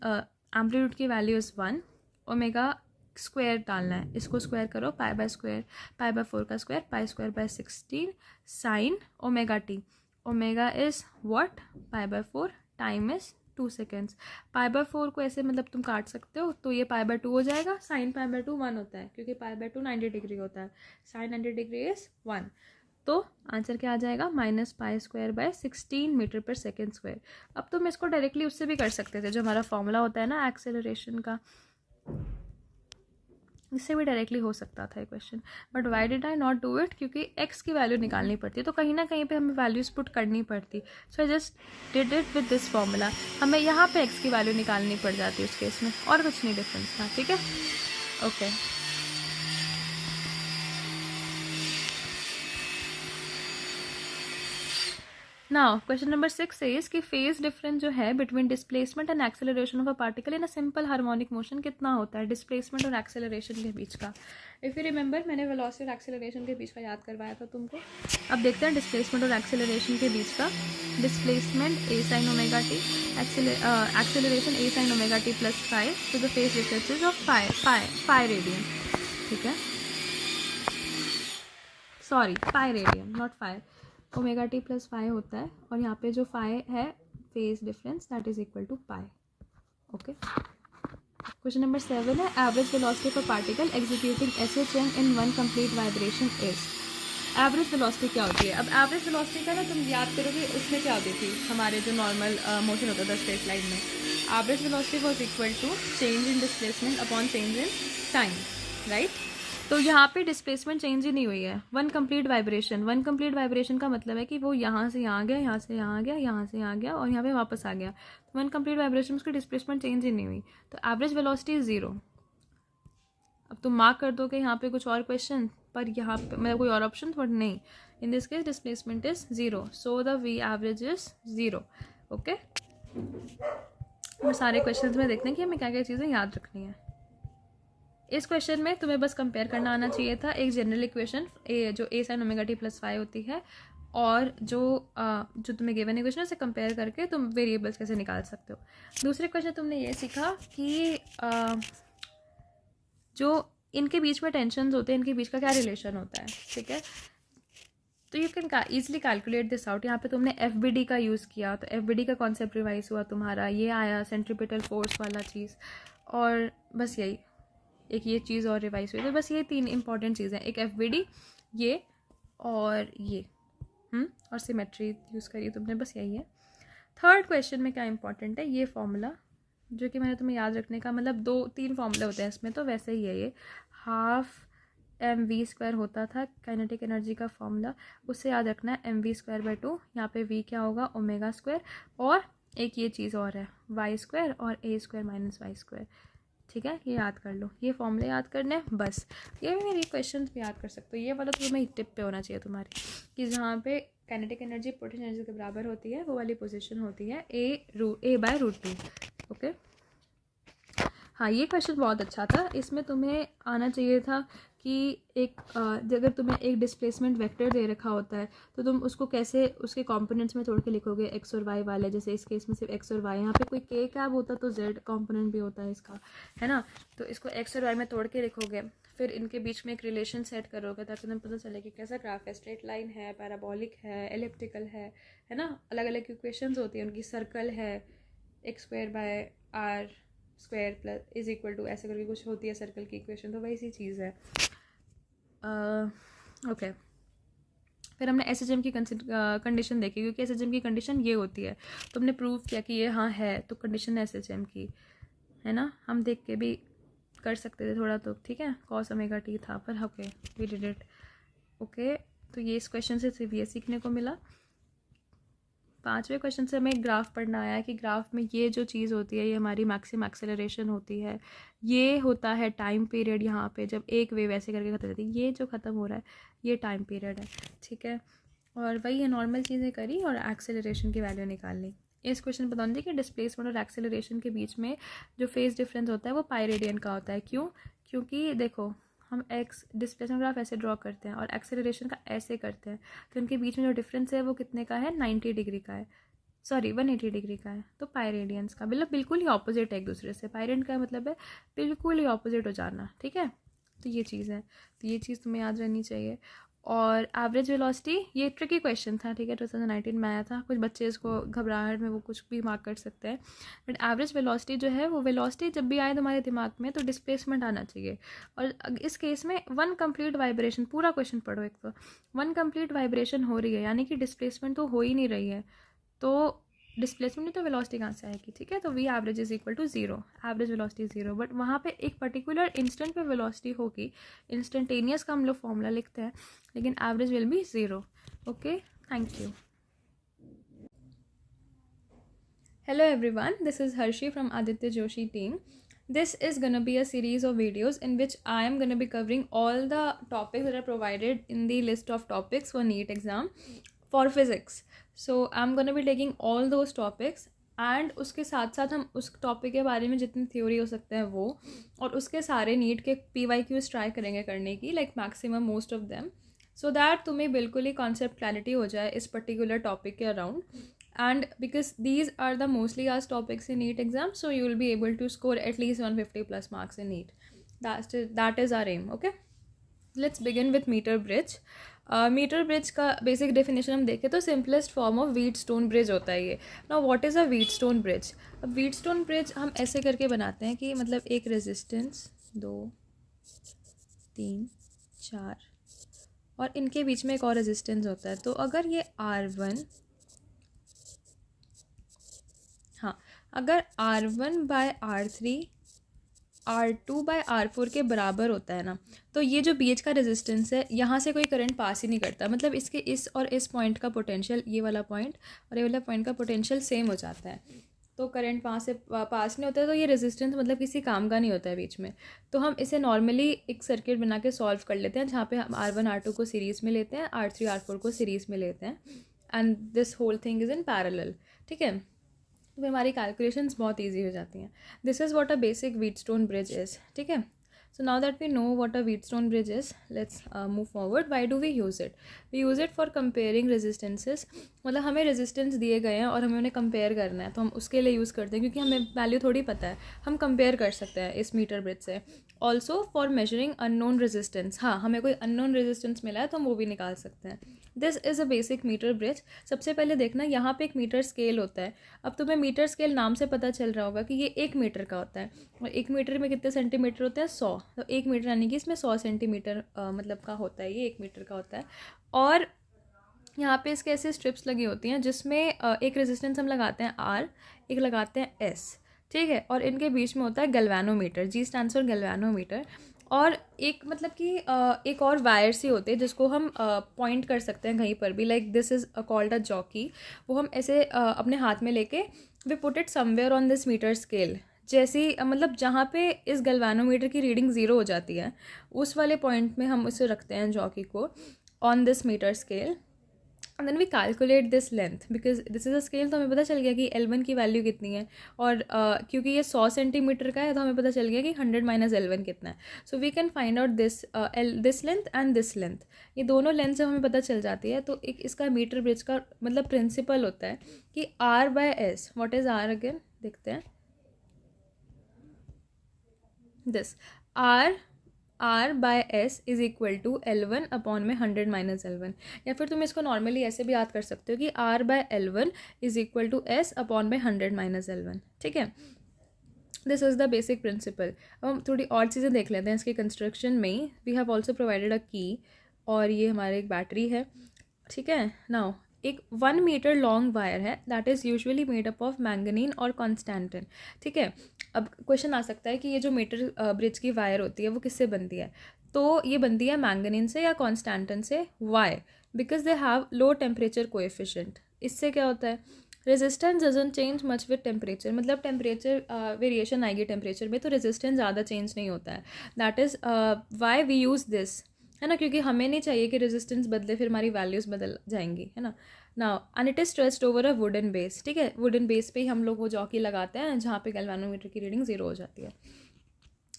एम्पलीट्यूड की वैल्यू इज़ 1, ओमेगा स्क्वायर डालना है, इसको स्क्वायर करो pi by square, pi by 4 का square, pi square by 16 sine omega T, omega is what pi by 4, time is 2 seconds. Pi by 4 को ऐसे मतलब तुम काट सकते हो, तो ये पाई बाय 2 हो जाएगा, साइन पाई बाय 2 1 होता है, क्योंकि पाई बाय 2 90 डिग्री होता है, साइन 90 डिग्री इज़ 1, तो आंसर क्या आ जाएगा minus pi square by 16 metre per second square. अब तुम इसको डायरेक्टली उससे भी कर सकते थे, जो हमारा फॉर्मूला होता है ना एक्सेलरेशन का, इससे भी डायरेक्टली हो सकता था ये question, but why did I not do it, क्योंकि एक्स की वैल्यू निकालनी पड़ती है, तो कहीं ना कहीं पे हमें वैल्यूज पुट करनी पड़ती, so I just did it with this formula. हमें यहाँ पे एक्स की वैल्यू निकालनी पड़ जाती है उस केस में, और कुछ नहीं डिफरेंस था, ठीक है, okay. Now question number 6 is कि फेज डिफरेंस जो है between displacement and acceleration of a particle in a simple harmonic motion कितना होता है डिस्प्लेसमेंट और एक्सेलरेशन के बीच का। इफ़ यू रिमेंबर मैंने वेलोसिटी और एक्सेलरेशन के बीच का याद करवाया था तुमको। अब देखते हैं डिस्प्लेसमेंट और एक्सेलरेशन के बीच का। Displacement a sine omega t, acceleration a sine omega T plus five, तो the phase differences of five radian, ठीक है, sorry pi radian not five, omega T plus five होता है, और यहाँ पे जो फाइव है phase difference that is equal to pi, okay, question number 7 है average velocity for particle executing SHM in one complete vibration is. Average velocity क्या होती है? अब एवरेज वेलोसिटी का ना तुम याद करोगे उसमें क्या होती थी, हमारे जो नॉर्मल मोशन होता था स्ट्रेट लाइन में, average velocity was equal to change in displacement upon change in time, right? तो यहाँ पे डिस्प्लेसमेंट चेंज ही नहीं हुई है, one complete vibration. One complete vibration का मतलब है कि वो यहाँ से यहाँ गया, यहाँ से यहाँ गया, यहाँ से यहाँ गया और यहाँ पे वापस आ गया। तो वन कंप्लीट वाइब्रेशन उसकी डिस्प्लेसमेंट चेंज ही नहीं हुई, तो एवरेज वेलोसिटी इज 0। अब तुम मार्क कर दो कि यहाँ पे कुछ और क्वेश्चन, पर यहाँ पे मतलब कोई और ऑप्शन बट नहीं, in this case displacement is 0, so the v average is 0। Okay, सारे क्वेश्चन में देखने की हमें क्या क्या चीज़ें याद रखनी है। इस क्वेश्चन में तुम्हें बस कंपेयर करना आना चाहिए था एक जनरल इक्वेशन जो a sin omega t + y होती है, और जो तुम्हें गिवन इक्वेशन है उसे कंपेयर करके तुम वेरिएबल्स कैसे निकाल सकते हो। दूसरे क्वेश्चन तुमने ये सीखा कि जो इनके बीच में टेंशन्स होते हैं, इनके बीच का क्या रिलेशन होता है, ठीक है? तो you can easily calculate this out. यहाँ पे तुमने FBD का यूज़ किया, तो FBD का कॉन्सेप्ट रिवाइज हुआ तुम्हारा, ये आया सेंट्रीपिटल फोर्स वाला चीज़, और बस यही एक ये चीज़ और रिवाइज हुई। तो बस ये 3 इंपॉर्टेंट चीज़ें, एक FBD, ये और ये और सिमेट्री यूज़ करी तुमने, बस यही है। थर्ड क्वेश्चन में क्या इंपॉर्टेंट है, ये फॉर्मूला जो कि मैंने तुम्हें याद रखने का, मतलब 2-3 फॉर्मूले होते हैं इसमें, तो वैसे ही है ये, 12mv² होता था काइनेटिक एनर्जी का फॉर्मूला, उससे याद रखना है mv²/2। यहाँ पे v क्या होगा, ओमेगा², और एक ये चीज़ और है y² और a² - y², ठीक है? ये याद कर लो, ये फॉर्मूले याद करने, बस। ये मेरे क्वेश्चन भी याद कर सकते हो, ये वाला तो तुम्हें टिप पे होना चाहिए तुम्हारी, कि जहाँ पे काइनेटिक एनर्जी पोटेंशियल एनर्जी के बराबर होती है, वो वाली पोजीशन होती है a/√2। ओके, हाँ, ये क्वेश्चन बहुत अच्छा था। इसमें तुम्हें आना चाहिए था कि एक अगर तुम्हें एक डिस्प्लेसमेंट वेक्टर दे रखा होता है तो तुम उसको कैसे उसके कंपोनेंट्स में तोड़ के लिखोगे, x और y वाले। जैसे इस केस में सिर्फ x और y, यहाँ पे कोई k कैब होता तो z कंपोनेंट भी होता है इसका, है ना? तो इसको x और y में तोड़ के लिखोगे, फिर इनके बीच में एक रिलेशन सेट करोगे ताकि तुम्हें पता चले कि कैसा ग्राफ है, स्ट्रेट लाइन है, पैराबोलिक है, एलिप्टिकल है ना? अलग अलग इक्वेशंस होती हैं उनकी, सर्कल है, x² / r² + = ऐसे करके कुछ होती है सर्कल की इक्वेशन, तो वही सी चीज़ है। ओके, फिर हमने SHM की कंडीशन देखी, क्योंकि SHM की कंडीशन ये होती है, तुमने प्रूव किया कि ये हाँ है, तो कंडीशन है SHM की, है ना? हम देख के भी कर सकते थे थोड़ा, तो ठीक है, cos ओमेगा t था, पर okay we did it. Okay, तो ये इस क्वेश्चन से सिर्फ ये सीखने को मिला। 5वें क्वेश्चन से हमें एक ग्राफ पढ़ना आया कि ग्राफ में ये जो चीज़ होती है, ये हमारी मैक्सिमम एक्सेलरेशन होती है, ये होता है टाइम पीरियड, यहाँ पे जब एक वेव ऐसे करके ख़त्म होती है, ये जो ख़त्म हो रहा है ये टाइम पीरियड है, ठीक है? और वही है, नॉर्मल चीज़ें करी और एक्सेलरेशन की वैल्यू निकालनी। इस क्वेश्चन बता दें कि डिस्प्लेसमेंट और एक्सेलरेशन के बीच में जो फेज डिफरेंस होता है वो पाई रेडियन का होता है। क्यों? क्योंकि देखो, हम एक्स डिस्प्लेसमेंट ग्राफ ऐसे ड्रॉ करते हैं और एक्सेलरेशन का ऐसे करते हैं, तो इनके बीच में जो डिफरेंस है वो कितने का है, 90 डिग्री का है, सॉरी 180 डिग्री का है। तो पाई रेडियंस का मतलब बिल्कुल ही ऑपोजिट है एक दूसरे से, पाई रेडियन का मतलब है बिल्कुल ही ऑपोजिट हो जाना, ठीक है? तो ये चीज़ है, तो ये चीज़ तुम्हें याद रहनी चाहिए। और एवरेज वेलोसिटी, ये ट्रिकी क्वेश्चन था, ठीक है, 2019 में आया था, कुछ बच्चे इसको घबराहट में वो कुछ भी मार्क कर सकते हैं, बट एवरेज वेलोसिटी जो है वो वेलोसिटी जब भी आए तुम्हारे दिमाग में तो डिस्प्लेसमेंट आना चाहिए। और इस केस में वन कंप्लीट वाइब्रेशन, पूरा क्वेश्चन पढ़ो एक तो, वन कंप्लीट वाइब्रेशन हो रही है, यानी कि डिस्प्लेसमेंट तो हो ही नहीं रही है, तो डिस्प्लेसमेंट नहीं तो वेलोसिटी कहाँ से आएगी, ठीक है? तो v average is equal to 0, average velocity 0, but वहाँ पे एक पर्टिकुलर इंस्टेंट पे वेलोसिटी होगी, इंस्टेंटेनियस का हम लोग फॉर्मूला लिखते हैं, लेकिन average will be 0। Okay, thank you. Hello everyone, this is Harshi from Aditya Joshi team. This is going to be a series of videos in which I am going to be covering all the topics that are provided in the list of topics for NEET exam for physics. So I'm going to be taking all those topics and उसके साथ साथ हम उस topic के बारे में जितनी theory हो सकते हैं वो, और उसके सारे नीट के PYQs ट्राई करेंगे करने की, like maximum most of them, so that तुम्हें बिल्कुल ही कॉन्सेप्ट क्लैरिटी हो जाए इस पर्टिकुलर टॉपिक के around. And because these are the mostly asked topics in NEET exam, so you will be able to score at least 150 plus marks in NEET. That is our aim. Okay, let's begin with meter bridge. Metre bridge का basic definition हम देखें तो simplest form of Wheatstone bridge होता है ये. Now what is a Wheatstone bridge? अब Wheatstone bridge हम ऐसे करके बनाते हैं कि मतलब एक रेजिस्टेंस 2 3 4 और इनके बीच में एक और रेजिस्टेंस होता है. तो अगर ये R1, हाँ, अगर R1/R3 R2/R4 के बराबर होता है ना, तो ये जो बीच का रेजिस्टेंस है यहाँ से कोई करंट पास ही नहीं करता. मतलब इसके इस और इस पॉइंट का पोटेंशियल, ये वाला पॉइंट और ये वाला पॉइंट का पोटेंशियल सेम हो जाता है. तो करंट वहाँ से पास नहीं होता है, तो ये रेजिस्टेंस मतलब किसी काम का नहीं होता है बीच में. तो हम इसे नॉर्मली एक सर्किट बना के सॉल्व कर लेते हैं, जहाँ पे हम R1 R2 को सीरीज़ में लेते हैं, R3 R4 को सीरीज़ में लेते हैं, and this whole thing is in parallel. ठीक है, तो फिर हमारी कैलकुलेशंस बहुत ईजी हो जाती हैं. This is what a basic Wheatstone bridge is. ठीक है, so now that we know what a Wheatstone bridge is, let's move forward. Why do we use it? We use it for comparing resistances. मतलब हमें resistance दिए गए हैं और हमें उन्हें कंपेयर करना है, तो हम उसके लिए यूज़ करते हैं, क्योंकि हमें वैल्यू थोड़ी पता है, हम कंपेयर कर सकते हैं इस मीटर ब्रिज से. Also for measuring unknown resistance. हाँ, हमें कोई अननोन रेजिस्टेंस मिला है तो हम वो भी निकाल सकते हैं. This is a basic metre bridge. सबसे पहले देखना, यहाँ पे एक मीटर स्केल होता है. अब तुम्हें मीटर स्केल नाम से पता चल रहा होगा कि ये 1 मीटर का होता है, और 1 मीटर में कितने सेंटीमीटर होते हैं? 100. तो 1 मीटर यानी कि इसमें 100 सेंटीमीटर मतलब का होता है, ये 1 मीटर का होता है. और यहाँ पे इसके ऐसे स्ट्रिप्स लगी होती हैं जिसमें एक रेजिस्टेंस हम लगाते हैं R, एक लगाते हैं S. ठीक है, और इनके बीच में होता है galvanometer. G stands for galvanometer. और एक मतलब कि एक और वायर सी होते हैं जिसको हम पॉइंट कर सकते हैं कहीं पर भी, like this is called a jockey. वो हम ऐसे अपने हाथ में लेके we put it somewhere on this metre scale. जैसी मतलब जहाँ पे इस गैल्वेनोमीटर की रीडिंग 0 हो जाती है, उस वाले पॉइंट में हम उसे रखते हैं जॉकी को on this metre scale. And then we calculate this length, because this is a scale. तो हमें पता चल गया कि L1 की वैल्यू कितनी है, और क्योंकि ये 100 सेंटीमीटर का है तो हमें पता चल गया कि 100 - L1 कितना है. So we can find out this length and this length. ये दोनों लेंथ जब हमें पता चल जाती है, तो एक इसका मीटर ब्रिज का मतलब प्रिंसिपल होता है कि R/S. What is R again? देखते हैं. This R/S is equal to L1 upon में 100 - L1. या फिर तुम इसको नॉर्मली ऐसे भी याद कर सकते हो कि R/L1 is equal to S upon में 100 - L1. ठीक है, this is the basic principle. अब हम थोड़ी और चीज़ें देख लेते हैं इसके कंस्ट्रक्शन में ही. We have also provided a key, और ये हमारे एक बैटरी है. ठीक है, नाउ एक 1 मीटर लॉन्ग वायर है that is usually made up of manganin और कॉन्स्टेंटिन. ठीक है, अब क्वेश्चन आ सकता है कि ये जो मीटर ब्रिज की वायर होती है वो किससे बनती है? तो ये बनती है मैंगनीन से या कॉन्स्टेंटिन से. Why? Because they have low temperature coefficient. इससे क्या होता है? Resistance doesn't change much with temperature. मतलब टेम्परेचर वेरिएशन आएगी टेम्परेचर में, तो रेजिस्टेंस ज़्यादा चेंज नहीं होता है. That is why we use this, है ना, क्योंकि हमें नहीं चाहिए कि रेजिस्टेंस बदले, फिर हमारी वैल्यूज़ बदल जाएंगी, है ना. Now and it is stretched over a wooden base. ठीक है, वुडन बेस पे ही हम लोग वो जॉकी लगाते हैं जहाँ पे गैल्वेनोमीटर की रीडिंग 0 हो जाती है.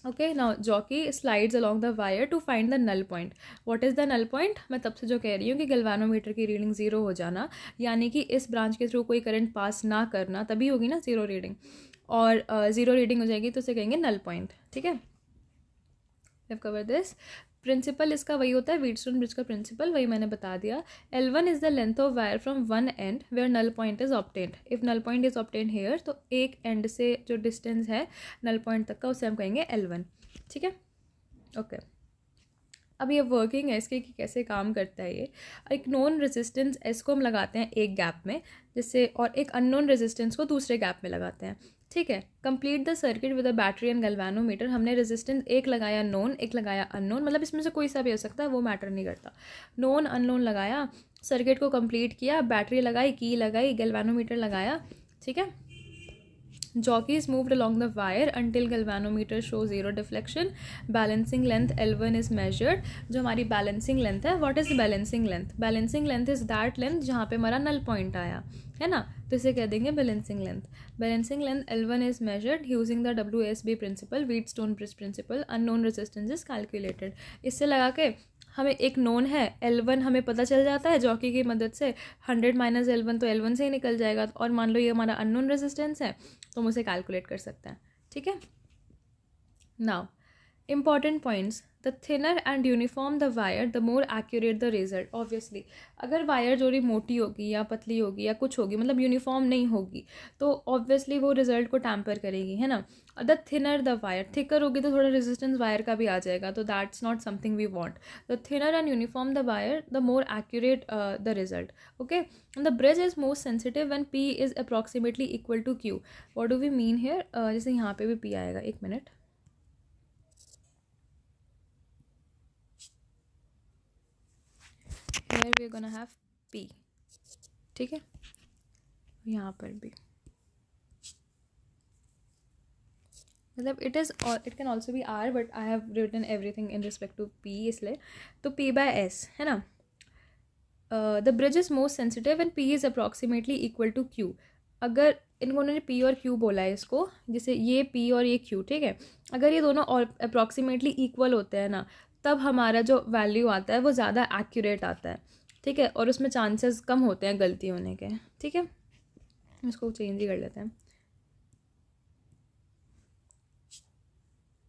Okay, now jockey slides along the wire to find the null point. What is the null point? मैं तब से जो कह रही हूँ कि गैल्वेनोमीटर की रीडिंग 0 हो जाना, यानी कि इस ब्रांच के थ्रू कोई करंट पास ना करना, तभी होगी ना 0 रीडिंग. और 0 रीडिंग हो जाएगी तो उसे कहेंगे नल पॉइंट. ठीक है, we have cover this. Principle इसका वही होता है, व्हीटस्टोन ब्रिज का प्रिंसिपल वही मैंने बता दिया. L1 is the length of wire from one end where null point is obtained. If null point is obtained here, तो एक एंड से जो डिस्टेंस है नल पॉइंट तक का, उसे हम कहेंगे L1. ठीक है, ओके. अब ये वर्किंग है इसकी कि कैसे काम करता है ये. एक नोन रेजिस्टेंस S को हम लगाते हैं एक गैप में, जिससे, और एक अननोन रेजिस्टेंस को दूसरे गैप में लगाते हैं. ठीक है, complete the circuit with a battery and galvanometer. हमने रेजिस्टेंस एक लगाया नोन, एक लगाया अननोन, मतलब इसमें से कोई सा भी हो सकता है, वो मैटर नहीं करता. नोन अननोन लगाया, सर्किट को कंप्लीट किया, बैटरी लगाई, की लगाई, गैल्वेनोमीटर लगाया. ठीक है, jockey is moved along the wire until galvanometer shows 0 deflection. Balancing length L1 is measured. जो हमारी balancing length है, what is balancing length? Balancing length is that length जहाँ पे हमारा null point आया, है ना, तो इसे कह देंगे balancing length. Balancing length L1 is measured using the WSB principle, Wheatstone bridge principle. Unknown resistance is calculated. इससे लगा के हमें एक नोन है L1 हमें पता चल जाता है जॉकी की मदद से. 100 - L1 तो L1 से ही निकल जाएगा, और मान लो ये हमारा अननोन रेजिस्टेंस है तो हम उसे कैलकुलेट कर सकते हैं. ठीक है, now important points. The thinner and uniform the wire the more accurate the result. Obviously अगर वायर जोड़ी मोटी होगी या पतली होगी या कुछ होगी, मतलब यूनिफॉर्म नहीं होगी, तो ऑब्वियसली वो रिजल्ट को टैम्पर करेगी, है ना। The thinner the wire, thicker होगी तो थोड़ा रेजिस्टेंस वायर का भी आ जाएगा, तो that's not something we want. The thinner and uniform the wire the more accurate the result. Okay, the bridge is most sensitive when P is approximately equal to Q। What do we mean here? जैसे यहाँ पे भी P आएगा, एक minute, here we are gonna have P, ठीक है, यहाँ पर भी मतलब it can also be R, but I have written everything in respect to P, इसलिए तो P बाय S है ना। The bridge is most sensitive when P is approximately equal to Q। अगर इन्होंने P और Q बोला है इसको, जैसे ये P और ये Q, ठीक है, अगर ये दोनों और अप्रॉक्सीमेटली इक्वल होते हैं ना, तब हमारा जो वैल्यू आता है वो ज़्यादा एक्यूरेट आता है, ठीक है, और उसमें चांसेस कम होते हैं गलती होने के, ठीक है। इसको चेंज ही कर लेते हैं।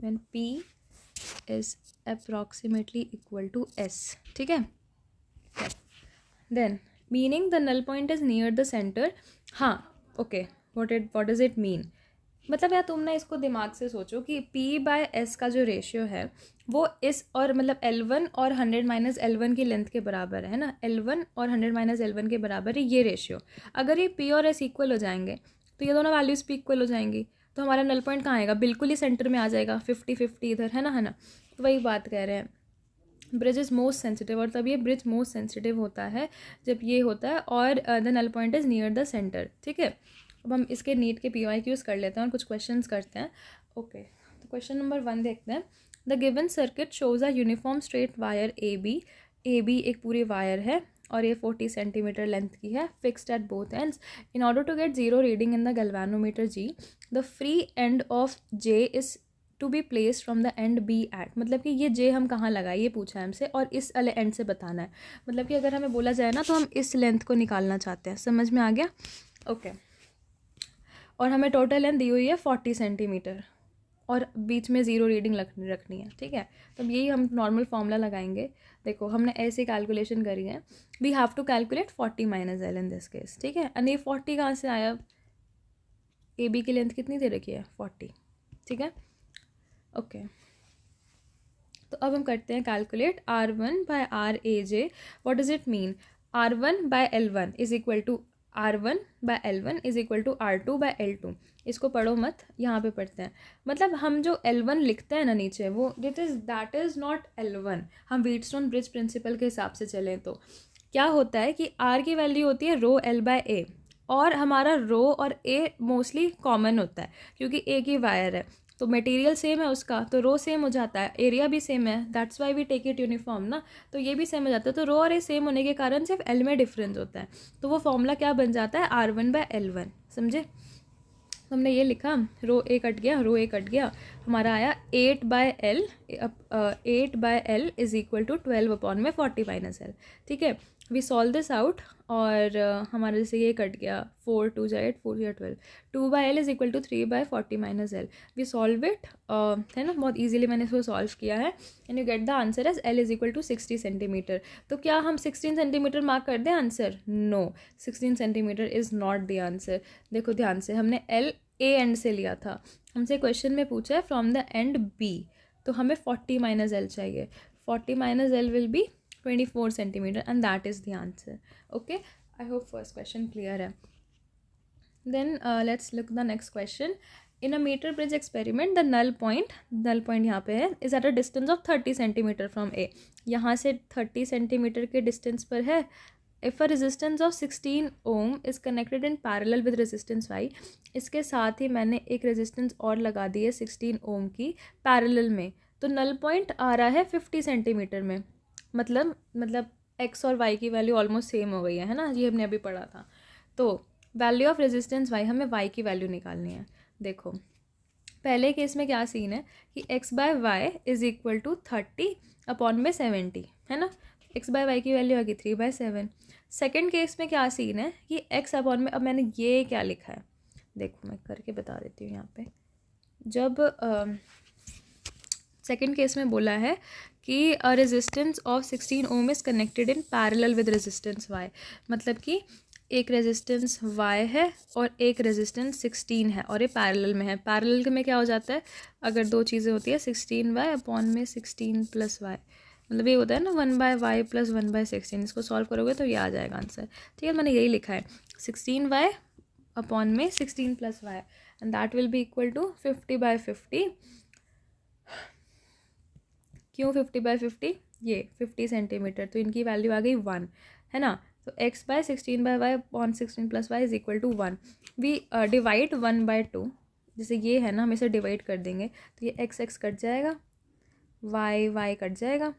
when P is approximately equal to S, ठीक है। then meaning the null point is near the center। हाँ, okay, what does it mean? मतलब यार तुम ना इसको दिमाग से सोचो कि P बाय S का जो रेशियो है वो इस और मतलब L1 और 100 माइनस L1 की लेंथ के बराबर है ना, L1 और 100 माइनस L1 के बराबर है ये रेशियो। अगर ये P और S इक्वल हो जाएंगे तो ये दोनों वैल्यूज़ P इक्वल हो जाएंगी, तो हमारा नल पॉइंट कहाँ आएगा? बिल्कुल ही सेंटर में आ जाएगा, 50-50 इधर, है ना। तो वही बात कह रहे हैं, ब्रिज इज़ मोस्ट सेंसिटिव, और तब ये ब्रिज मोस्ट सेंसिटिव होता है जब ये होता है और the null point is near the centre, ठीक है। अब हम इसके नीट के PYQs कर लेते हैं और कुछ क्वेश्चंस करते हैं। ओके, तो क्वेश्चन नंबर 1 देखते हैं। The given circuit shows a uniform straight wire A B एक पूरी वायर है और ये 40 सेंटीमीटर लेंथ की है, fixed at both ends. In order to get zero reading in the galvanometer G, the free end of J is to be place from the end B at. मतलब कि ये J हम कहाँ लगाए ये पूछा है हमसे, और इस वाले एंड से बताना है। मतलब कि अगर हमें बोला जाए ना तो हम इस लेंथ को निकालना चाहते हैं, समझ में आ गया? ओके, और हमें टोटल लेंथ दी हुई है 40 सेंटीमीटर और बीच में ज़ीरो रीडिंग रखनी है, ठीक है। तो यही हम नॉर्मल फार्मूला लगाएंगे। देखो हमने ऐसे कैलकुलेशन करी है, we have to calculate 40 minus L in this case, ठीक है। एंड ये 40 कहाँ से आया? ए बी की लेंथ कितनी दे रखी है? 40, ठीक है। ओके, तो अब हम करते हैं calculate R1 by RAJ। What does it mean? R1 by L1 is equal to R1 by L1 is equal to R2 by L2। इसको पढ़ो मत, यहाँ पे पढ़ते हैं। मतलब हम जो L1 लिखते हैं ना नीचे, वो दैट इज़ नॉट L1। हम व्हीटस्टोन ब्रिज प्रिंसिपल के हिसाब से चलें तो क्या होता है कि R की वैल्यू होती है रो L बाय A, और हमारा रो और A मोस्टली कॉमन होता है क्योंकि A की वायर है, तो मटेरियल सेम है उसका, तो रो सेम हो जाता है, एरिया भी सेम है, that's why we take it uniform ना। तो ये भी सेम हो जाता है, तो रो और ए सेम होने के कारण सिर्फ L में डिफरेंस होता है, तो वो फॉर्मूला क्या बन जाता है? R1 बाय L1, समझे। हमने ये लिखा, रो ए कट गया, हमारा आया 8 by L is equal to 12 upon में 40 माइनस L, ठीक है। वी सॉल्व दिस आउट, और हमारा जैसे ये कट गया, 4 2 जा 8 4 या 12, 2 by L is equal to 3 by 40 minus L। We solve it, है ना, बहुत ईजिली मैंने इसको सॉल्व किया है, and you get the answer as L is equal to 60 centimetre. तो क्या हम 16 सेंटीमीटर मार्क कर दें answer? No, 16 centimetre is not the answer. देखो ध्यान से, हमने L ए एंड से लिया था, हमसे क्वेश्चन में पूछा है फ्रॉम द एंड B, तो हमें 40 माइनस L चाहिए। 40 minus L will be 24 centimetre, and that is the answer. Okay, I hope first question clear है। Then let's look the next question. In a metre bridge experiment the null point यहाँ पे है, is at a distance of 30 centimetre from A. यहाँ से 30 centimetre के distance पर है। If a resistance of 16 ohm is connected in parallel with resistance Y, इसके साथ ही मैंने एक रेजिस्टेंस और लगा दी है 16 ओम की पैरेलल में, तो नल पॉइंट आ रहा है 50 सेंटीमीटर में। मतलब एक्स और वाई की वैल्यू ऑलमोस्ट सेम हो गई है ना, ये हमने अभी पढ़ा था। तो वैल्यू ऑफ रेजिस्टेंस वाई, हमें वाई की वैल्यू निकालनी है। देखो पहले केस में क्या सीन है कि x by y is equal to 30 upon में 70, है ना। एक्स बाय वाई की वैल्यू आ गई 3/7। सेकेंड केस में क्या सीन है कि एक्स अपॉन में, अब मैंने ये क्या लिखा है देखो मैं करके बता देती हूँ यहाँ पे। जब सेकेंड केस में बोला है कि a resistance of 16 ohm is connected in parallel with resistance y, मतलब कि एक रेजिस्टेंस y है और एक रेजिस्टेंस 16 है और ये पैरेलल में है। पैरेलल में क्या हो जाता है, अगर दो चीज़ें होती है 16y अपॉन में 16 प्लस वाई, मतलब ये होता है ना 1/y प्लस 1/16। इसको सॉल्व करोगे तो ये आ जाएगा आंसर। ठीक है, मैंने यही लिखा है 16y अपॉन में 16 plus y and that will be equal to 50/50। क्यों 50/50? ये 50 सेंटीमीटर, तो इनकी वैल्यू आ गई 1, है ना। तो x/16/y upon 16 plus y is equal to 1। We divide 1/2, जैसे ये है ना, हम इसे डिवाइड कर देंगे तो ये x कट जाएगा, y कट जाएगा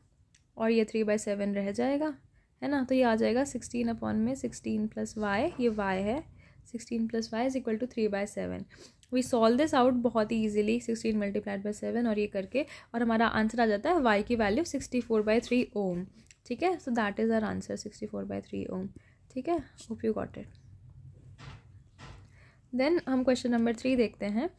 और ये 3/7 रह जाएगा, है ना। तो ये आ जाएगा 16 अपॉन में 16 प्लस वाई, ये y है, 16 plus y is equal to 3/7। We solve this out बहुत ही ईजिली, 16 मल्टीप्लाइड बाई 7 और ये करके, और हमारा आंसर आ जाता है y की वैल्यू 64/3 ओम। ठीक है, so that is our answer 64/3 ohm. ठीक है, hope you got it. Then हम क्वेश्चन नंबर 3 देखते हैं।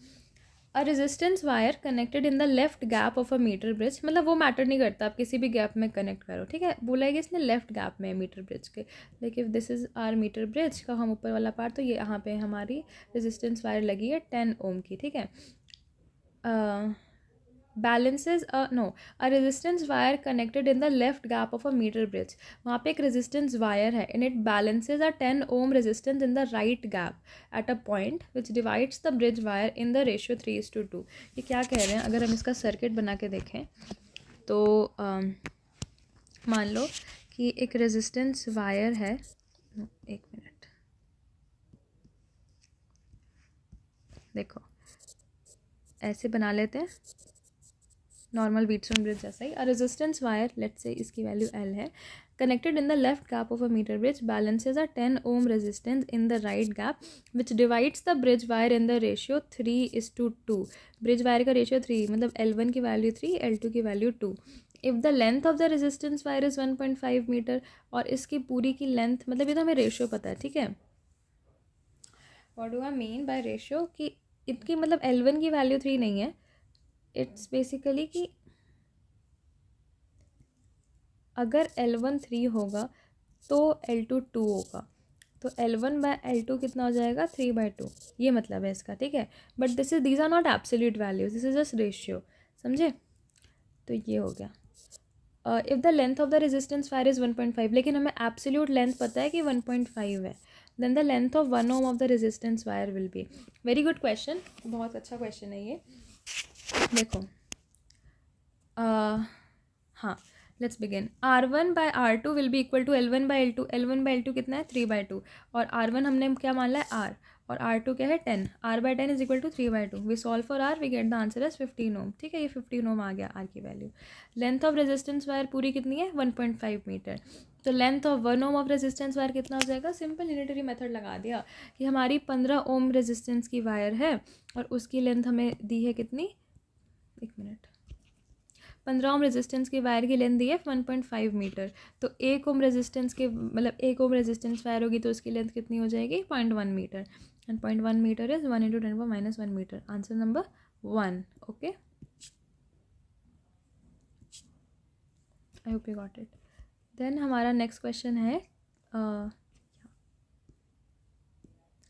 A resistance wire connected in the left gap of a metre bridge, मतलब वो मैटर नहीं करता, आप किसी भी गैप में कनेक्ट करो। ठीक है, बोला है कि इसने लेफ्ट गैप में मीटर ब्रिज के, लेकिन this is our metre bridge का हम ऊपर वाला पार्ट, तो ये यहाँ पे हमारी रेजिस्टेंस वायर लगी है 10 ओम की। ठीक है, balances a resistance wire connected in the left gap of a meter bridge। वहाँ पे एक resistance wire है and it balances a 10 ohm resistance in the right gap at a point which divides the bridge wire in the ratio 3:2। ये क्या कह रहे हैं, अगर हम इसका सर्किट बना के देखें तो मान लो कि एक रेजिस्टेंस वायर है, एक मिनट देखो ऐसे बना लेते हैं, नॉर्मल व्हीटस्टोन ब्रिज जैसा ही। A resistance wire, let's say इसकी वैल्यू L है, connected in the left gap of a metre bridge, balances a 10 ohm resistance in the right gap which divides the bridge wire in the ratio 3:2। Bridge wire का ratio 3, मतलब L1 की value 3, L2 की value 2। If the length of the resistance wire is 1.5 metre, और इसकी पूरी की length, मतलब ये तो हमें रेशियो पता है। ठीक है, what do I mean by ratio, कि इनकी मतलब L1 की वैल्यू 3 नहीं है, इट्स बेसिकली कि अगर L1 3 होगा तो L2 2 होगा, तो L1/L2 कितना हो जाएगा 3/2, ये मतलब है इसका। ठीक है, but these are not absolute values, this is just ratio, समझे। तो ये हो गया। If the length of the resistance wire is 1.5, लेकिन हमें एब्सोल्यूट लेंथ पता है कि 1.5 है, then the length of 1 ohm of the resistance wire will be. Very good question, बहुत अच्छा क्वेश्चन है ये। देखो हाँ, let's begin. R1/R2 will be equal to L1/L2। L1/L2 कितना है 3/2, और R1 हमने क्या मान लिया है R, और R2 क्या है 10। R/10 is equal to 3/2। We solve for R, we get the answer as 15 ohm. ठीक है, ये 15 ओम आ गया R की value. Length of resistance wire पूरी कितनी है 1.5 मीटर, तो length of 1 ohm of resistance wire कितना हो जाएगा, सिंपल यूनिटरी मेथड लगा दिया कि हमारी 15 ओम रेजिस्टेंस की वायर है और उसकी लेंथ हमें दी है कितनी, एक मिनट, 15 ओम रेजिस्टेंस की वायर की लेंथ दी है 1.5 मीटर, तो 1 ओम रेजिस्टेंस के, मतलब 1 ओम रेजिस्टेंस वायर होगी तो उसकी लेंथ कितनी हो जाएगी 0.1 metre, and 0.1 metre is 1 × 10⁻⁻1 metre. Answer number 1। Okay, I hope you got it. Then हमारा नेक्स्ट क्वेश्चन है,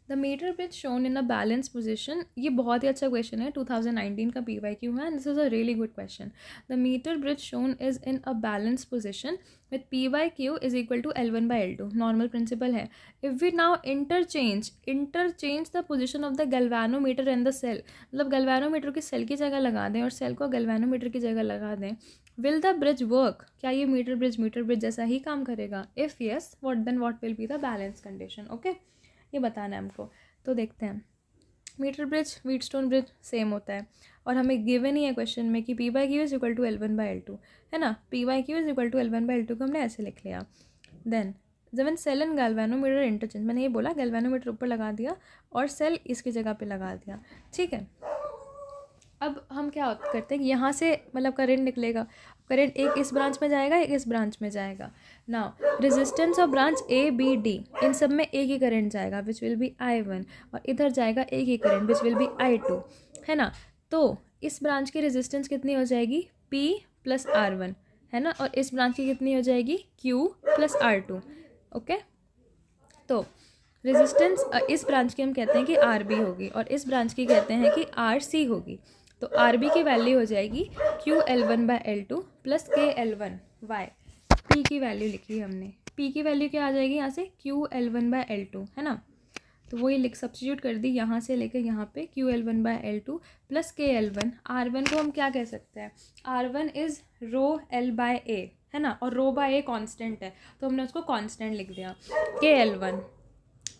the metre bridge shown in a balance position. ये बहुत ही अच्छा क्वेश्चन है, 2019 का PYQ है, and this is a really good question. The metre bridge shown is in a balance position with PYQ is equal to L1/L2। Normal principle है। If we now interchange the position of the galvanometer and the cell, मतलब galvanometer की cell की जगह लगा दें और cell को galvanometer की जगह लगा दें, विल द ब्रिज वर्क, क्या ये मीटर ब्रिज जैसा ही काम करेगा। If yes, what will be the balance condition. Okay, ये बताना है हमको। तो देखते हैं, metre bridge Wheatstone bridge same होता है, और हमें गिवन ही है क्वेश्चन में कि P/Q is equal to L1/L2, है ना। P/Q is equal to L1/L2 को हमने ऐसे लिख लिया। देन जब सेल एंड गैल्वेनोमीटर इंटरचेंज, मैंने ये बोला गैल्वेनोमीटर ऊपर लगा दिया और सेल इसकी जगह पे लगा दिया। ठीक है, अब हम क्या करते हैं, यहाँ से मतलब करंट निकलेगा, करंट एक इस ब्रांच में जाएगा, एक इस ब्रांच में जाएगा। Now resistance of branch A, B, D, इन सब में एक ही करंट जाएगा विच विल बी I1, और इधर जाएगा एक ही current which will be I2, है ना। तो इस ब्रांच की रेजिस्टेंस कितनी हो जाएगी P प्लस R1 है ना, और इस ब्रांच की कितनी हो जाएगी Q प्लस R2। ओके, तो रेजिस्टेंस इस ब्रांच की हम कहते हैं कि RB होगी और इस ब्रांच की कहते हैं कि RC होगी। तो RB की वैल्यू हो जाएगी QL1/L2 प्लस KL1Y। P की वैल्यू लिखी हमने, P की वैल्यू क्या आ जाएगी यहाँ से QL1/L2 है ना, तो वही लिख सब्स्टिट्यूट कर दी यहाँ से लेकर यहाँ पे QL1/L2 प्लस KL1। R1 को हम क्या कह सकते हैं, R1 इज़ रो L/A है ना, और रो बाय ए कांस्टेंट है तो हमने उसको कांस्टेंट लिख दिया। KL1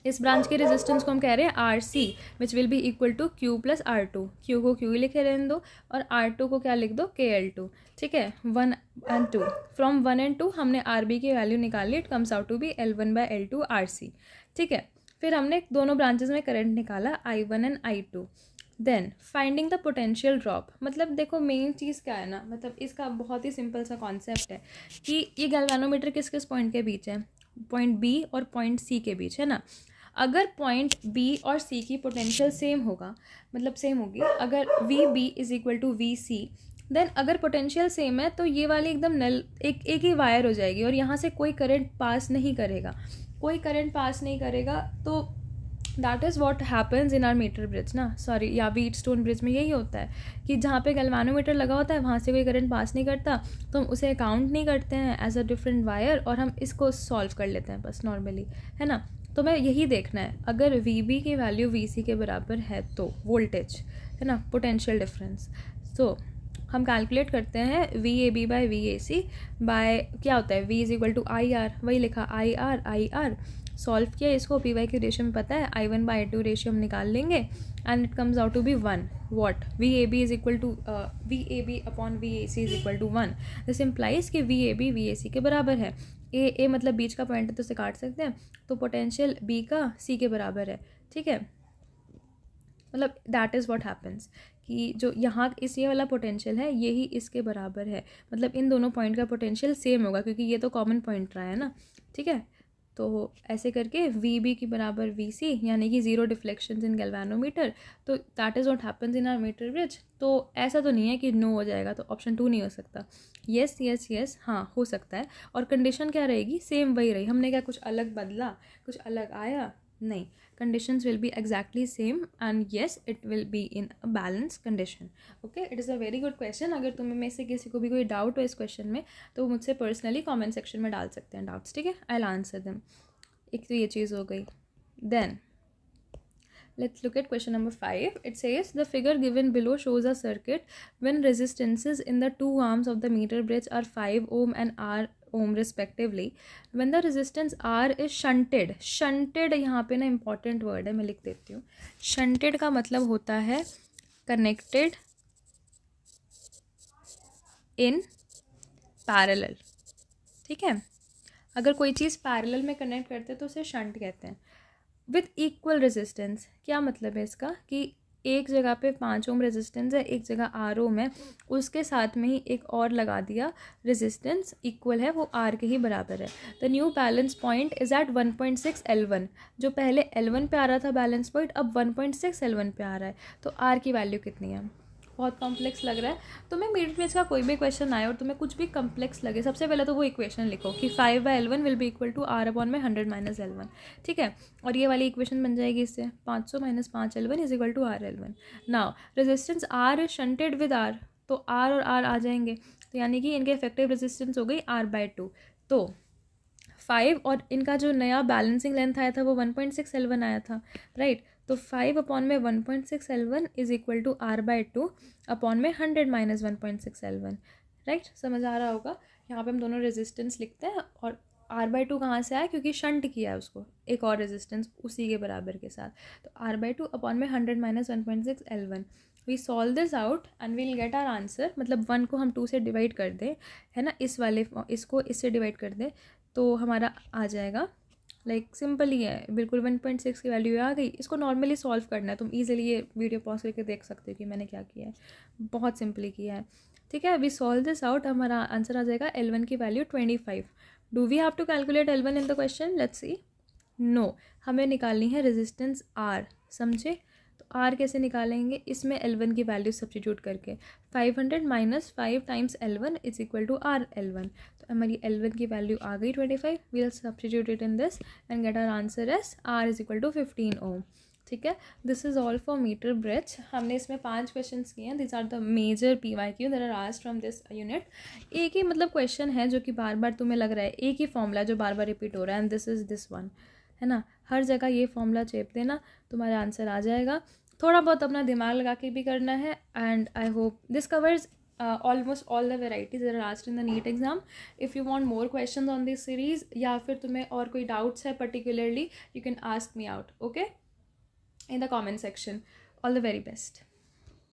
इस ब्रांच के रेजिस्टेंस को हम कह रहे हैं RC which will be equal to Q plus R2। Q को Q ही लिखे रहने दो और R2 को क्या लिख दो KL2। ठीक है, 1 and 2, फ्रॉम 1 and 2 हमने RB की वैल्यू निकाली, it comes out to be L1/L2 RC। ठीक है, फिर हमने दोनों ब्रांचेस में करंट निकाला I1 and I2। Then finding the potential drop, मतलब देखो मेन चीज़ क्या है ना, मतलब इसका बहुत ही सिंपल सा कॉन्सेप्ट है कि ये गैल्वेनोमीटर किस किस पॉइंट के बीच है, पॉइंट B और पॉइंट C के बीच है ना। अगर पॉइंट B और C की पोटेंशियल सेम होगा, मतलब सेम होगी, अगर VB is equal to VC, then अगर पोटेंशियल सेम है तो ये वाली एकदम नल एक ही वायर हो जाएगी और यहाँ से कोई करंट पास नहीं करेगा, कोई करंट पास नहीं करेगा। तो that is what happens in our metre bridge ना, सॉरी या व्हीटस्टोन ब्रिज में यही होता है कि जहाँ पे गैल्वेनोमीटर लगा होता है वहाँ से कोई करंट पास नहीं करता तो हम उसे काउंट नहीं करते हैं एज अ डिफरेंट वायर और हम इसको सॉल्व कर लेते हैं बस नॉर्मली, है ना। तो मैं यही देखना है, अगर VB की वैल्यू VC के बराबर है तो वोल्टेज है ना, पोटेंशियल डिफरेंस, तो हम कैलकुलेट करते हैं VAB/VAC बाय क्या होता है V is equal to IR, वही लिखा IR सॉल्व किया इसको, PY की रेशियो में पता है I1/I2 रेशियो हम निकाल लेंगे and it comes out to be 1 what VAB is equal to VAB/VAC is equal to 1। This implies कि VAB VAC के बराबर है। A मतलब बीच का पॉइंट है तो उसे काट सकते हैं, तो पोटेंशियल B का C के बराबर है। ठीक है, मतलब दैट इज़ व्हाट हैपन्स कि जो यहाँ इस ये वाला पोटेंशियल है यही इसके बराबर है, मतलब इन दोनों पॉइंट का पोटेंशियल सेम होगा क्योंकि ये तो कॉमन पॉइंट रहा है ना। ठीक है, तो ऐसे करके VB की बराबर VC यानी कि ज़ीरो डिफ्लेक्शंस इन गैल्वेनोमीटर, तो that is what happens in our metre bridge. तो ऐसा तो नहीं है कि नो हो जाएगा, तो ऑप्शन 2 नहीं हो सकता। येस येस येस हाँ हो सकता है, और कंडीशन क्या रहेगी, सेम वही रही, हमने क्या कुछ अलग बदला, कुछ अलग आया, नहीं, conditions will be exactly same and yes it will be in a balanced condition. Okay, it is a very good question। अगर तुम्हें में से किसी को भी कोई डाउट हो इस क्वेश्चन में तो मुझसे पर्सनली कमेंट सेक्शन में डाल सकते हैं डाउट्स। ठीक है, आई विल आंसर देम। एक तो ये चीज़ हो गई। Then let's look at question number 5. It says the figure given below shows a circuit when resistances in the two arms of the meter bridge are 5 ohm and R ohm respectively. When the resistance R is shunted, shunted यहाँ पे ना important word है, मैं लिख देती हूँ। shunted का मतलब होता है connected in parallel। ठीक है, अगर कोई चीज़ पैरेलल में कनेक्ट करते हैं तो उसे शंट कहते हैं। विथ इक्वल रेजिस्टेंस, क्या मतलब है इसका कि एक जगह पे 5 ओम रेजिस्टेंस है, एक जगह R ओम है, उसके साथ में ही एक और लगा दिया रेजिस्टेंस इक्वल है, वो R के ही बराबर है। The new balance point is at 1.6 L1। जो पहले L1 पे आ रहा था बैलेंस पॉइंट अब 1.6 L1 पे आ रहा है, तो R की वैल्यू कितनी है। बहुत कॉम्प्लेक्स लग रहा है, तो मैं मीटर ब्रिज का कोई भी क्वेश्चन आए और तुम्हें कुछ भी कॉम्प्लेक्स लगे, सबसे पहले तो वो इक्वेशन लिखो कि 5/L1 will be equal to R/100 - L1। ठीक है, और ये वाली इक्वेशन बन जाएगी इससे 500 - 5L1 is equal to RL1। Now resistance R is shunted with R, तो R और R आ जाएंगे, तो यानी कि इनके इफेक्टिव रेजिस्टेंस हो गई R/2। तो 5 और इनका जो नया बैलेंसिंग लेंथ आया था वो 1.6 L1 आया था, राइट। तो 5 अपॉन में 1.6 L1 is equal to R/2 upon में 100 - 1.6 L1, राइट। समझ आ रहा होगा, यहाँ पे हम दोनों रेजिस्टेंस लिखते हैं और R/2 कहाँ से आया, क्योंकि शंट किया है उसको एक और रेजिस्टेंस उसी के बराबर के साथ, तो R/2 अपॉन में 100 - 1.6 L1। We solve this out and we'll get our answer, मतलब 1 को हम 2 से डिवाइड कर दें, है ना, इस वाले इसको इससे डिवाइड कर दें तो हमारा आ जाएगा, लाइक सिंपल ही है बिल्कुल, 1.6 की वैल्यू आ गई। इसको नॉर्मली सॉल्व करना है, तुम इजीली ये वीडियो पॉज करके देख सकते हो कि मैंने क्या किया है, बहुत सिंपली किया है। ठीक है, वी सॉल्व दिस आउट, हमारा आंसर आ जाएगा L1 की value 25। Do we have to calculate L1 in the question, let's see. No, हमें निकालनी है रेजिस्टेंस R, समझे। तो आर कैसे निकालेंगे, इसमें L1 की वैल्यू सब्स्टिट्यूट करके 500 minus 5 times L1 is equal to R L1। तो हमारी L1 की वैल्यू आ गई 25, we'll substitute it in this and get our answer as R is equal to 15 ohm. ठीक है, this is all for metre bridge. हमने इसमें 5 questions किए हैं, this are the major PYQ that are asked from this unit. एक ही मतलब question है जो कि बार बार तुम्हें लग रहा है एक ही फॉर्मूला जो बार बार रिपीट हो रहा है, and this is this one, है ना। हर जगह ये फॉर्मूला चेप देना, तुम्हारा आंसर आ जाएगा। थोड़ा बहुत अपना दिमाग लगा के भी करना है, and I hope this covers almost all the varieties that are asked in the NEET exam. If you want more questions on this series या फिर तुम्हें और कोई doubts है particularly, you can ask me out, okay, in the comment section. All the very best.